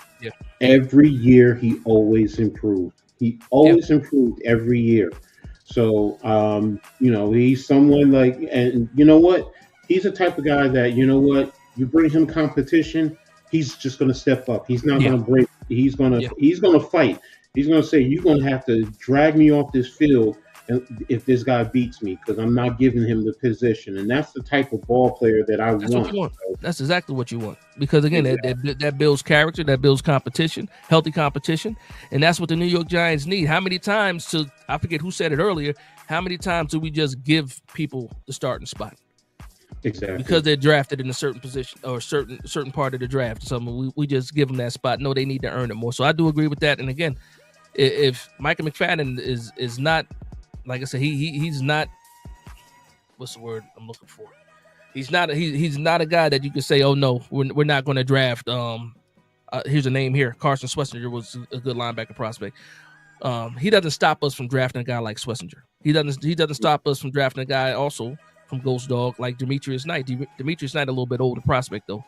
every year he always improved. He always improved every year. So he's someone like, and you know what? He's the type of guy that, you know what, you bring him competition, he's just going to step up. He's not going to break. He's going to fight. He's going to say, you're going to have to drag me off this field if this guy beats me, because I'm not giving him the position. And that's the type of ball player that I want. What you want. That's exactly what you want. Because again, that builds character, that builds competition, healthy competition. And that's what the New York Giants need. How many times I forget who said it earlier, how many times do we just give people the starting spot? Exactly. Because they're drafted in a certain position or certain part of the draft. So we just give them that spot. No, they need to earn it more. So I do agree with that. And again, if Micah McFadden is not, like I said, he's not. What's the word I'm looking for? He's not a guy that you can say, oh no, we're not going to draft. Here's a name here. Carson Schlesinger was a good linebacker prospect. He doesn't stop us from drafting a guy like Schlesinger. He doesn't stop us from drafting a guy also from Ghost Dog like Demetrius Knight. Demetrius Knight a little bit older prospect though.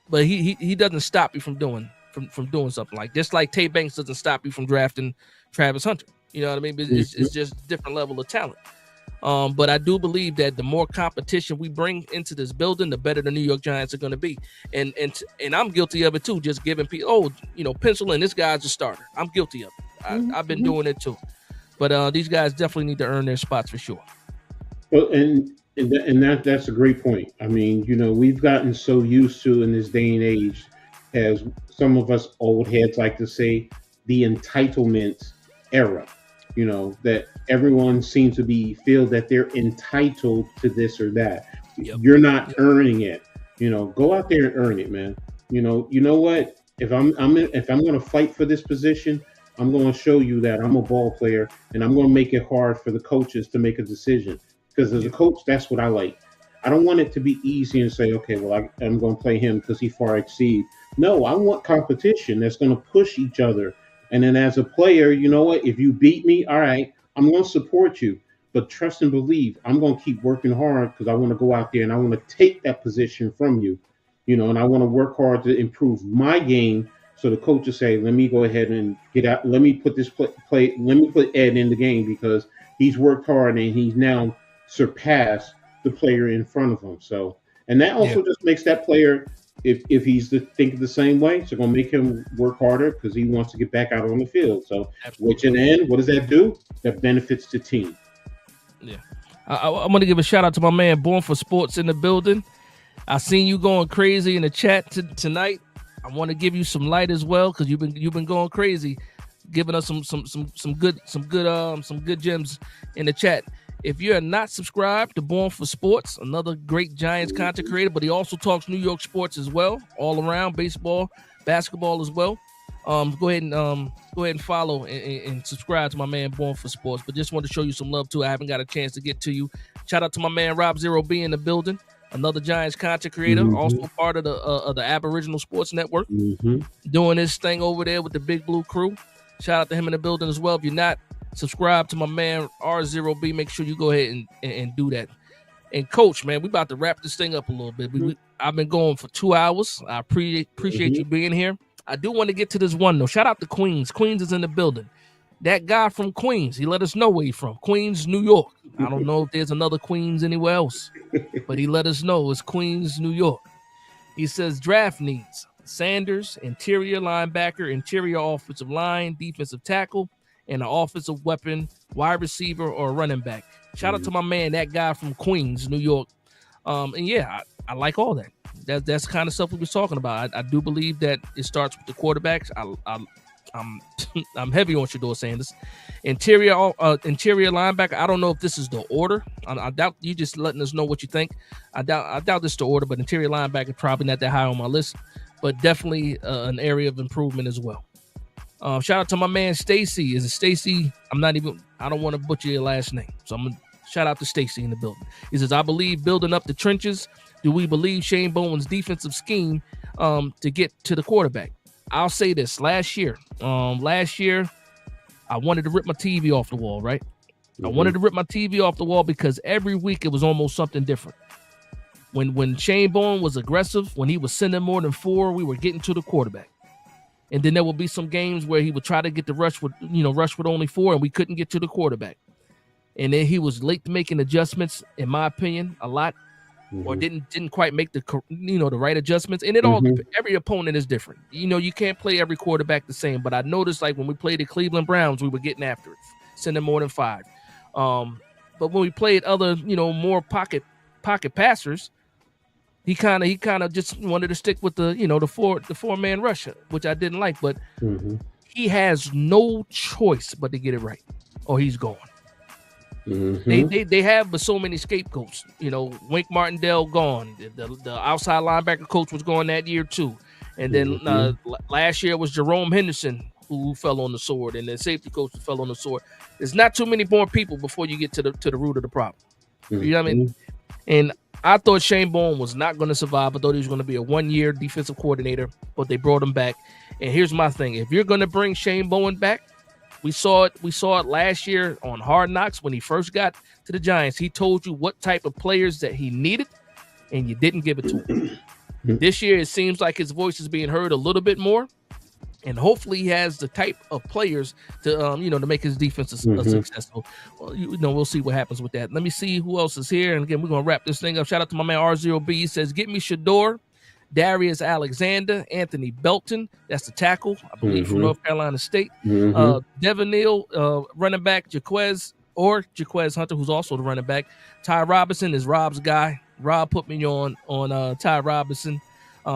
But he doesn't stop you from doing something like just like Tay Banks doesn't stop you from drafting Travis Hunter. You know what I mean? It's just a different level of talent. But I do believe that the more competition we bring into this building, the better the New York Giants are going to be. And I'm guilty of it too, just giving people, pencil in, this guy's a starter. I'm guilty of it. I've been doing it too. But these guys definitely need to earn their spots for sure. Well, and that's a great point. I mean, we've gotten so used to in this day and age, as some of us old heads like to say, the entitlement era. That everyone seems to feel that they're entitled to this or that. Yep. You're not earning it. Go out there and earn it, man. You know what? If I'm going to fight for this position, I'm going to show you that I'm a ball player, and I'm going to make it hard for the coaches to make a decision. Because as a coach, that's what I like. I don't want it to be easy and say, okay, well, I'm going to play him because he far exceeds. No, I want competition that's going to push each other. And then as a player, you know what? If you beat me, all right, I'm going to support you. But trust and believe, I'm going to keep working hard because I want to go out there and I want to take that position from you. and I want to work hard to improve my game. So the coach will say, "Let me go ahead and get out. Let me put this play. Let me put Ed in the game because he's worked hard and he's now surpassed the player in front of him." So, and that Yeah, also just makes that player, if he's thinking the same way, it's going to make him work harder because he wants to get back out on the field. So, which in absolutely. the end, what does that do? That benefits the team. Yeah. I'm gonna give a shout out to my man Born for Sports in the building. I seen you going crazy in the chat tonight. I want to give you some light as well because you've been going crazy, giving us some good gems in the chat. If you are not subscribed to Born for Sports, another great Giants content creator, but he also talks New York sports as well, all around baseball, basketball as well. Go ahead and follow and subscribe to my man Born for Sports. But just want to show you some love too. I haven't got a chance to get to you. Shout out to my man Rob Zero B in the building, another Giants content creator, Mm-hmm. also part of the Aboriginal Sports Network, Mm-hmm. doing his thing over there with the Big Blue crew. Shout out to him in the building as well. If you're not subscribed to my man R0B, make sure you go ahead and do that. And Coach, man, we about to wrap this thing up a little bit. I've been going for 2 hours. I appreciate you being here. I do want to get to this one though. Shout out to Queens. Queens is in the building. That guy from Queens, he let us know where he's from. Queens, New York. I don't know if there's another Queens anywhere else, but he let us know it's Queens, New York. He says draft needs: Sanders, interior linebacker, interior offensive line, defensive tackle, and an offensive weapon, wide receiver or running back. Shout out to my man, that guy from Queens, New York. And yeah, I like all that. That's the kind of stuff we was talking about. I do believe that it starts with the quarterbacks. I'm I'm heavy on Shador Sanders. Interior linebacker. I don't know if this is the order. I doubt you just letting us know what you think. I doubt this is the order, but interior linebacker probably not that high on my list, but definitely an area of improvement as well. Shout out to my man Stacy. Is it Stacy? I don't want to butcher your last name, so I'm gonna shout out to Stacy in the building. He says, I believe building up the trenches. Do we believe Shane Bowen's defensive scheme to get to the quarterback? I'll say this: last year, I wanted to rip my TV off the wall. Right, I wanted to rip my TV off the wall because every week it was almost something different. When Shane Bowen was aggressive, when he was sending more than 4, we were getting to the quarterback. And then there will be some games where he would try to get the rush with only 4, and we couldn't get to the quarterback. And then he was late making adjustments, in my opinion, a lot, or didn't quite make the right adjustments. And every opponent is different. You can't play every quarterback the same. But I noticed, like when we played the Cleveland Browns, we were getting after it, sending more than 5. But when we played other more pocket passers, he kind of just wanted to stick with the 4-man rusher, which I didn't like. But he has no choice but to get it right, or he's gone. They have but so many scapegoats. Wink Martindale gone. The outside linebacker coach was gone that year too, and then last year was Jerome Henderson who fell on the sword, and the safety coach fell on the sword. There's not too many more people before you get to the root of the problem. You know what I mean? And I thought Shane Bowen was not going to survive. I thought he was going to be a 1-year defensive coordinator, but they brought him back. And here's my thing: if you're going to bring Shane Bowen back, we saw it last year on Hard Knocks when he first got to the Giants. He told you what type of players that he needed, and you didn't give it to him. This year, it seems like his voice is being heard a little bit more, and hopefully he has the type of players to to make his defense successful. Well, we'll see what happens with that. Let me see who else is here, and again, we're gonna wrap this thing up. Shout out to my man R0B. He says, "Get me Shador, Darius Alexander, Anthony Belton." That's the tackle, I believe, from North Carolina State. Devin Neal, running back, Jaquez Hunter, who's also the running back. Ty Robinson is Rob's guy. Rob put me on Ty Robinson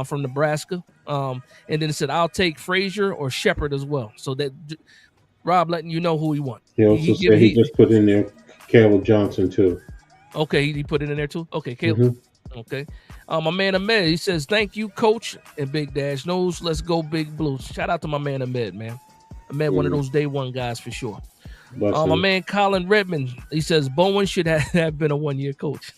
from Nebraska. And then it said, I'll take Frazier or Shepard as well. So that Rob letting you know who he wants. He also said he just put in there Caleb Johnson too. Okay, he put it in there too? Okay, Caleb. Okay. My man Ahmed, he says, thank you, Coach and Big Dash Nose. Let's go Big Blue. Shout out to my man Ahmed, man. Ahmed, one of those day one guys for sure. My man Colin Redmond, he says Bowen should have been a 1-year coach.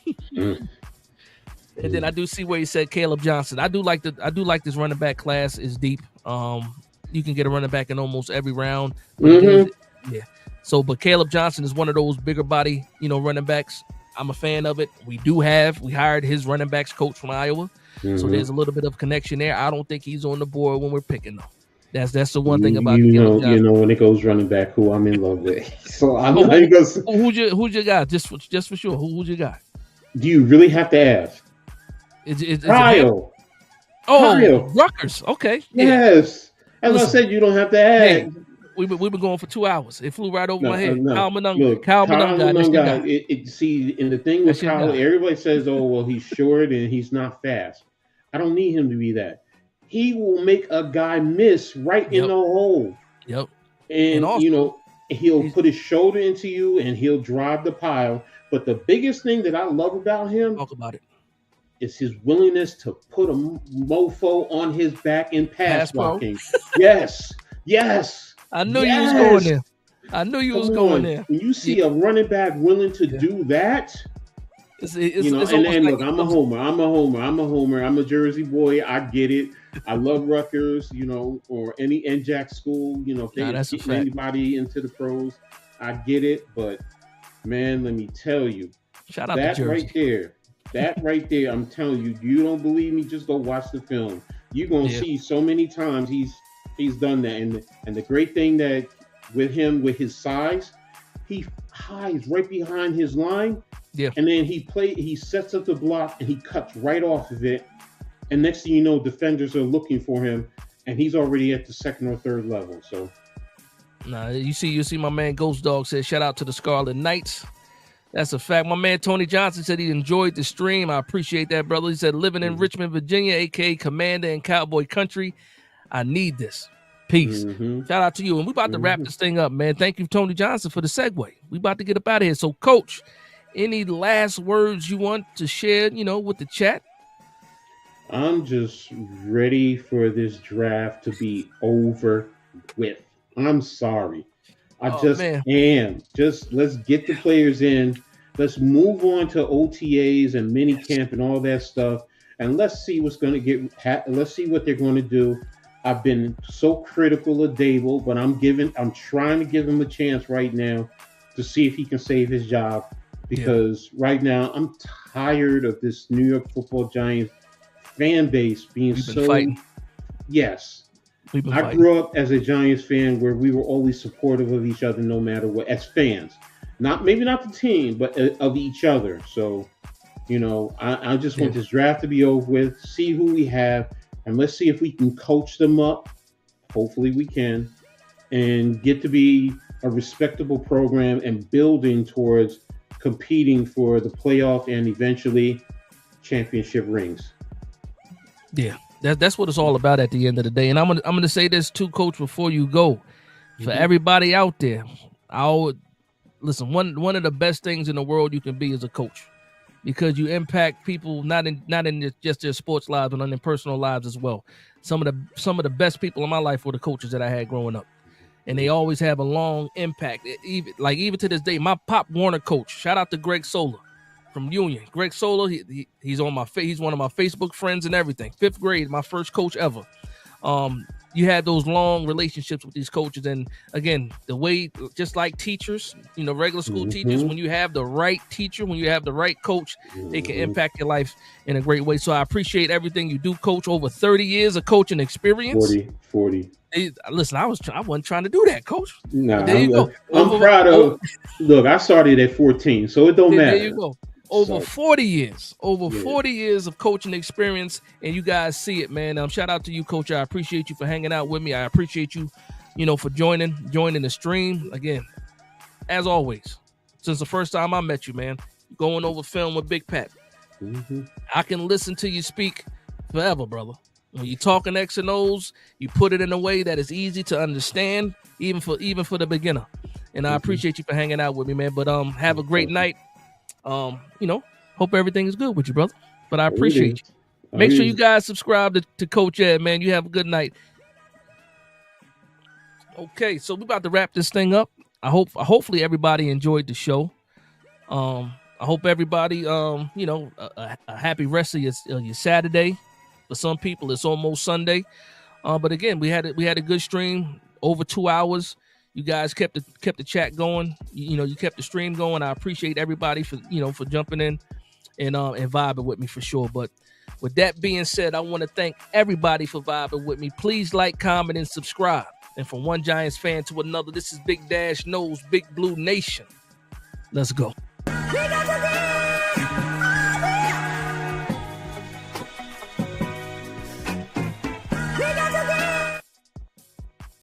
And then I do see where he said Caleb Johnson. I do like this running back class is deep. You can get a running back in almost every round. Yeah. So, but Caleb Johnson is one of those bigger body, running backs. I'm a fan of it. We hired his running backs coach from Iowa. So Mm-hmm. there's a little bit of connection there. I don't think he's on the board when we're picking though. That's the one thing You, about you Caleb know, you Johnson. know when it goes running back, who I'm in love with. So I'm Oh, not even gonna. who's your guy? Just for sure. Who's your guy? Do you really have to ask? Is it him? Kyle. Oh, Kyle. Rutgers. Okay, yeah. Yes. As I Listen, said, you don't have to hey, ask. we've been going for 2 hours. It flew right over No, my head. no. Look, Kyle Kyle Monunga. That's your Lunga. guy. See, and the thing with That's your Kyle, guy. everybody says, "Oh, well, he's short and he's not fast." I don't need him to be that. He will make a guy miss right in Yep. the hole, Yep. And and also, he'll he's put his shoulder into you and he'll drive the pile. But the biggest thing that I love about him talk about it. is his willingness to put a mofo on his back in pass Pass pro. blocking. Yes, yes, I knew you was going yes. there. I knew you was Come going on. there. When you Yeah. see a running back willing to Yeah. do that, It's and, almost like look, he I'm a knows. homer. I'm a homer. I'm a homer. I'm a Jersey boy. I get it. I love Rutgers, or any NJAC school, if Nah, they're that's a getting fact. anybody into the pros. I get it. But, man, let me tell you, Shout out to that right Jersey. there, I'm telling you, you don't believe me, just go watch the film. You're going to Yeah. see so many times he's done that. And the great thing that with him, with his size, he hides right behind his line, Yeah. and then he sets up the block and he cuts right off of it. And next thing you know, defenders are looking for him, and he's already at the second or third level. So, Nah, you see my man Ghost Dog said, shout out to the Scarlet Knights. That's a fact. My man Tony Johnson said he enjoyed the stream. I appreciate that, brother. He said, living in Richmond, Virginia, aka Commander and Cowboy Country. I need this. Peace. mm-hmm, Shout out to you. And we about to wrap mm-hmm. this thing up, man. Thank you, Tony Johnson, for the segue. We about to get up out of here. So, Coach, any last words you want to share, with the chat? I'm just ready for this draft to be over with. I'm sorry. I just Man. am. Just let's get the players in. Let's move on to OTAs and mini camp and all that stuff, and let's see what's going to let's see what they're going to do. I've been so critical of Dable, but I'm trying to give him a chance right now to see if he can save his job, because right now I'm tired of this New York Football Giants fan base being fighting. Yes. I grew up as a Giants fan where we were always supportive of each other no matter what, as fans. Maybe not the team, but of each other. So, I just want this draft to be over with, see who we have, and let's see if we can coach them up. Hopefully we can, and get to be a respectable program and building towards competing for the playoff and eventually championship rings. Yeah. That's what it's all about at the end of the day. And I'm gonna say this too, Coach, before you go. For everybody out there, listen, one of the best things in the world you can be is a coach, because you impact people not in just their sports lives, but in their personal lives as well. Some of the best people in my life were the coaches that I had growing up, and they always have a long impact. Even to this day, my Pop Warner coach, shout out to Greg Sola from Union. Greg Sola, he's on he's one of my Facebook friends and everything. 5th grade, my first coach ever. You had those long relationships with these coaches, and again, the way, just like teachers, regular school teachers, when you have the right teacher, when you have the right coach, they can impact your life in a great way. So I appreciate everything you do, Coach. Over 30 years of coaching experience. 40. Listen, I wasn't trying to do that, Coach. Nah, there you go. I'm proud of. Look, I started at 14, so it don't matter. There you go. Over 40 years of coaching experience, and you guys see it, man. Shout out to you, Coach. I appreciate you for hanging out with me. I appreciate you, for joining the stream again. As always, since the first time I met you, man, going over film with Big Pat. I can listen to you speak forever, brother. When you're talking X and O's, you put it in a way that is easy to understand, even for the beginner. And I appreciate you for hanging out with me, man. But have a great night. Hope everything is good with you, brother. But I appreciate you. Make sure you guys subscribe to Coach Ed, man. You have a good night. Okay, so we're about to wrap this thing up. Hopefully everybody enjoyed the show. I hope everybody, a happy rest of your Saturday. For some people, it's almost Sunday. But again, we had a good stream, over 2 hours. You guys kept the chat going. You kept the stream going. I appreciate everybody for jumping in and vibing with me for sure. But With that being said, I want to thank everybody for vibing with me. Please like, comment, and subscribe. And from one Giants fan to another, this is Big Dash Knows Big Blue Nation. Let's go.